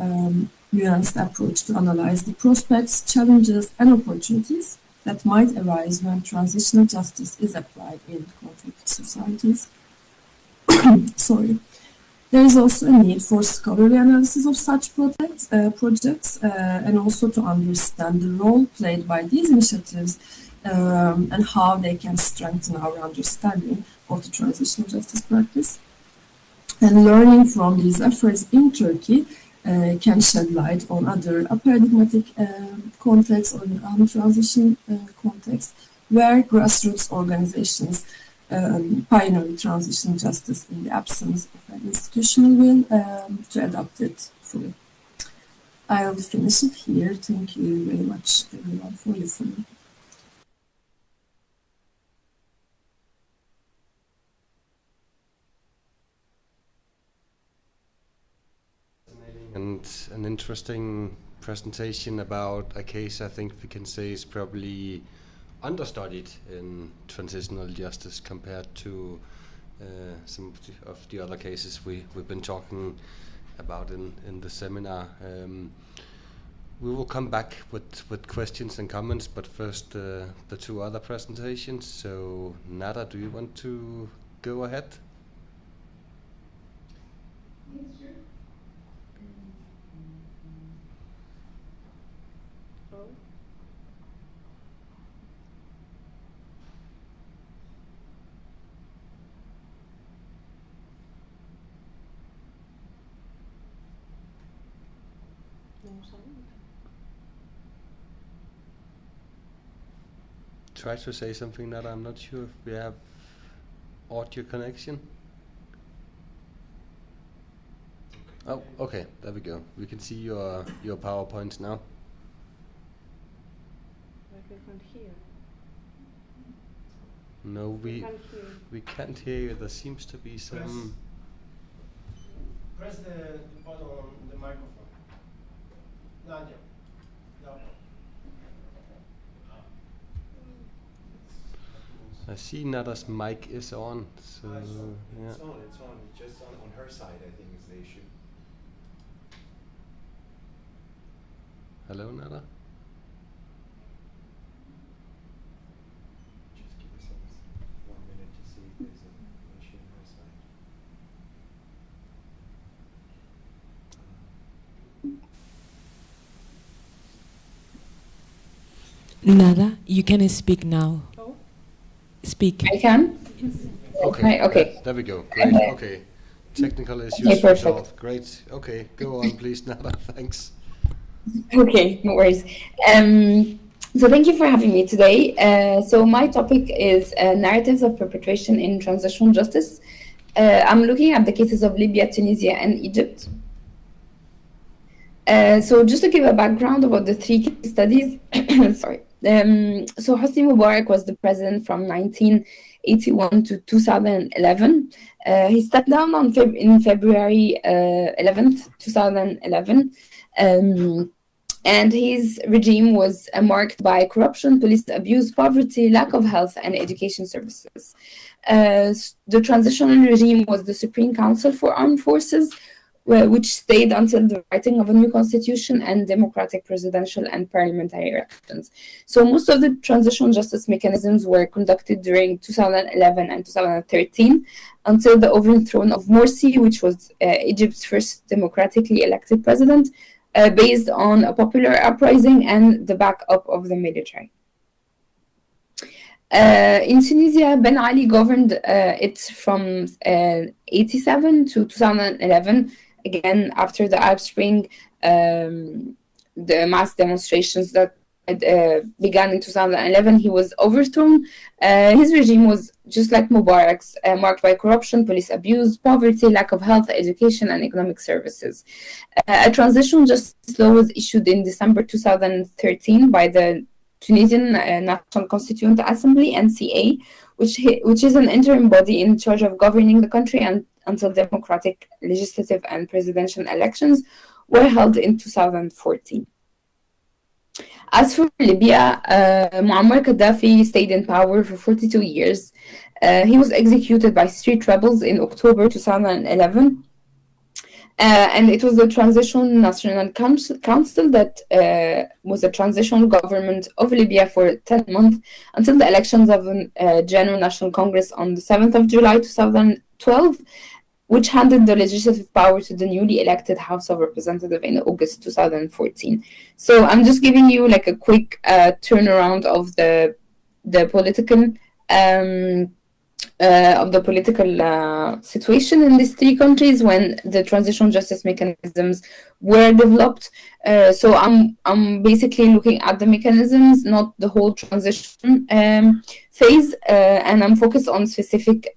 nuanced approach to analyze the prospects, challenges, and opportunities that might arise when transitional justice is applied in conflict societies. Sorry. There is also a need for scholarly analysis of such projects and also to understand the role played by these initiatives and how they can strengthen our understanding of the transitional justice practice. And learning from these efforts in Turkey can shed light on other paradigmatic contexts or transition contexts where grassroots organizations pioneer transitional justice in the absence of an institutional will to adopt it fully. I'll finish it here. Thank you very much, everyone, for listening. And an interesting presentation about a case I think we can say is probably understudied in transitional justice compared to some of the other cases we've been talking about in the seminar. We will come back with questions and comments, but first the two other presentations. So Nada, do you want to go ahead? Yes, sure. Try to say something that I'm not sure if we have audio connection. Oh, okay, there we go. We can see your PowerPoints now. But we can't hear. No, we Can't hear. we can't hear you. There seems to be some. Press the button on the microphone. Nadia. No. I see Nada's mic is on, so yeah. It's on. It's just on her side, I think, is the issue. Hello, Nada. Just give us 1 minute to see if there's an issue on her side. Nada, you can speak now. Oh. speak. I can? Okay. Okay. There we go. Great. Okay. Technical issues perfect. resolved. Great. Okay. Go on, please, Nada. Thanks. Okay, no worries. So thank you for having me today. So my topic is narratives of perpetration in transitional justice. I'm looking at the cases of Libya, Tunisia, and Egypt. So just to give a background about the three case studies, sorry. So Hosni Mubarak was the president from 1981 to 2011. He stepped down in February 11th, 2011. And his regime was marked by corruption, police abuse, poverty, lack of health and education services. The transitional regime was the Supreme Council for Armed Forces, which stayed until the writing of a new constitution and democratic presidential and parliamentary elections. So most of the transitional justice mechanisms were conducted during 2011 and 2013 until the overthrow of Morsi, which was Egypt's first democratically elected president, based on a popular uprising and the backup of the military. In Tunisia, Ben Ali governed it from 87 to 2011, again after the Arab Spring, the mass demonstrations that began in 2011. He was overthrown. His regime was just like Mubarak's, marked by corruption, police abuse, poverty, lack of health, education, and economic services. A transitional justice law was issued in December 2013 by the Tunisian National Constituent Assembly, NCA, which is an interim body in charge of governing the country until democratic legislative and presidential elections were held in 2014. As for Libya, Muammar Gaddafi stayed in power for 42 years. He was executed by street rebels in October 2011. And it was the Transitional National Council that was a transitional government of Libya for 10 months until the elections of the General National Congress on the 7th of July 2012, which handed the legislative power to the newly elected House of Representatives in August 2014. So I'm just giving you like a quick turnaround of the political situation in these three countries when the transitional justice mechanisms were developed. So I'm basically looking at the mechanisms, not the whole transition phase, and I'm focused on specific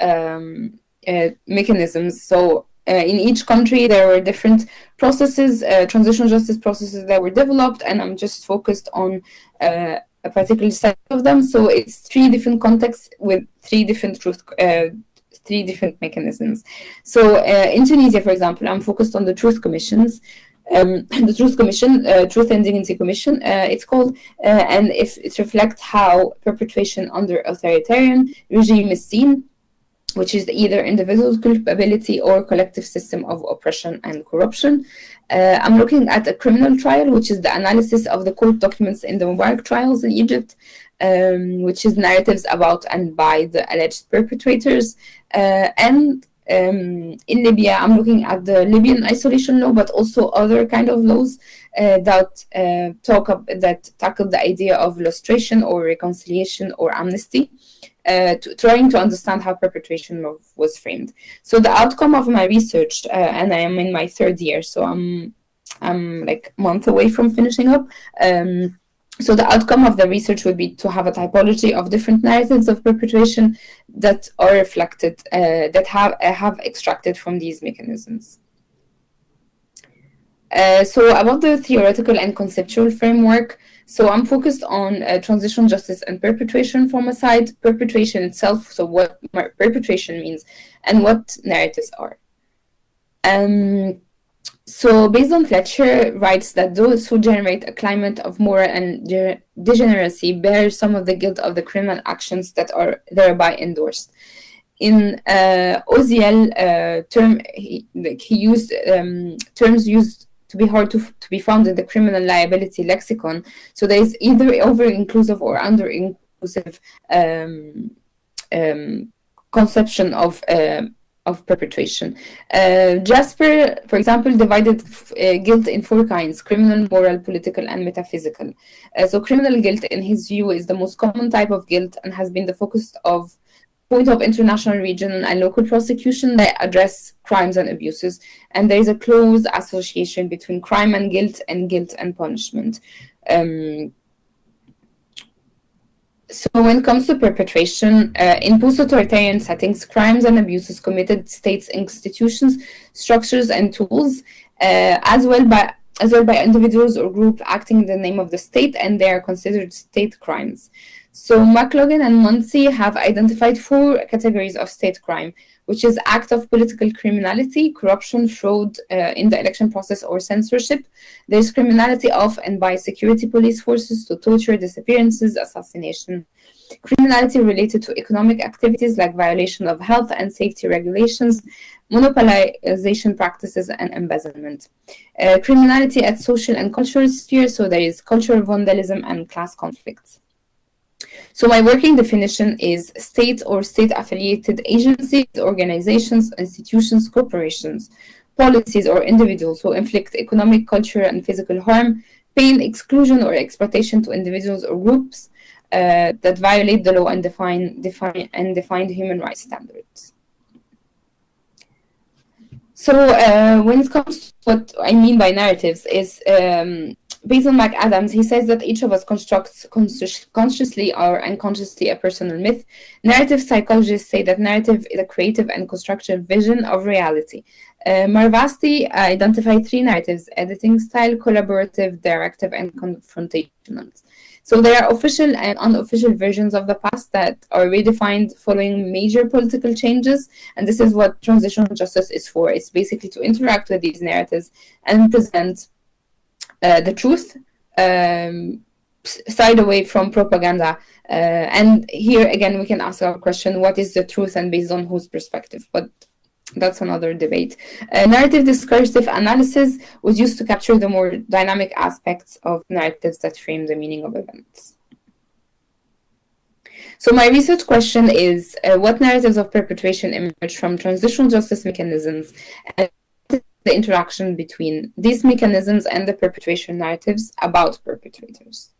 mechanisms. So in each country there were different processes, transitional justice processes that were developed, and I'm just focused on a particular set of them. So it's three different contexts with three different mechanisms. So in Tunisia, for example, I'm focused on the Truth Commissions. The Truth Commission, Truth and Dignity Commission, it's called, and it reflects how perpetration under authoritarian regime is seen, which is either individual culpability or collective system of oppression and corruption. I'm looking at a criminal trial, which is the analysis of the court documents in the Mubarak trials in Egypt, which is narratives about and by the alleged perpetrators. And in Libya, I'm looking at the Libyan isolation law, but also other kind of laws that tackle the idea of lustration or reconciliation or amnesty. Trying to understand how perpetration was framed. So the outcome of my research, and I am in my third year, so I'm like a month away from finishing up. So the outcome of the research would be to have a typology of different narratives of perpetration that are reflected, that have extracted from these mechanisms. So about the theoretical and conceptual framework, so I'm focused on transitional justice and perpetration from a side, perpetration itself, so what perpetration means, and what narratives are. So based on Fletcher writes that those who generate a climate of moral and degeneracy bear some of the guilt of the criminal actions that are thereby endorsed. In Oziel term, he used terms used to be hard to be found in the criminal liability lexicon. So there is either over-inclusive or under-inclusive conception of of perpetration. Jasper, for example, divided guilt in 4 kinds: criminal, moral, political, and metaphysical. So criminal guilt, in his view, is the most common type of guilt and has been the focus of point of international, regional, and local prosecution that address crimes and abuses. And there is a close association between crime and guilt and punishment. So when it comes to perpetration, in post-authoritarian settings, crimes and abuses committed states, institutions, structures, and tools, as well by individuals or groups acting in the name of the state, and they are considered state crimes. So McLaughlin and Munsey have identified 4 categories of state crime, which is act of political criminality, corruption, fraud in the election process, or censorship. There's criminality of and by security police forces to torture, disappearances, assassination. Criminality related to economic activities like violation of health and safety regulations, monopolization practices, and embezzlement. Criminality at social and cultural spheres, so there is cultural vandalism and class conflicts. So my working definition is state or state-affiliated agencies, organizations, institutions, corporations, policies, or individuals who inflict economic, cultural, and physical harm, pain, exclusion, or exploitation to individuals or groups that violate the law and define human rights standards. So when it comes to what I mean by narratives is based on Mike Adams, he says that each of us constructs consciously or unconsciously a personal myth. Narrative psychologists say that narrative is a creative and constructive vision of reality. Marvasti identified 3 narratives: editing style, collaborative, directive, and confrontational. So there are official and unofficial versions of the past that are redefined following major political changes, and this is what transitional justice is for. It's basically to interact with these narratives and present the truth, side away from propaganda. And here again, we can ask our question, what is the truth and based on whose perspective? But that's another debate. Narrative discursive analysis was used to capture the more dynamic aspects of narratives that frame the meaning of events. So my research question is, what narratives of perpetration emerge from transitional justice mechanisms, and the interaction between these mechanisms and the perpetration narratives about perpetrators?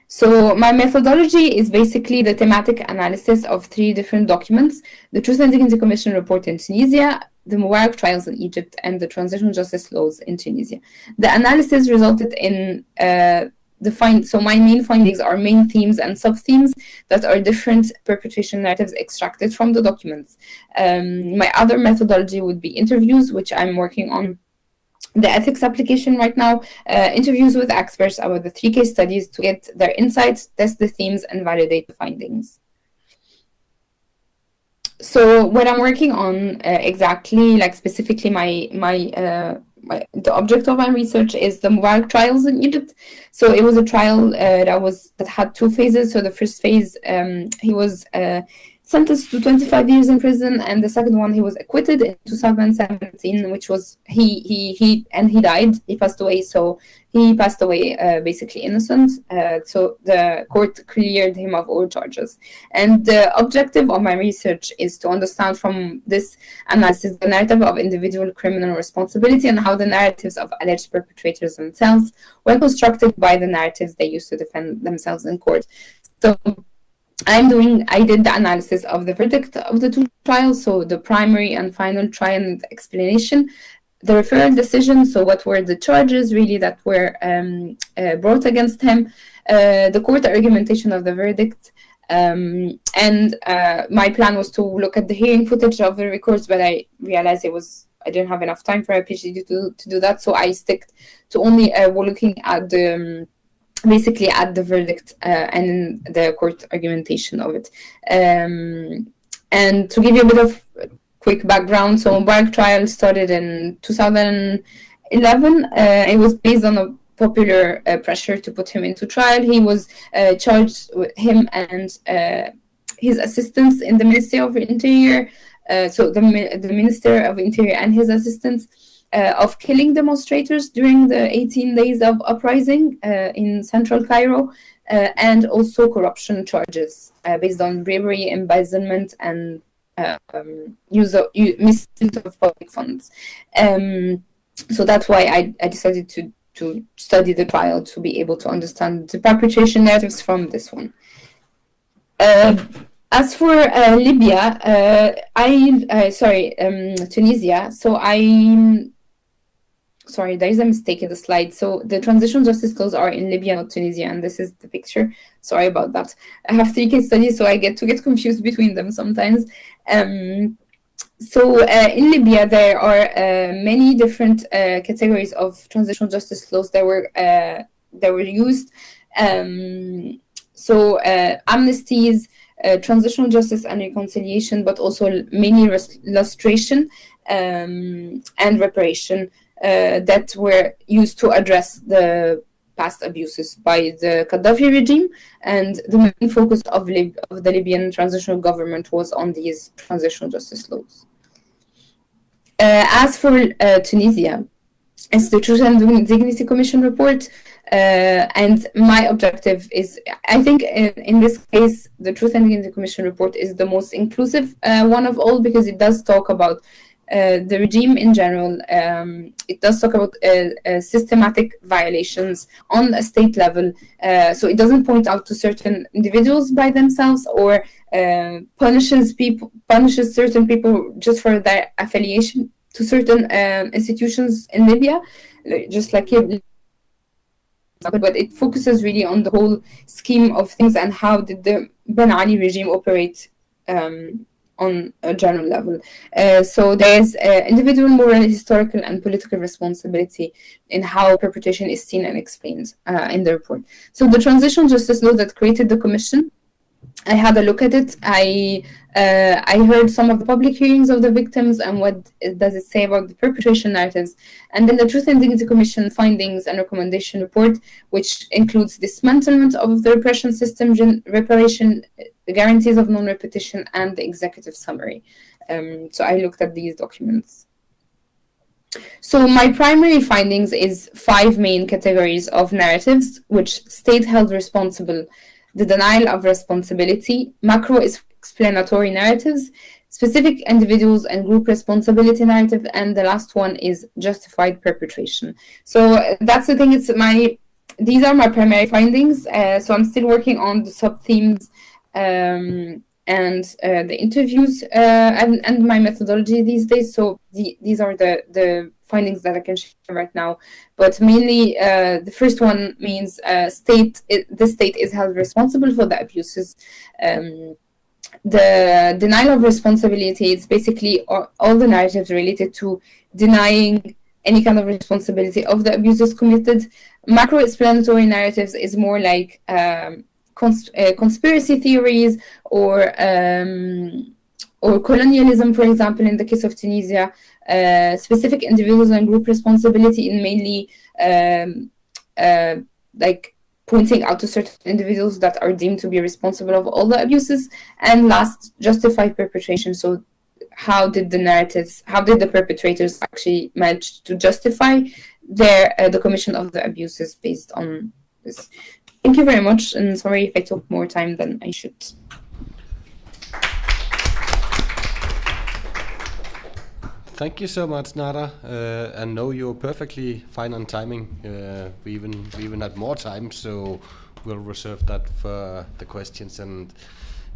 So my methodology is basically the thematic analysis of 3 different documents: the Truth and Dignity Commission report in Tunisia, the Mubarak trials in Egypt, and the transitional justice laws in Tunisia. The analysis resulted in so my main findings are main themes and sub-themes that are different perpetration narratives extracted from the documents. My other methodology would be interviews, which I'm working on the ethics application right now, interviews with experts about the 3 case studies to get their insights, test the themes, and validate the findings. So what I'm working on exactly, like specifically the object of my research is the Mubarak trials in Egypt. So it was a trial that had 2 phases. So the first phase, he was sentenced to 25 years in prison, and the second one he was acquitted in 2017, which was he died. He passed away. So he passed away basically innocent. So the court cleared him of all charges. And the objective of my research is to understand from this analysis the narrative of individual criminal responsibility and how the narratives of alleged perpetrators themselves were constructed by the narratives they used to defend themselves in court. So I did the analysis of the verdict of the 2 trials, so the primary and final trial and explanation, the referral decision, so what were the charges really that were brought against him, the court argumentation of the verdict, and my plan was to look at the hearing footage of the records, but I realized I didn't have enough time for a PhD to do that, so I stick to only looking at basically at the verdict and the court argumentation of it. And to give you a bit of quick background, so Mubarak trial started in 2011. It was based on a popular pressure to put him into trial. He was charged with him and his assistants in the Ministry of Interior, so the Minister of Interior and his assistants, of killing demonstrators during the 18 days of uprising in central Cairo, and also corruption charges based on bribery, embezzlement, and misuse of public funds. So that's why I decided to study the trial to be able to understand the perpetration narratives from this one. As for Libya, Tunisia. So sorry, there is a mistake in the slide. So the transitional justice laws are in Libya, not Tunisia, and this is the picture. Sorry about that. I have 3 case studies, so I get confused between them sometimes. So in Libya, there are many different categories of transitional justice laws that were used. So amnesties, transitional justice and reconciliation, but also mainly lustration and reparation that were used to address the past abuses by the Gaddafi regime, and the main focus of the Libyan transitional government was on these transitional justice laws. As for Tunisia, it's the Truth and Dignity Commission report, and my objective is, I think in this case, the Truth and Dignity Commission report is the most inclusive one of all, because it does talk about the regime in general. It does talk about systematic violations on a state level. So it doesn't point out to certain individuals by themselves, or punishes certain people just for their affiliation to certain institutions in Libya, just like it. But it focuses really on the whole scheme of things and how did the Ben Ali regime operate on a general level. So there's individual moral, historical, and political responsibility in how perpetration is seen and explained in the report. So the transitional justice law that created the commission, I had a look at it. I heard some of the public hearings of the victims and what does it say about the perpetration narratives, and then the Truth and Dignity Commission findings and recommendation report, which includes dismantlement of the repression system, reparation, guarantees of non-repetition, and the executive summary. So I looked at these documents. So my primary findings is 5 main categories of narratives, which state held responsible, the denial of responsibility, macro-explanatory narratives, specific individuals and group responsibility narrative, and the last one is justified perpetration. So that's the thing. These are my primary findings. So I'm still working on the sub-themes and the interviews and my methodology these days. So these are the findings that I can share right now. But mainly, the first one means the state is held responsible for the abuses. The denial of responsibility is basically all the narratives related to denying any kind of responsibility of the abuses committed. Macro-explanatory narratives is more like conspiracy theories or colonialism, for example, in the case of Tunisia, specific individuals and group responsibility in mainly like pointing out to certain individuals that are deemed to be responsible of all the abuses, and last, justified perpetration. So how did the perpetrators actually manage to justify the commission of the abuses based on this? Thank you very much, and sorry if I took more time than I should. Thank you so much, Nada. And no, you're perfectly fine on timing. We even had more time, so we'll reserve that for the questions and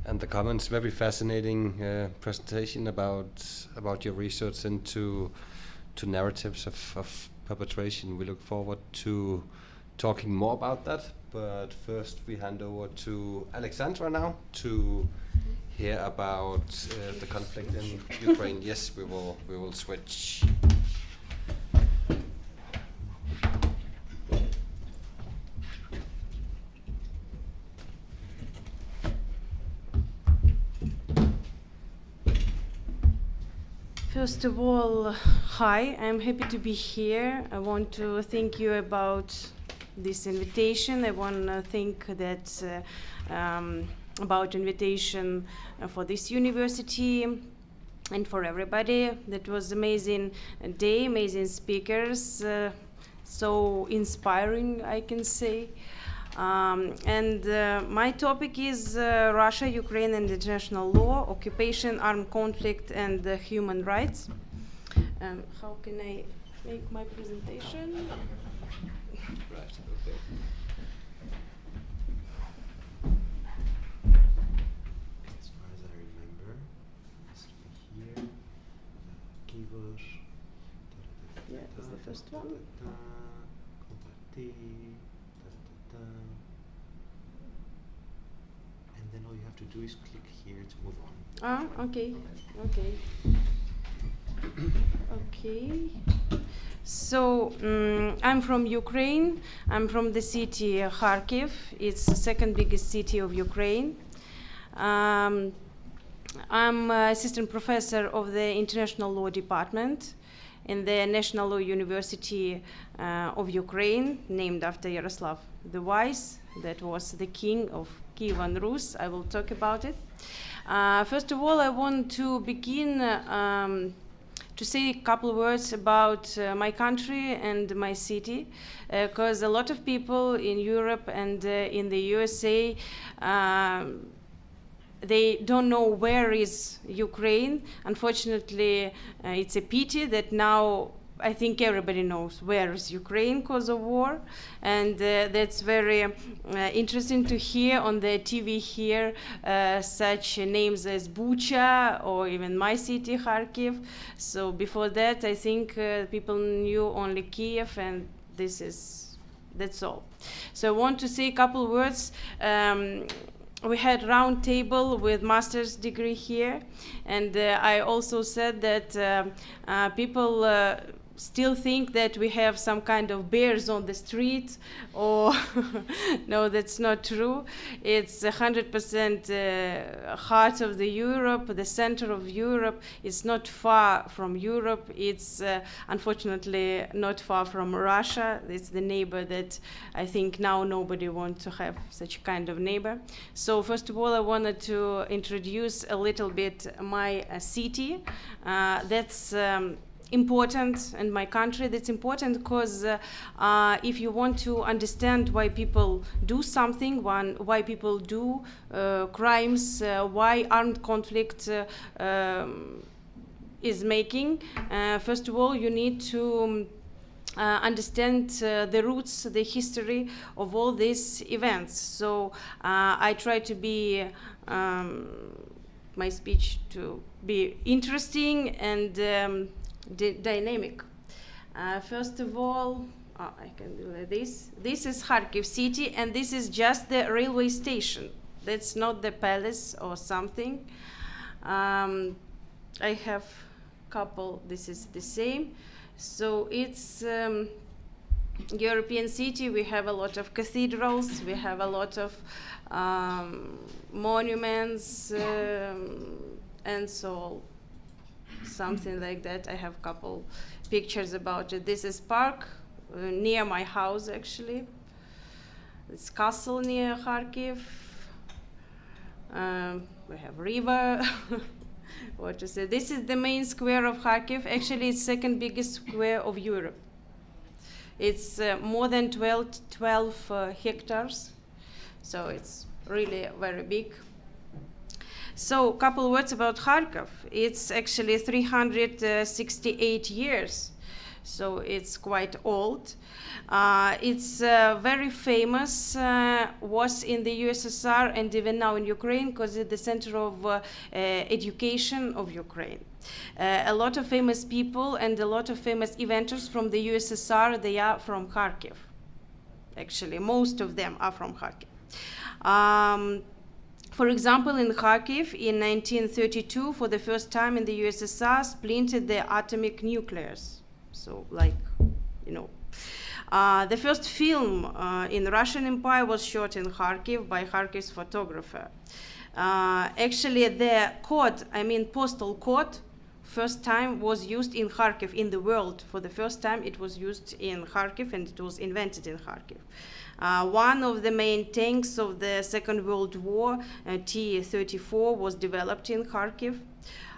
the comments. Very fascinating presentation about your research into narratives of perpetration. We look forward to talking more about that. But first, we hand over to Alexandra now to hear about the conflict in Ukraine. Yes, we will switch. First of all, hi, I'm happy to be here. I want to thank you about this invitation. I want to thank that about invitation for this university and for everybody. That was amazing day, amazing speakers, so inspiring, I can say. My topic is Russia, Ukraine, and international law, occupation, armed conflict, and human rights. How can I make my presentation? Right, okay. As far as I remember, it has to be here. Keyboard. Yeah, that's the first one. And then all you have to do is click here to move on. Ah, okay, okay. Okay. So I'm from Ukraine. I'm from the city Kharkiv. It's the second biggest city of Ukraine. I'm assistant professor of the International Law Department in the National Law University of Ukraine, named after Yaroslav the Wise, that was the king of Kievan Rus. I will talk about it. First of all, I want to begin to say a couple of words about my country and my city, because a lot of people in Europe and in the USA they don't know where is Ukraine. Unfortunately, it's a pity that now I think everybody knows where is Ukraine because of war, and that's very interesting to hear on the TV here such names as Bucha or even my city, Kharkiv. So before that, I think people knew only Kiev, and that's all. So I want to say a couple words. We had round table with master's degree here, and I also said that people still think that we have some kind of bears on the street, or no, that's not true. It's 100% heart of the Europe, the center of Europe. It's not far from Europe. It's unfortunately not far from Russia. It's the neighbor that I think now nobody wants to have such kind of neighbor. So first of all, I wanted to introduce a little bit my city. That's important, and my country. That's important because if you want to understand why people do something, why people do crimes, why armed conflict is making, first of all, you need to understand the roots, the history of all these events. So I try to be my speech to be interesting and dynamic. First of all, I can do like this. This is Kharkiv city, and this is just the railway station. That's not the palace or something. I have couple. This is the same. So it's European city. We have a lot of cathedrals. We have a lot of monuments and so on. Something like that. I have a couple pictures about it. This is park near my house, actually. It's castle near Kharkiv. We have river. What to say? This is the main square of Kharkiv. Actually, it's second biggest square of Europe. It's more than 12 hectares, so it's really very big. So a couple words about Kharkiv. It's actually 368 years, so it's quite old. It's very famous, was in the USSR and even now in Ukraine, because it's the center of education of Ukraine. A lot of famous people and a lot of famous inventors from the USSR, they are from Kharkiv. Actually, most of them are from Kharkiv. For example, in Kharkiv, in 1932, for the first time in the USSR, splintered the atomic nucleus. So, like, you know. The first film in the Russian Empire was shot in Kharkiv by Kharkiv's photographer. Actually, the code, postal code, first time was used in Kharkiv in the world. For the first time, it was used in Kharkiv, and it was invented in Kharkiv. One of the main tanks of the Second World War, T-34, was developed in Kharkiv.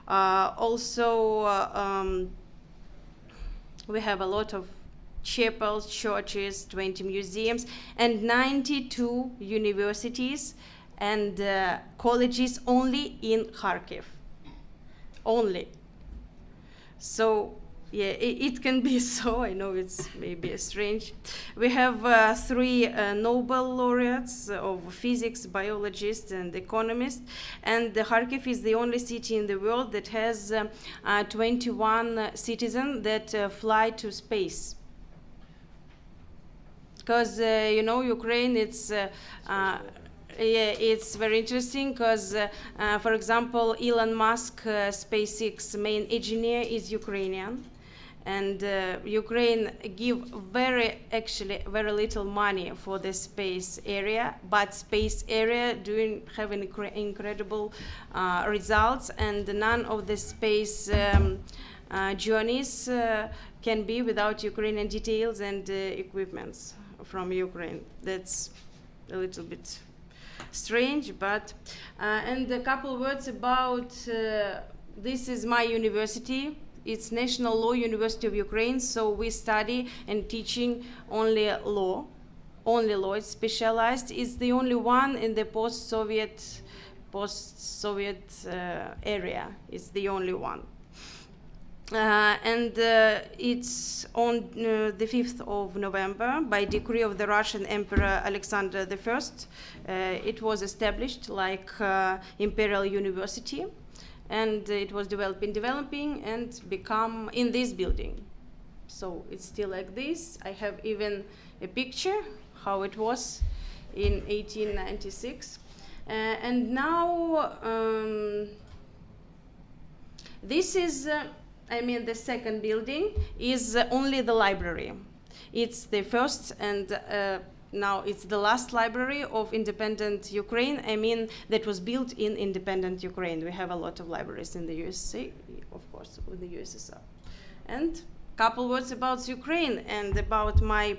Also, we have a lot of chapels, churches, 20 museums, and 92 universities and colleges only in Kharkiv. Only. So, yeah, it can be so. I know it's maybe strange. We have 3 Nobel laureates of physics, biologists, and economists. And Kharkiv is the only city in the world that has 21 citizens that fly to space. Because, you know, Ukraine, it's very interesting because, for example, Elon Musk, SpaceX main engineer, is Ukrainian. And Ukraine give very little money for the space area, but space area have incredible results, and none of the space journeys can be without Ukrainian details and equipments from Ukraine. That's a little bit strange, but and a couple words about this is my university. It's National Law University of Ukraine, so we study and teaching only law. Only law. It's specialized. It's the only one in the post-Soviet area. It's the only one. And it's on the 5th of November, by decree of the Russian Emperor Alexander I, it was established like Imperial University, and it was developing and become in this building. So it's still like this. I have even a picture how it was in 1896. And now this is the second building is only the library. It's the first and now it's the last library of independent Ukraine. That was built in independent Ukraine. We have a lot of libraries in the USA, of course, with the USSR. And couple words about Ukraine and about my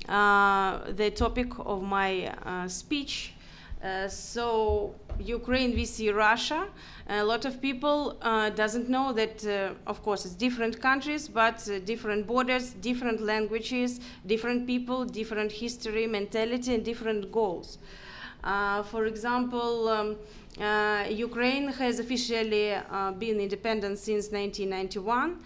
the topic of my speech. So Ukraine, we see Russia. A lot of people doesn't know that, of course, it's different countries, but different borders, different languages, different people, different history, mentality, and different goals. For example, Ukraine has officially been independent since 1991.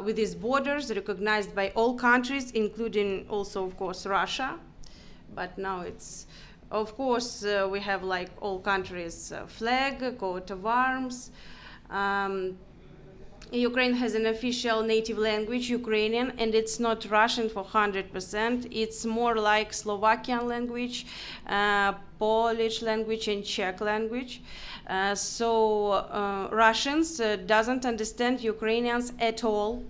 With its borders recognized by all countries, including also, of course, Russia. But now it's, of course, we have like all countries' flag, coat of arms. Ukraine has an official native language, Ukrainian, and it's not Russian for 100%. It's more like Slovakian language, Polish language, and Czech language. So Russians doesn't understand Ukrainians at all,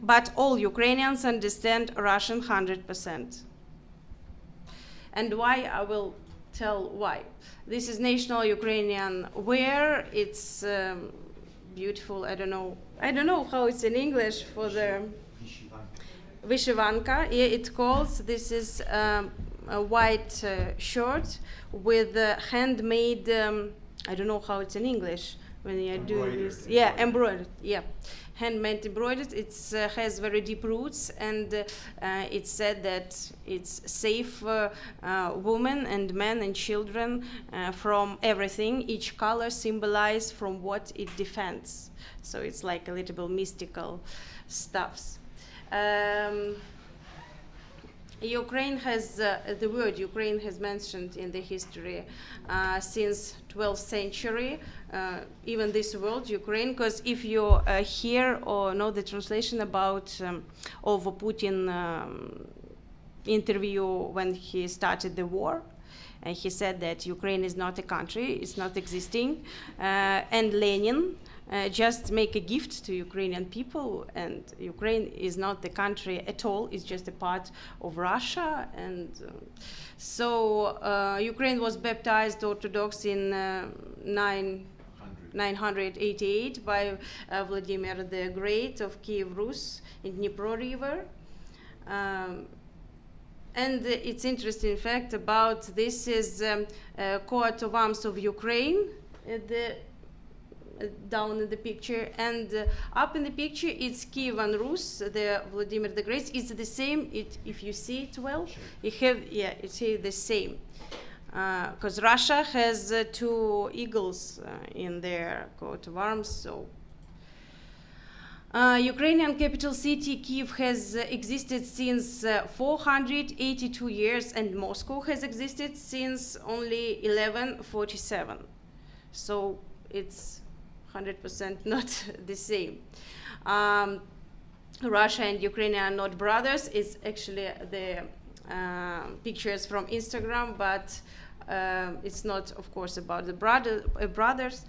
but all Ukrainians understand Russian 100%. And why? I will tell why. This is national Ukrainian wear. It's beautiful. I don't know how it's in English for the Vyshivanka. Yeah, it calls. This is a white shirt with handmade. I don't know how it's in English when you do this. Yeah, embroidered. Yeah, handmade embroidered. It has very deep roots, and it's said that it's safe women and men and children from everything. Each color symbolizes from what it defends. So it's like a little bit mystical stuffs. Ukraine has, the word Ukraine has mentioned in the history since 12th century, even this word Ukraine, because if you hear or know the translation about of Putin interview when he started the war, and he said that Ukraine is not a country, it's not existing, and Lenin just make a gift to Ukrainian people, and Ukraine is not the country at all, it's just a part of Russia. And so Ukraine was baptized Orthodox in 988 by Vladimir the Great of Kiev Rus in Dnipro River. And it's interesting fact about this is coat of arms of Ukraine. The down in the picture, and up in the picture it's Kievan Rus, the Vladimir the Great. It's the same. If you see it well, you have it's the same. Because Russia has two eagles in their coat of arms. So, Ukrainian capital city Kiev has existed since 482 years, and Moscow has existed since only 1147. So it's 100% not the same. Russia and Ukraine are not brothers. It's actually the pictures from Instagram, but it's not, of course, about the brothers.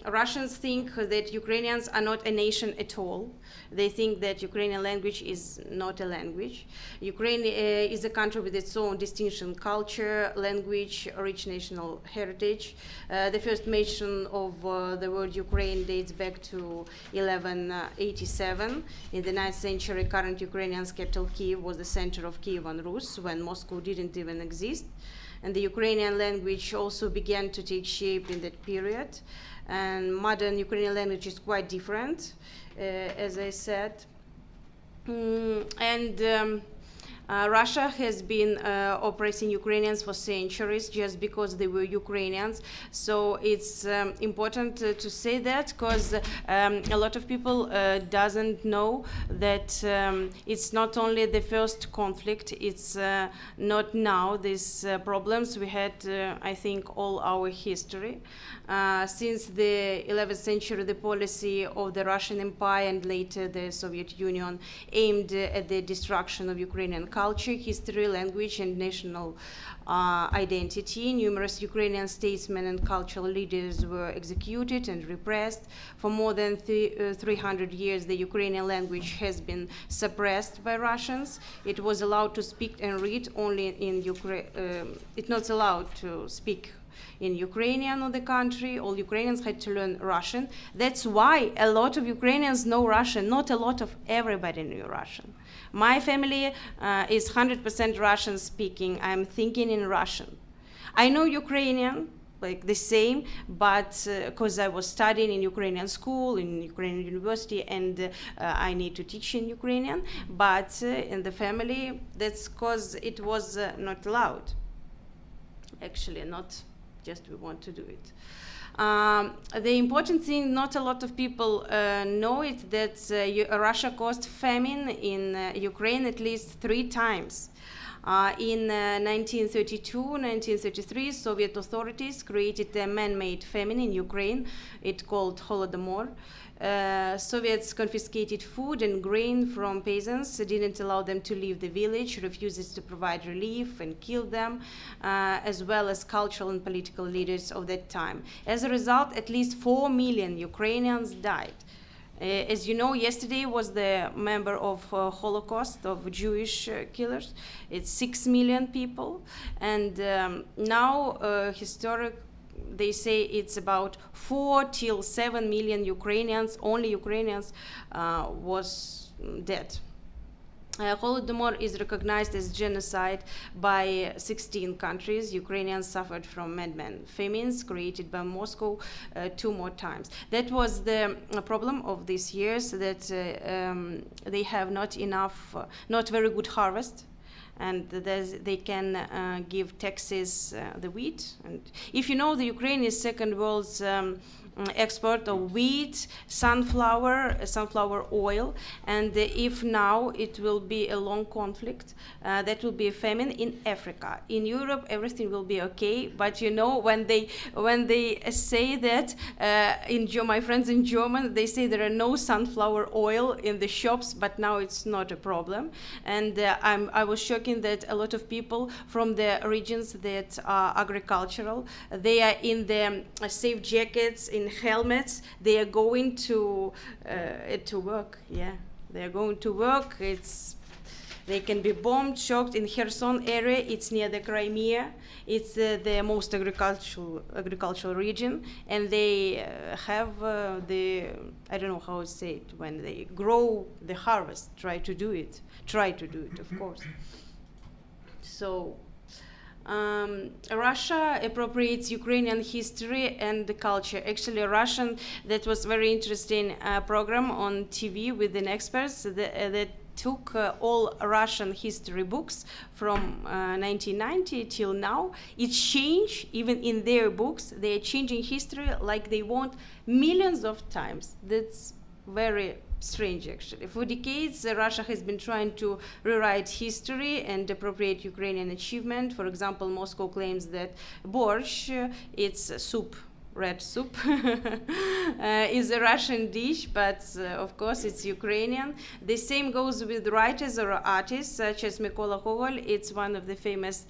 Russians think that Ukrainians are not a nation at all. They think that Ukrainian language is not a language. Ukraine is a country with its own distinction, culture, language, rich national heritage. The first mention of the word Ukraine dates back to 1187. In the 9th century, current Ukrainian's capital Kiev was the center of Kievan Rus, when Moscow didn't even exist. And the Ukrainian language also began to take shape in that period. And modern Ukrainian language is quite different, as I said. Russia has been oppressing Ukrainians for centuries just because they were Ukrainians. So it's important to say that, because a lot of people doesn't know that it's not only the first conflict, it's not now these problems. We had, I think, all our history. Since the 11th century, the policy of the Russian Empire and later the Soviet Union aimed at the destruction of Ukrainian culture, history, language, and national identity. Numerous Ukrainian statesmen and cultural leaders were executed and repressed. For more than 300 years, the Ukrainian language has been suppressed by Russians. It was allowed to speak and read only in Ukraine. It's not allowed to speak in Ukrainian of the country. All Ukrainians had to learn Russian. That's why a lot of Ukrainians know Russian. Not a lot of everybody knew Russian. My family is 100% Russian speaking. I'm thinking in Russian. I know Ukrainian, like the same, but because I was studying in Ukrainian school, in Ukrainian university, and I need to teach in Ukrainian, but in the family, that's because it was not allowed. Actually, not just we want to do it. The important thing, not a lot of people know it, that Russia caused famine in Ukraine at least 3 times. In 1932, 1933, Soviet authorities created a man-made famine in Ukraine. It's called Holodomor. Soviets confiscated food and grain from peasants, didn't allow them to leave the village, refused to provide relief, and killed them, as well as cultural and political leaders of that time. As a result, at least 4 million Ukrainians died. As you know, yesterday was the member of Holocaust of Jewish killers. It's 6 million people, and now they say it's about 4 till 7 million Ukrainians, only Ukrainians, was dead. Holodomor is recognized as genocide by 16 countries. Ukrainians suffered from madman famines created by Moscow 2 more times. That was the problem of these years, that they have not enough, not very good harvest, and they can give taxes the wheat. And if you know, the Ukraine is second world's export of wheat, sunflower oil, and if now it will be a long conflict, that will be a famine in Africa. In Europe, everything will be okay, but you know, when they say that, my friends in German, they say there are no sunflower oil in the shops, but now it's not a problem. And I was shocking that a lot of people from the regions that are agricultural, they are in the safe jackets, in helmets, they are going to work. Yeah, they are going to work. They can be bombed, shocked. In Kherson area, it's near the Crimea. It's the most agricultural region, and they have I don't know how to say it, when they grow the harvest, try to do it, of course. So Russia appropriates Ukrainian history and the culture. Actually, Russian, that was very interesting program on TV with an experts that took all Russian history books from 1990 till now. It's changed, even in their books, they are changing history like they want millions of times. That's very strange, actually. For decades, Russia has been trying to rewrite history and appropriate Ukrainian achievement. For example, Moscow claims that borscht, it's soup, red soup, is a Russian dish, but of course it's Ukrainian. The same goes with writers or artists, such as Mykola Gogol. It's one of the famous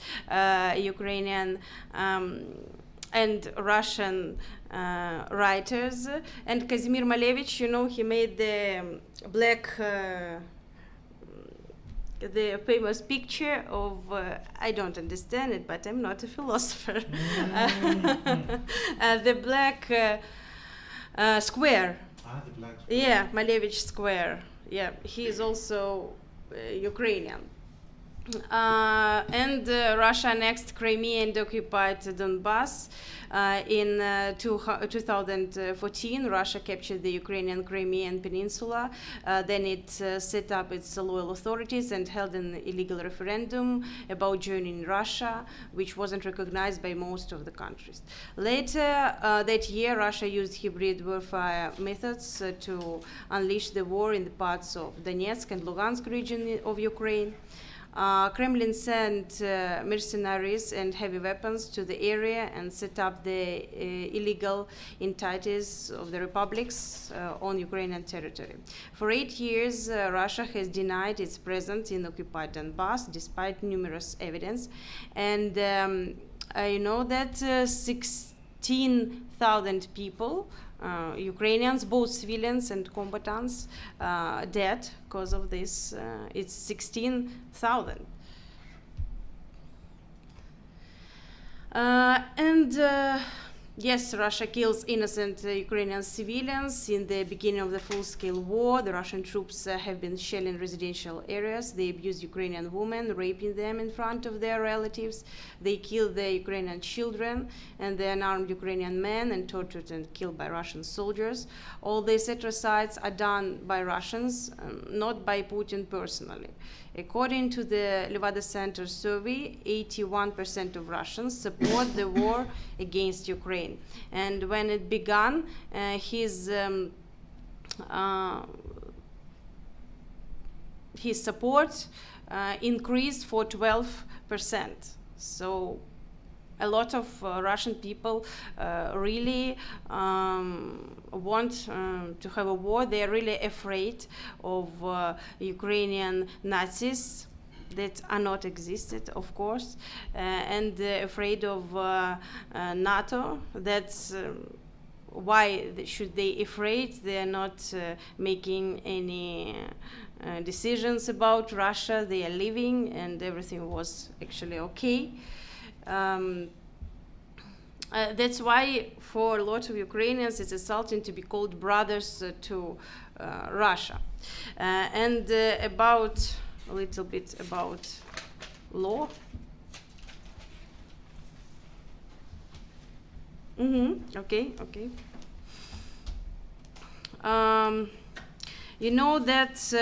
Ukrainian and Russian writers. And Kazimir Malevich, you know, he made the the famous picture of, I don't understand it, but I'm not a philosopher. The black square. Ah, the black square. Yeah, Malevich Square. Yeah, he is also Ukrainian. And Russia annexed Crimea and occupied Donbass. In 2014, Russia captured the Ukrainian Crimean Peninsula. Then it set up its loyal authorities and held an illegal referendum about joining Russia, which wasn't recognized by most of the countries. Later that year, Russia used hybrid warfare methods to unleash the war in the parts of Donetsk and Lugansk region of Ukraine. Kremlin sent mercenaries and heavy weapons to the area and set up the illegal entities of the republics on Ukrainian territory. For 8 years, Russia has denied its presence in occupied Donbass despite numerous evidence. And you know that 16,000 people, Ukrainians, both civilians and combatants, dead because of this. It's 16,000. Yes, Russia kills innocent Ukrainian civilians. In the beginning of the full-scale war, the Russian troops have been shelling residential areas. They abuse Ukrainian women, raping them in front of their relatives. They kill the Ukrainian children and the unarmed Ukrainian men and tortured and killed by Russian soldiers. All these atrocities are done by Russians, not by Putin personally. According to the Levada Center survey, 81% of Russians support the war against Ukraine. And when it began, his support increased for 12%. So a lot of Russian people really want to have a war. They are really afraid of Ukrainian Nazis that are not existed, of course, and afraid of NATO. That's why should they afraid? They are not making any decisions about Russia. They are living, and everything was actually okay. That's why for a lot of Ukrainians it's insulting to be called brothers to Russia. And about a little bit about law. Okay. You know that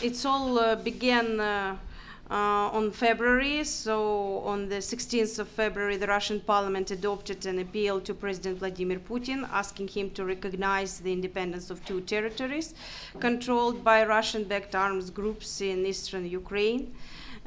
it's all began on February. So on the 16th of February, the Russian parliament adopted an appeal to President Vladimir Putin, asking him to recognize the independence of two territories controlled by Russian-backed arms groups in eastern Ukraine.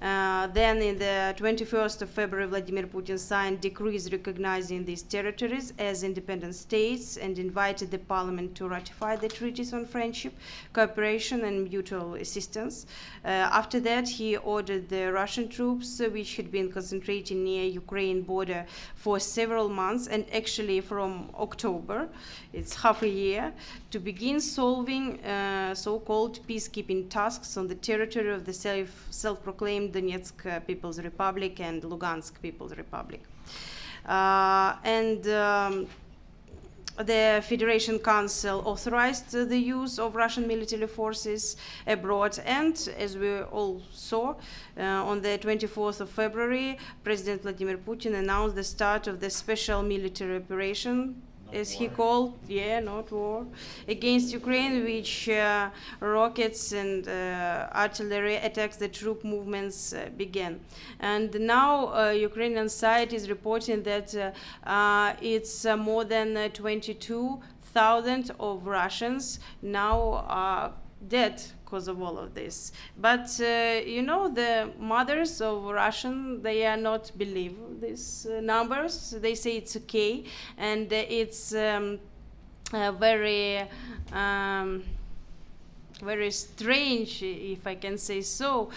Then in the 21st of February, Vladimir Putin signed decrees recognizing these territories as independent states and invited the parliament to ratify the treaties on friendship, cooperation and mutual assistance. After that, he ordered the Russian troops, which had been concentrating near Ukraine border for several months, and actually from October, it's half a year, to begin solving so-called peacekeeping tasks on the territory of the self-proclaimed Donetsk People's Republic and Lugansk People's Republic. the Federation Council authorized the use of Russian military forces abroad, and as we all saw, on the 24th of February, President Vladimir Putin announced the start of the special military operation, as he called, not war, against Ukraine, which rockets and artillery attacks, the troop movements began. And now Ukrainian side is reporting that it's more than 22,000 of Russians now are dead because of all of this. But the mothers of Russian, they are not believe these numbers. They say it's okay, and it's very very strange, if I can say so,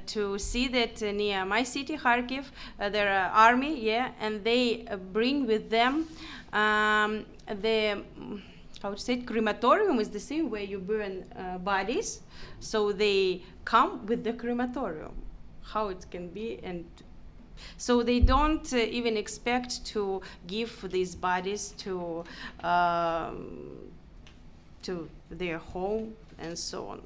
to see that near my city, Kharkiv, there are army, and they bring with them the, how to say it, crematorium is the same way you burn bodies, so they come with the crematorium. How it can be, and so they don't even expect to give these bodies to their home and so on.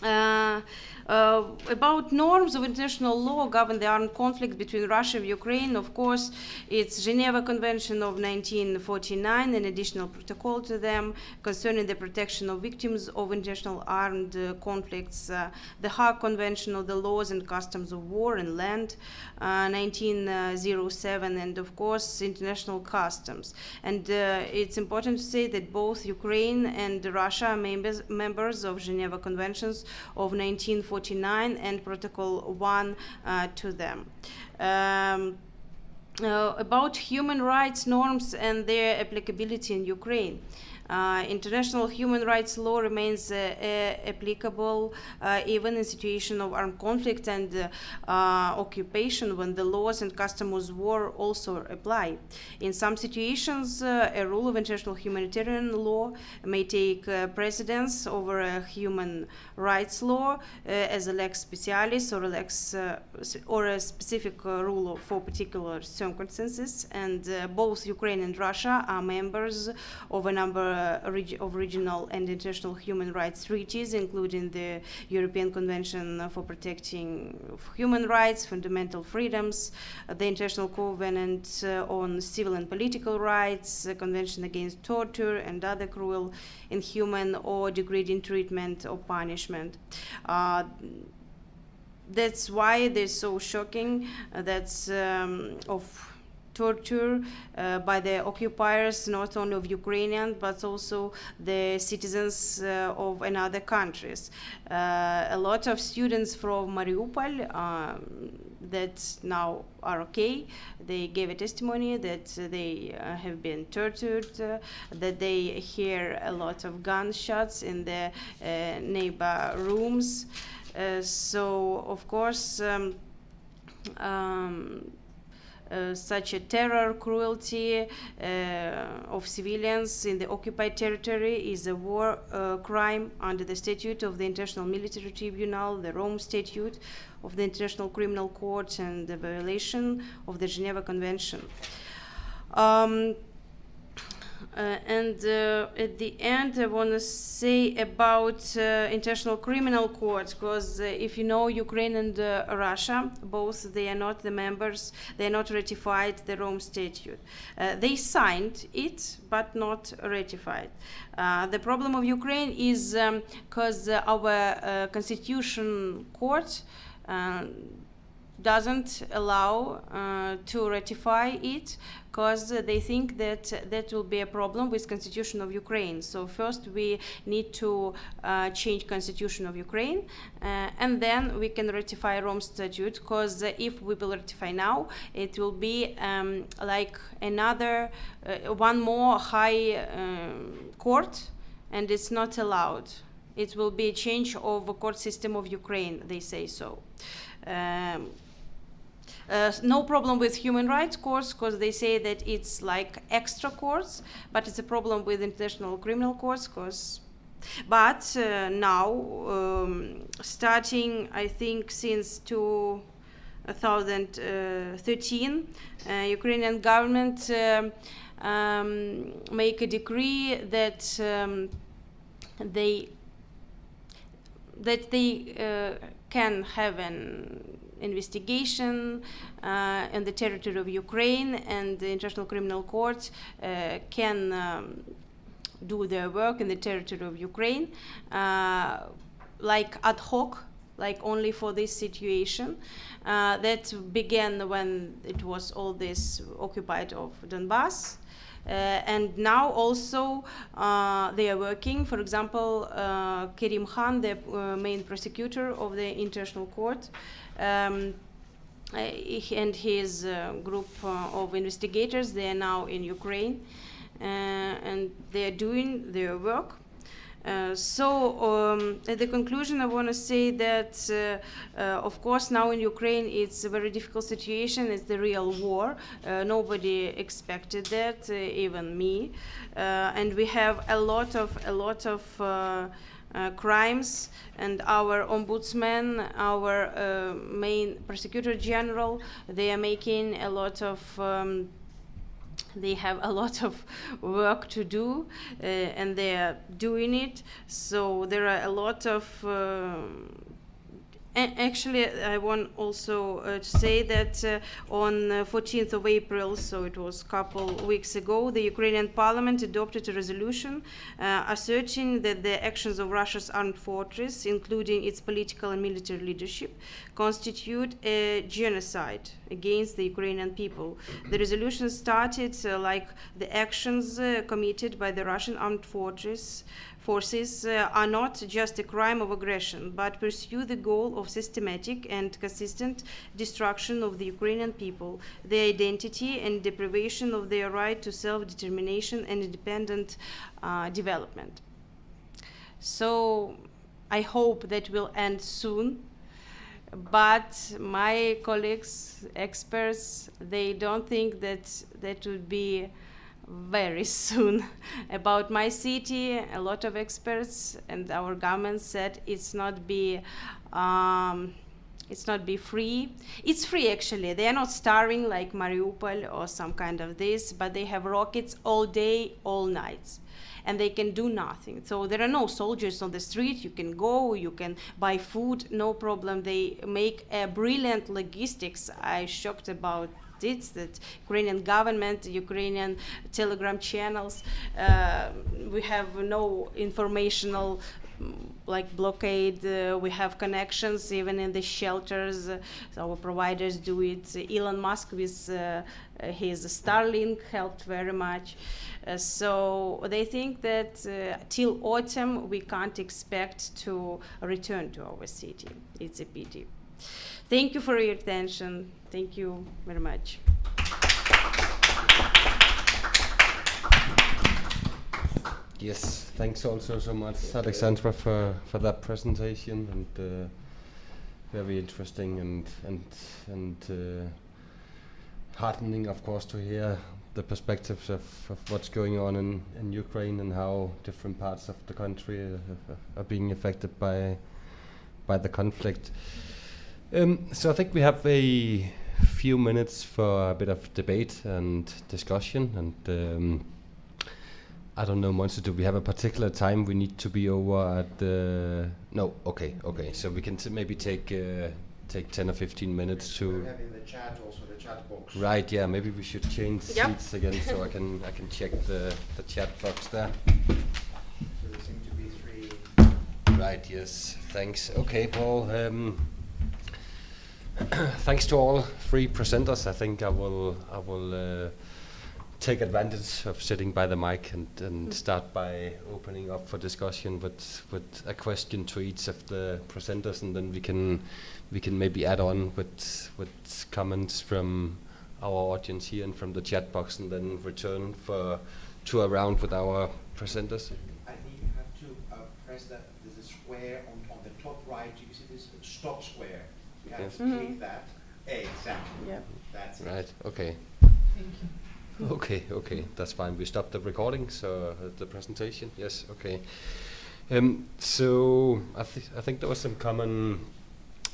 About norms of international law govern the armed conflict between Russia and Ukraine. Of course, it's Geneva Convention of 1949, an additional protocol to them concerning the protection of victims of international armed conflicts, the Hague Convention of the Laws and Customs of War and Land, 1907, and of course international customs. And it's important to say that both Ukraine and Russia are members of Geneva Conventions of 1949 and Protocol 1 to them. About human rights norms and their applicability in Ukraine. International human rights law remains applicable even in situation of armed conflict and occupation, when the laws and customs of war also apply. In some situations, a rule of international humanitarian law may take precedence over a human rights law as a lex specialis or a specific rule for particular circumstances. And both Ukraine and Russia are members of a number of regional and international human rights treaties, including the European Convention for Protecting Human Rights, Fundamental Freedoms, the International Covenant on Civil and Political Rights, the Convention Against Torture and other cruel, inhuman, or degrading treatment or punishment. That's why they're so shocking. That's of torture by the occupiers, not only of Ukrainian, but also the citizens of another countries. A lot of students from Mariupol that now are okay, they gave a testimony that they have been tortured, that they hear a lot of gunshots in the neighbor rooms. So, of course, such a terror, cruelty of civilians in the occupied territory is a war crime under the statute of the International Military Tribunal, the Rome Statute of the International Criminal Court, and the violation of the Geneva Convention. And at the end, I want to say about International Criminal Court, because if you know, Ukraine and Russia, both, they are not the members, they are not ratified the Rome Statute. They signed it, but not ratified. The problem of Ukraine is because our Constitution Court doesn't allow to ratify it, because they think that that will be a problem with Constitution of Ukraine. So first we need to change Constitution of Ukraine, and then we can ratify Rome Statute, because if we will ratify now, it will be like another one more high court, and it's not allowed. It will be a change of the court system of Ukraine, they say so. No problem with human rights courts, because they say that it's like extra courts, but it's a problem with international criminal courts, but now starting, I think, since 2013, Ukrainian government make a decree that they can have an investigation in the territory of Ukraine, and the International Criminal Court can do their work in the territory of Ukraine, like ad hoc, like only for this situation. That began when it was all this occupied of Donbass. And now also they are working, for example, Kerim Khan, the main prosecutor of the International Court, and his group of investigators, they are now in Ukraine, and they are doing their work. At the conclusion, I want to say that, of course, now in Ukraine it's a very difficult situation. It's the real war. Nobody expected that, even me. And we have a lot of crimes, and our ombudsman, our main prosecutor general, they are making a lot of they have a lot of work to do, and they are doing it. So there are a lot of actually, I want also to say that on 14th of April, so it was a couple weeks ago, the Ukrainian parliament adopted a resolution asserting that the actions of Russia's armed forces, including its political and military leadership, constitute a genocide against the Ukrainian people. The resolution started like the actions committed by the Russian armed forces are not just a crime of aggression, but pursue the goal of systematic and consistent destruction of the Ukrainian people, their identity, and deprivation of their right to self-determination and independent development. So I hope that will end soon, but my colleagues, experts, they don't think that that would be very soon. About my city, a lot of experts and our government said it's not be free. It's free actually. They are not starving like Mariupol or some kind of this, but they have rockets all day, all night, and they can do nothing. So there are no soldiers on the street. You can go, you can buy food, no problem. They make a brilliant logistics. I shocked about it, that Ukrainian government, Ukrainian telegram channels, we have no informational like blockade. We have connections even in the shelters. Our providers do it. Elon Musk with his Starlink helped very much. So they think that till autumn we can't expect to return to our city. It's a pity. Thank you for your attention. Thank you very much. Yes, thanks also so much, Alexandra, for that presentation, and very interesting and heartening, of course, to hear the perspectives of what's going on in Ukraine and how different parts of the country are being affected by the conflict. So I think we have a few minutes for a bit of debate and discussion, and I don't know, Monse, do we have a particular time we need to be over at the... No, okay, so we can maybe take 10 or 15 minutes to... We're having the chat, also the chat box. Right, yeah, maybe we should change seats again so I can check the chat box there. So there seem to be 3... Right, yes, thanks. Okay, Paul, thanks to all 3 presenters. I think I will take advantage of sitting by the mic and start by opening up for discussion with a question to each of the presenters, and then we can maybe add on with comments from our audience here and from the chat box, and then return to a round with our presenters. I think you have to press that. There's a square on the top right. You see this stop square. You have to click that. Exactly. Yep. That's right. it. Okay. Thank you. Okay, that's fine. We stopped the recording, so the presentation. Yes, okay. So I think there was some common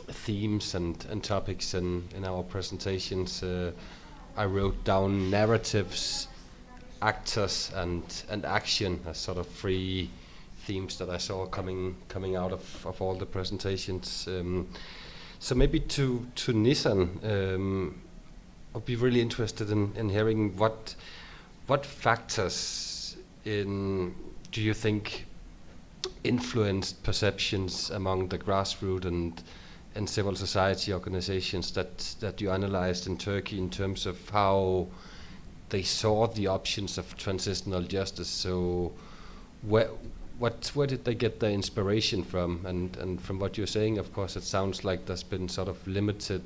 themes and topics in our presentations. I wrote down narratives, actors, and action as sort of three themes that I saw coming out of all the presentations. So maybe to Nissan, I'd be really interested in hearing what factors do you think influenced perceptions among the grassroots and civil society organizations that you analyzed in Turkey in terms of how they saw the options of transitional justice. So where did they get their inspiration from? And from what you're saying, of course, it sounds like there's been sort of limited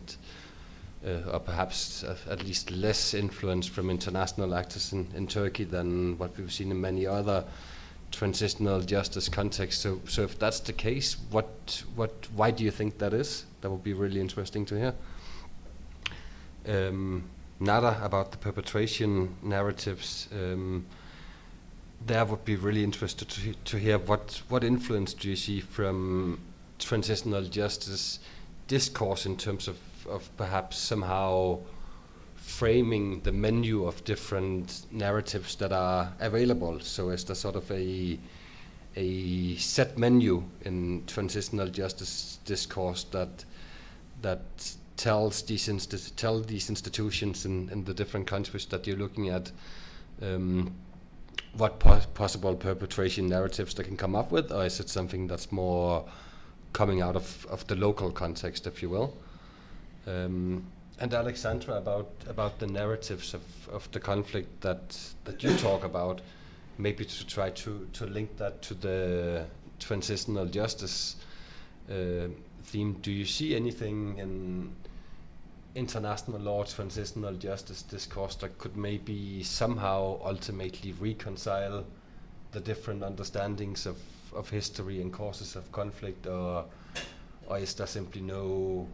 or perhaps at least less influence from international actors in Turkey than what we've seen in many other transitional justice contexts. So if that's the case, why do you think that is? That would be really interesting to hear. Nada, about the perpetration narratives. There would be really interested to hear what influence do you see from transitional justice discourse in terms of perhaps somehow framing the menu of different narratives that are available. So is there sort of a set menu in transitional justice discourse that tells these institutions in the different countries that you're looking at what possible perpetration narratives they can come up with, or is it something that's more coming out of the local context, if you will? And Alexandra, about the narratives of the conflict that you talk about, maybe to try to link that to the transitional justice theme. Do you see anything in international law, transitional justice discourse that could maybe somehow ultimately reconcile the different understandings of history and causes of conflict, or is there simply no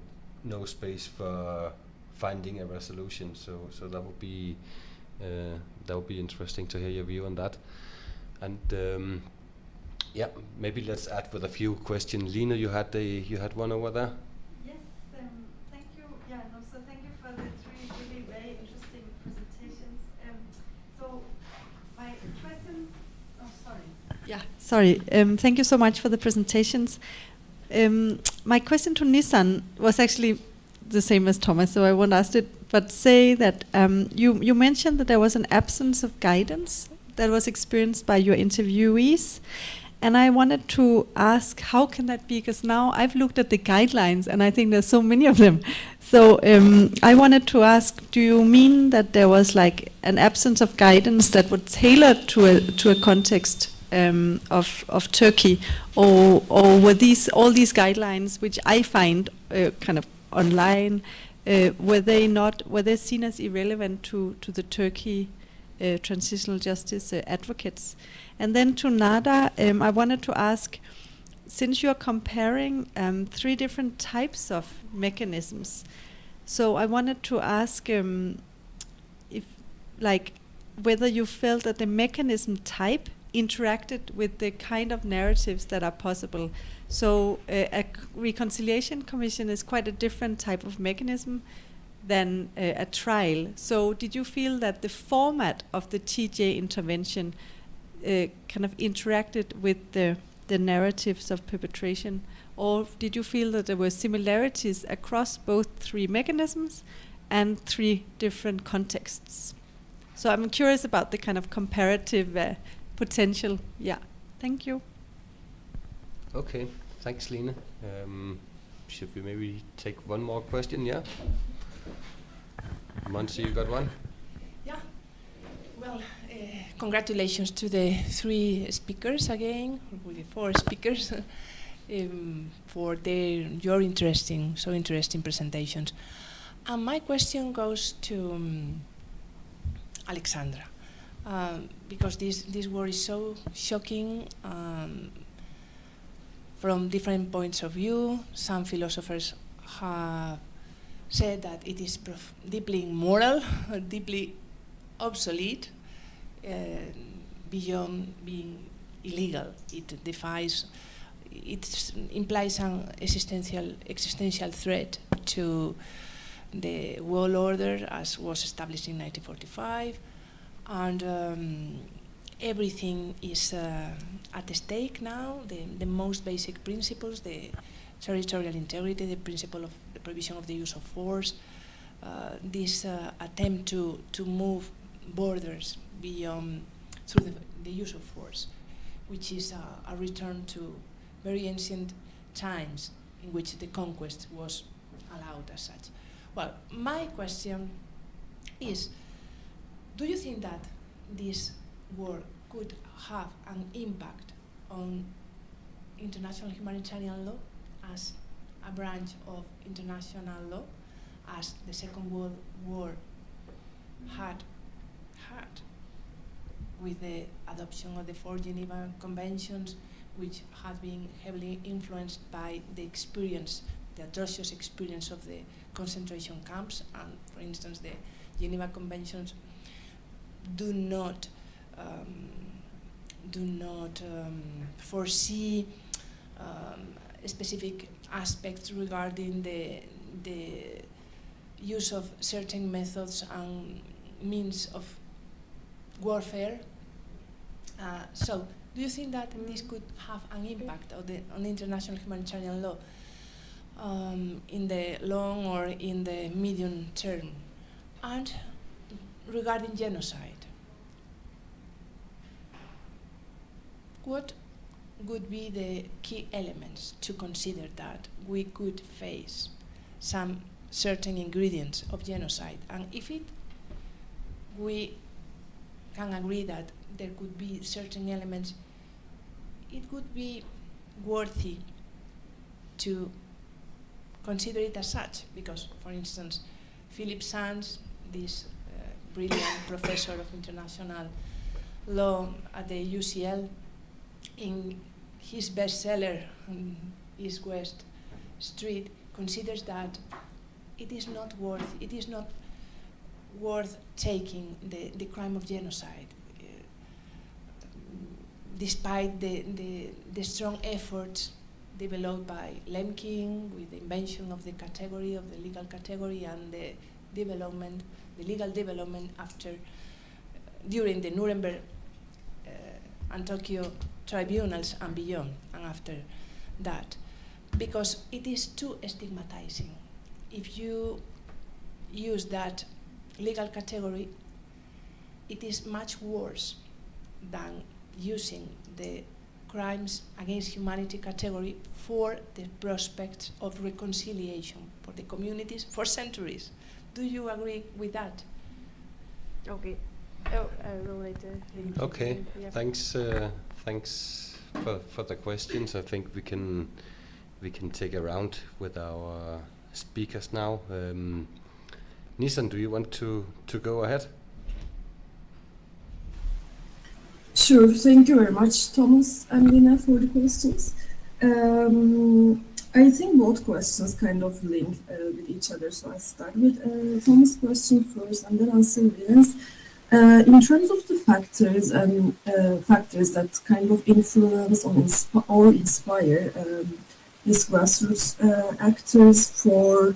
space for finding a resolution? So that would be interesting to hear your view on that. And yeah, maybe let's add with a few questions. Lina, you had one over there. Yes, thank you. Yeah, no, so thank you for the three really very interesting presentations. So my question. Oh, sorry. Yeah, sorry. Thank you so much for the presentations. My question to Nissan was actually the same as Thomas, so I won't ask it, but say that you mentioned that there was an absence of guidance that was experienced by your interviewees, and I wanted to ask, how can that be? Because now I've looked at the guidelines, and I think there's so many of them. So I wanted to ask, do you mean that there was like an absence of guidance that was tailored to a context of Turkey, or were all these guidelines, which I find kind of online, were they seen as irrelevant to the Turkey transitional justice advocates? And then to Nada, I wanted to ask, since you're comparing three different types of mechanisms, so I wanted to ask whether you felt that the mechanism type interacted with the kind of narratives that are possible. So a reconciliation commission is quite a different type of mechanism than a trial. So did you feel that the format of the TJ intervention kind of interacted with the narratives of perpetration, or did you feel that there were similarities across both three mechanisms and three different contexts? So I'm curious about the kind of comparative potential. Yeah, thank you. Okay, thanks, Lina. Should we maybe take one more question? Yeah. Monsi, you got one? Yeah. Well, congratulations to the three speakers again, or the four speakers, for your so interesting presentations. And my question goes to Alexandra, because this word is so shocking from different points of view. Some philosophers have said that it is deeply immoral, deeply obsolete, beyond being illegal. It defies it implies an existential threat to the world order as was established in 1945, and everything is at stake now. The most basic principles, the territorial integrity, the principle of the prohibition of the use of force, this attempt to move borders beyond through the use of force, which is a return to very ancient times in which the conquest was allowed as such. Well, my question is, do you think that this war could have an impact on international humanitarian law as a branch of international law, as the Second World War had with the adoption of the 4 Geneva Conventions, which had been heavily influenced by the experience, the atrocious experience of the concentration camps? And for instance, the Geneva Conventions do not foresee specific aspects regarding the use of certain methods and means of warfare. So, do you think that this could have an impact on international humanitarian law in the long or in the medium term? And regarding genocide, what would be the key elements to consider that we could face some certain ingredients of genocide? And if we can agree that there could be certain elements, it would be worthy to consider it as such, because, for instance, Philip Sands, this brilliant professor of international law at the UCL, in his bestseller, East West Street, considers that it is not worth taking the crime of genocide, despite the strong efforts developed by Lemkin with the invention of the category, of the legal category, and the legal development during the Nuremberg and Tokyo tribunals and beyond, and after that, because it is too stigmatizing. If you use that legal category, it is much worse than using the crimes against humanity category for the prospect of reconciliation for the communities for centuries. Do you agree with that? Okay. Oh, I will later. Okay. Yeah. Thanks for the questions. I think we can take a round with our speakers now. Nissan, do you want to go ahead? Sure, thank you very much, Thomas and Lina, for the questions. I think both questions kind of link with each other, so I'll start with Thomas' question first and then answer Lina's. In terms of the factors and factors that kind of influence or inspire these grassroots actors for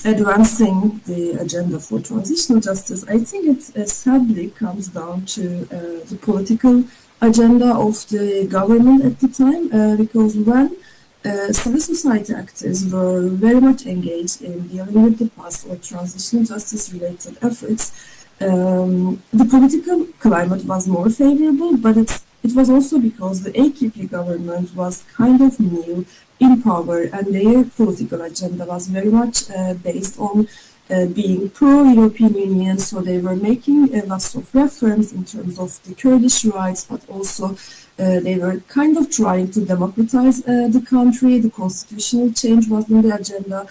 advancing the agenda for transitional justice, I think it sadly comes down to the political agenda of the government at the time, because when civil society actors were very much engaged in dealing with the past or transitional justice related efforts, the political climate was more favorable, but it was also because the AKP government was kind of new in power, and their political agenda was very much based on being pro-European Union, so they were making lots of reference in terms of the Kurdish rights, but also they were kind of trying to democratize the country. The constitutional change was in the agenda,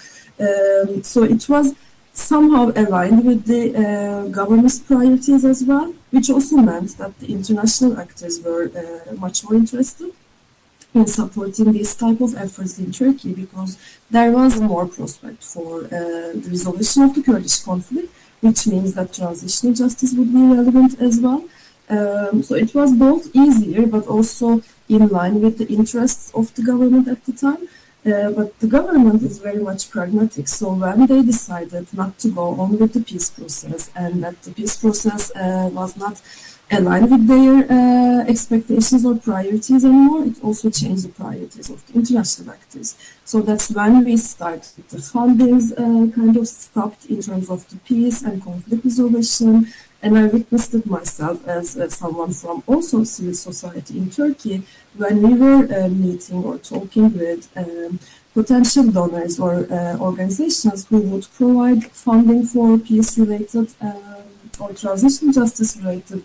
so it was somehow aligned with the government's priorities as well, which also meant that the international actors were much more interested in supporting these type of efforts in Turkey, because there was more prospect for the resolution of the Kurdish conflict, which means that transitional justice would be relevant as well. So it was both easier, but also in line with the interests of the government at the time. But the government is very much pragmatic. So when they decided not to go on with the peace process, and that the peace process was not aligned with their expectations or priorities anymore, it also changed the priorities of the international actors. So that's when we started. The fundings kind of stopped in terms of the peace and conflict resolution. And I witnessed it myself as someone from also civil society in Turkey, when we were meeting or talking with potential donors or organizations who would provide funding for peace-related or transitional justice-related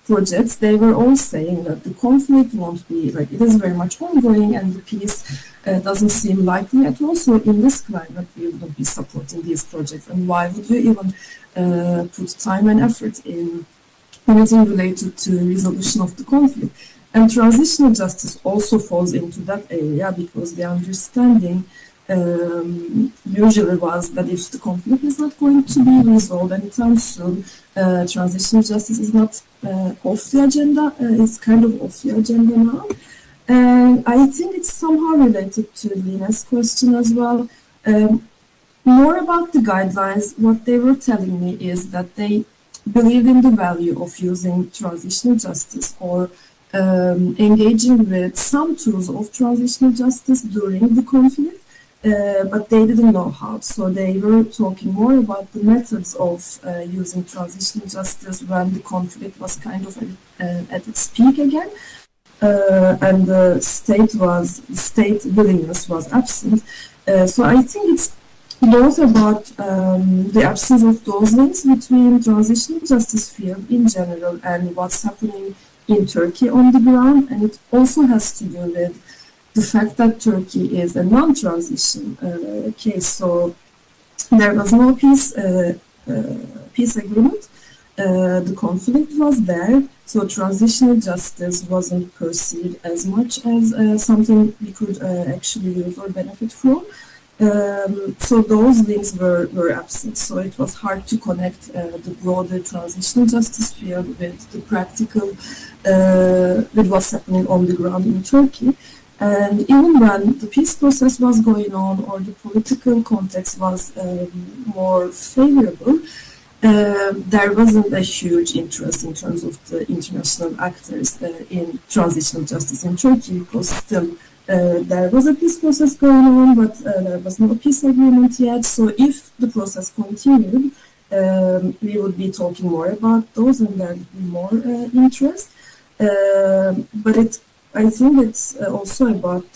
projects. They were all saying that the conflict won't be, like, it is very much ongoing and the peace doesn't seem likely at all. So in this climate, we wouldn't be supporting these projects. And why would you even put time and effort in anything related to resolution of the conflict? And transitional justice also falls into that area, because the understanding usually was that if the conflict is not going to be resolved anytime soon, transitional justice is not off the agenda. It's kind of off the agenda now. And I think it's somehow related to Lina's question as well. More about the guidelines, what they were telling me is that they believe in the value of using transitional justice or engaging with some tools of transitional justice during the conflict, but they didn't know how. So they were talking more about the methods of using transitional justice when the conflict was kind of at its peak again, and the state willingness was absent. So I think it's both about the absence of those links between transitional justice field in general and what's happening in Turkey on the ground, and it also has to do with the fact that Turkey is a non-transition case. So there was no peace agreement. The conflict was there, so transitional justice wasn't perceived as much as something we could actually use or benefit from. So those links were absent. So it was hard to connect the broader transitional justice field with the practical, with what's happening on the ground in Turkey. And even when the peace process was going on or the political context was more favorable, there wasn't a huge interest in terms of the international actors in transitional justice in Turkey, because still there was a peace process going on, but there was no peace agreement yet. So if the process continued, we would be talking more about those and there would be more interest. But I think it's also about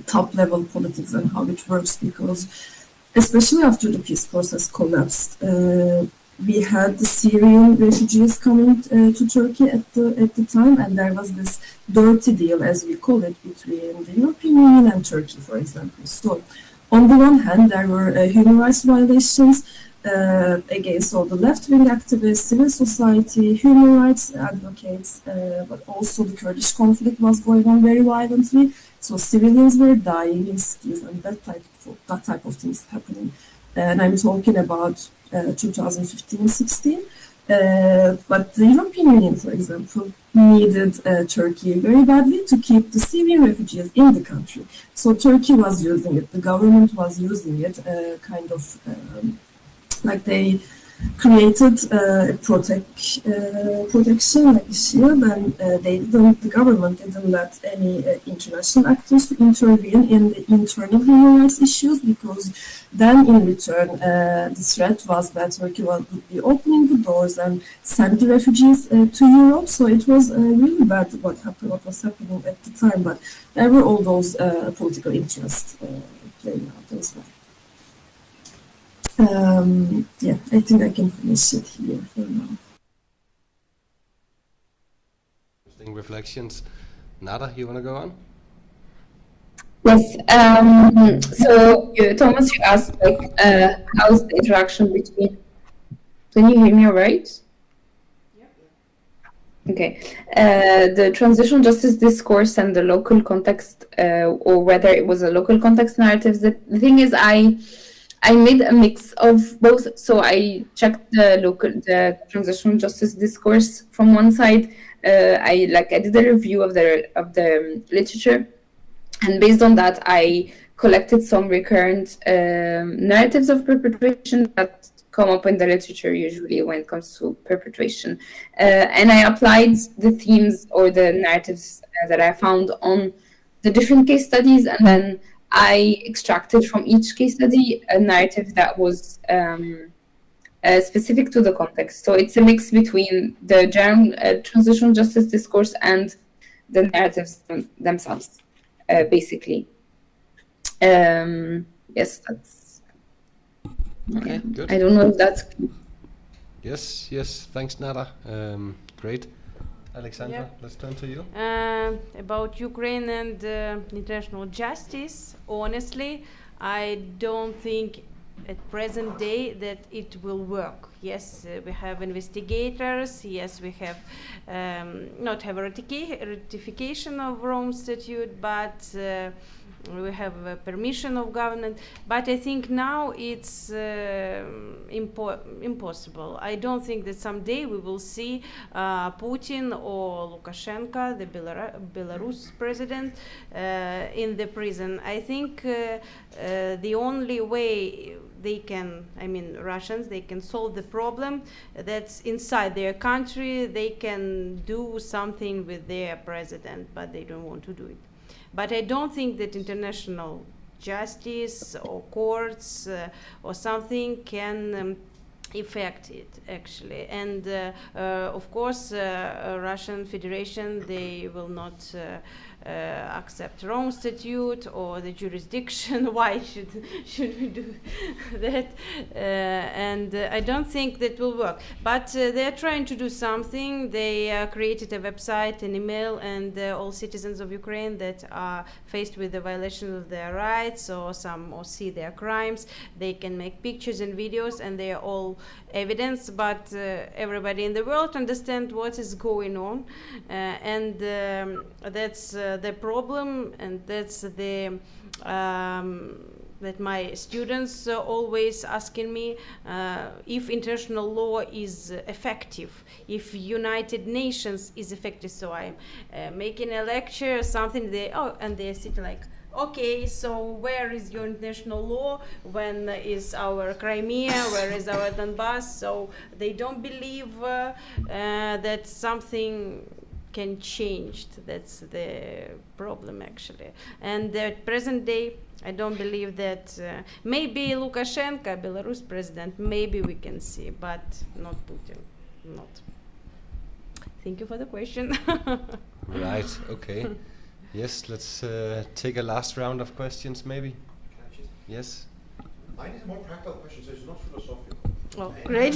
top-level politics and how it works, because especially after the peace process collapsed, we had the Syrian refugees coming to Turkey at the time, and there was this dirty deal, as we call it, between the European Union and Turkey, for example. So on the one hand, there were human rights violations against all the left-wing activists, civil society, human rights advocates, but also the Kurdish conflict was going on very violently. So civilians were dying in cities, and that type of things happening. And I'm talking about 2015-16. But the European Union, for example, needed Turkey very badly to keep the Syrian refugees in the country. So Turkey was using it, the government was using it, kind of like they created a protection, like a shield, and the government didn't let any international actors intervene in the internal human rights issues, because then in return the threat was that Turkey would be opening the doors and send the refugees to Europe. So it was really bad what was happening at the time, but there were all those political interests playing out as well. Yeah, I think I can finish it here for now. Interesting reflections. Nada, you want to go on? Yes. So, Thomas, you asked, like, how's the interaction between... Can you hear me all right? Okay. The transitional justice discourse and the local context, or whether it was a local context narrative. The thing is, I made a mix of both. So I checked the transitional justice discourse from one side. I did a review of the literature, and based on that, I collected some recurrent narratives of perpetration that come up in the literature usually when it comes to perpetration, and I applied the themes or the narratives that I found on the different case studies, and then I extracted from each case study a narrative that was specific to the context. So it's a mix between the general transitional justice discourse and the narratives themselves, basically. Yes, that's... Okay, good. I don't know if that's... Yes, thanks, Nada. Great. Alexandra, let's turn to you. About Ukraine and international justice, honestly, I don't think at present day that it will work. Yes, we have investigators. Yes, we have not have ratification of Rome Statute, but we have permission of government. But I think now it's impossible. I don't think that someday we will see Putin or Lukashenko, the Belarus president, in the prison. I think the only way they can, Russians, they can solve the problem that's inside their country. They can do something with their president, but they don't want to do it. But I don't think that international justice or courts or something can affect it, actually. And of course, Russian Federation, they will not accept Rome Statute or the jurisdiction. Why should we do that? And I don't think that will work. But they're trying to do something. They created a website, an email, and all citizens of Ukraine that are faced with the violation of their rights or see their crimes, they can make pictures and videos, and they are all evidence. But everybody in the world understands what is going on, and that's the problem, and that's the that my students always asking me if international law is effective, if United Nations is effective. So I'm making a lecture, something and they're sitting like, okay, so where is your international law? When is our Crimea? Where is our Donbass? So they don't believe that something can change. That's the problem, actually. And at present day, I don't believe that maybe Lukashenko, Belarus president, maybe we can see, but not Putin. Not. Thank you for the question. Right, okay. Yes, let's take a last round of questions, maybe. Yes? Mine is a more practical question, so it's not philosophical. Oh, great.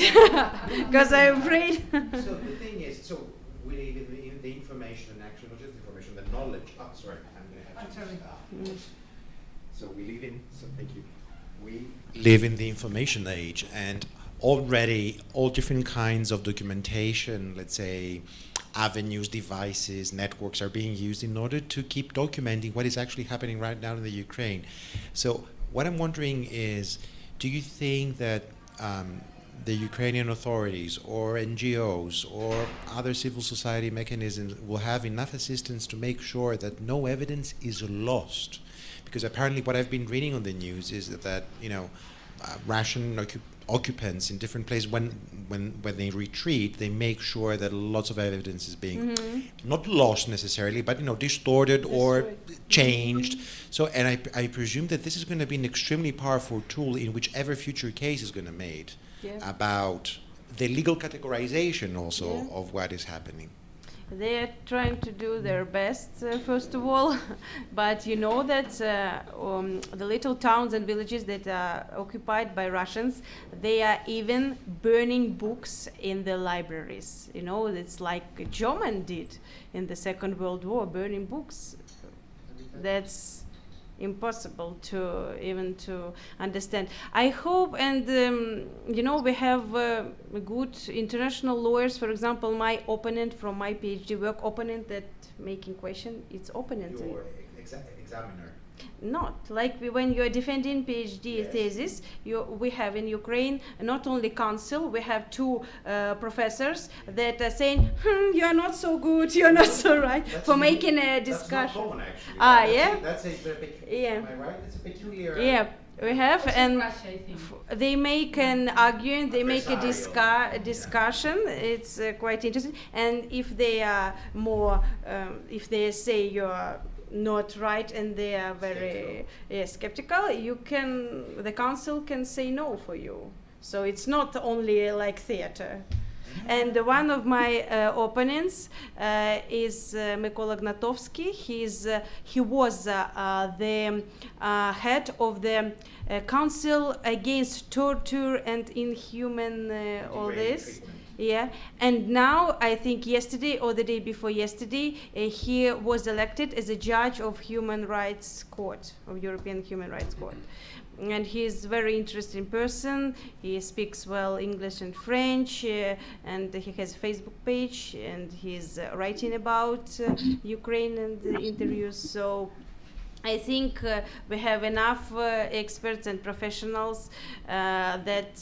Because I'm afraid. So the thing is, so we live in the information and actually not just information, the knowledge. Oh, sorry, I'm going to have to. So we live in. So thank you. We live in the information age, and already all different kinds of documentation, let's say, avenues, devices, networks are being used in order to keep documenting what is actually happening right now in the Ukraine. So what I'm wondering is, do you think that the Ukrainian authorities or NGOs or other civil society mechanisms will have enough assistance to make sure that no evidence is lost? Because apparently what I've been reading on the news is that Russian occupants in different places, when they retreat, they make sure that lots of evidence is being not lost necessarily, but distorted or changed. So, and I presume that this is going to be an extremely powerful tool in whichever future case is going to be made about the legal categorization also of what is happening. They're trying to do their best, first of all, but you know that the little towns and villages that are occupied by Russians, they are even burning books in the libraries. It's like German did in the Second World War, burning books. That's impossible to understand. I hope, and we have good international lawyers. For example, my opponent from my PhD work, opponent that making question, it's opponent. Your examiner. not like when you're defending PhD thesis, we have in Ukraine not only council, we have two professors that are saying, you're not so good, you're not so right, for making a discussion. That's not common, actually. Yeah. That's a am I right? It's a peculiar. Yeah. We have, and Russia, I think. they make an argument, they make a discussion. It's quite interesting. And if they are more, if they say you're not right and they are very skeptical, the council can say no for you. So it's not only like theater. And one of my opponents is Mykola Gnatovsky. He was the head of the Council Against Torture and Inhuman all this. Yeah, and now I think yesterday or the day before yesterday, he was elected as a judge of Human Rights Court, of European Human Rights Court. And he's a very interesting person. He speaks well English and French, and he has a Facebook page, and he's writing about Ukraine and the interviews. So I think we have enough experts and professionals that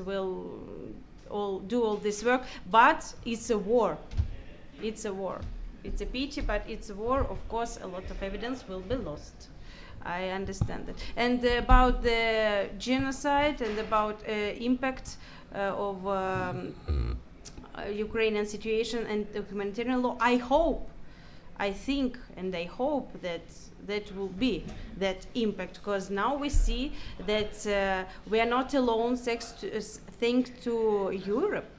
will all do all this work. But it's a war. It's a war. It's a pity, but it's a war. Of course, a lot of evidence will be lost. I understand that. And about the genocide and about impact of Ukrainian situation and the humanitarian law, I hope that will be that impact, because now we see that we are not alone thanks to Europe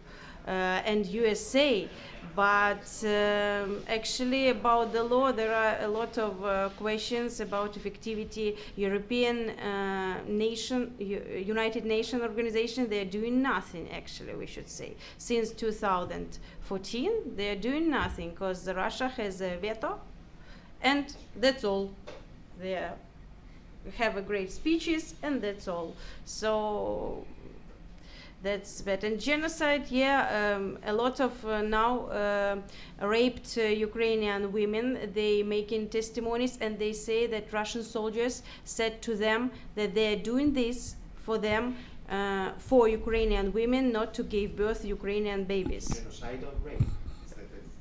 and USA. But actually about the law, there are a lot of questions about effectivity. European United Nations organization, they are doing nothing, actually, we should say. Since 2014, they are doing nothing because Russia has a veto, and that's all. They have a great speeches, and that's all. So that's bad. And genocide, a lot of now raped Ukrainian women, they making testimonies, and they say that Russian soldiers said to them that they are doing this for them, for Ukrainian women, not to give birth to Ukrainian babies. Genocidal rape.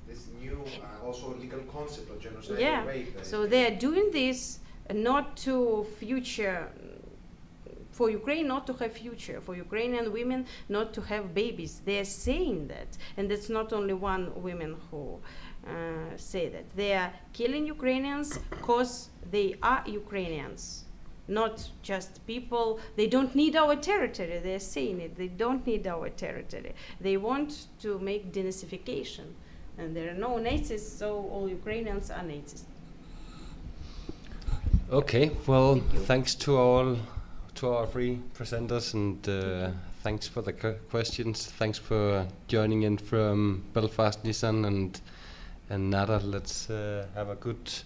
This new also legal concept of genocidal rape. So they are doing this not to future. For Ukraine not to have future, for Ukrainian women not to have babies. They are saying that. And it's not only one woman who say that. They are killing Ukrainians because they are Ukrainians, not just people. They don't need our territory. They are saying it. They don't need our territory. They want to make denazification. And there are no Nazis, so all Ukrainians are Nazis. Okay, well, thanks to all to our three presenters, and thanks for the questions. Thanks for joining in from Belfast, Nissan, and Nada. Let's have a good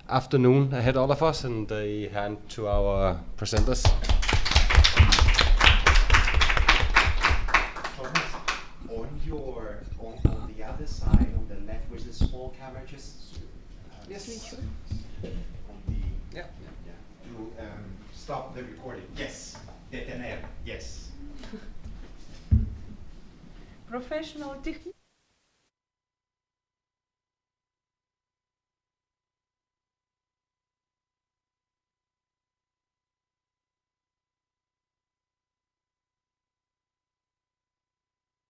afternoon ahead, all of us, and a hand to our presenters. Thomas, on the other side, on the left, with the small camera, just yes. On the to stop the recording. Yes. Detener. Yes. Professional technique.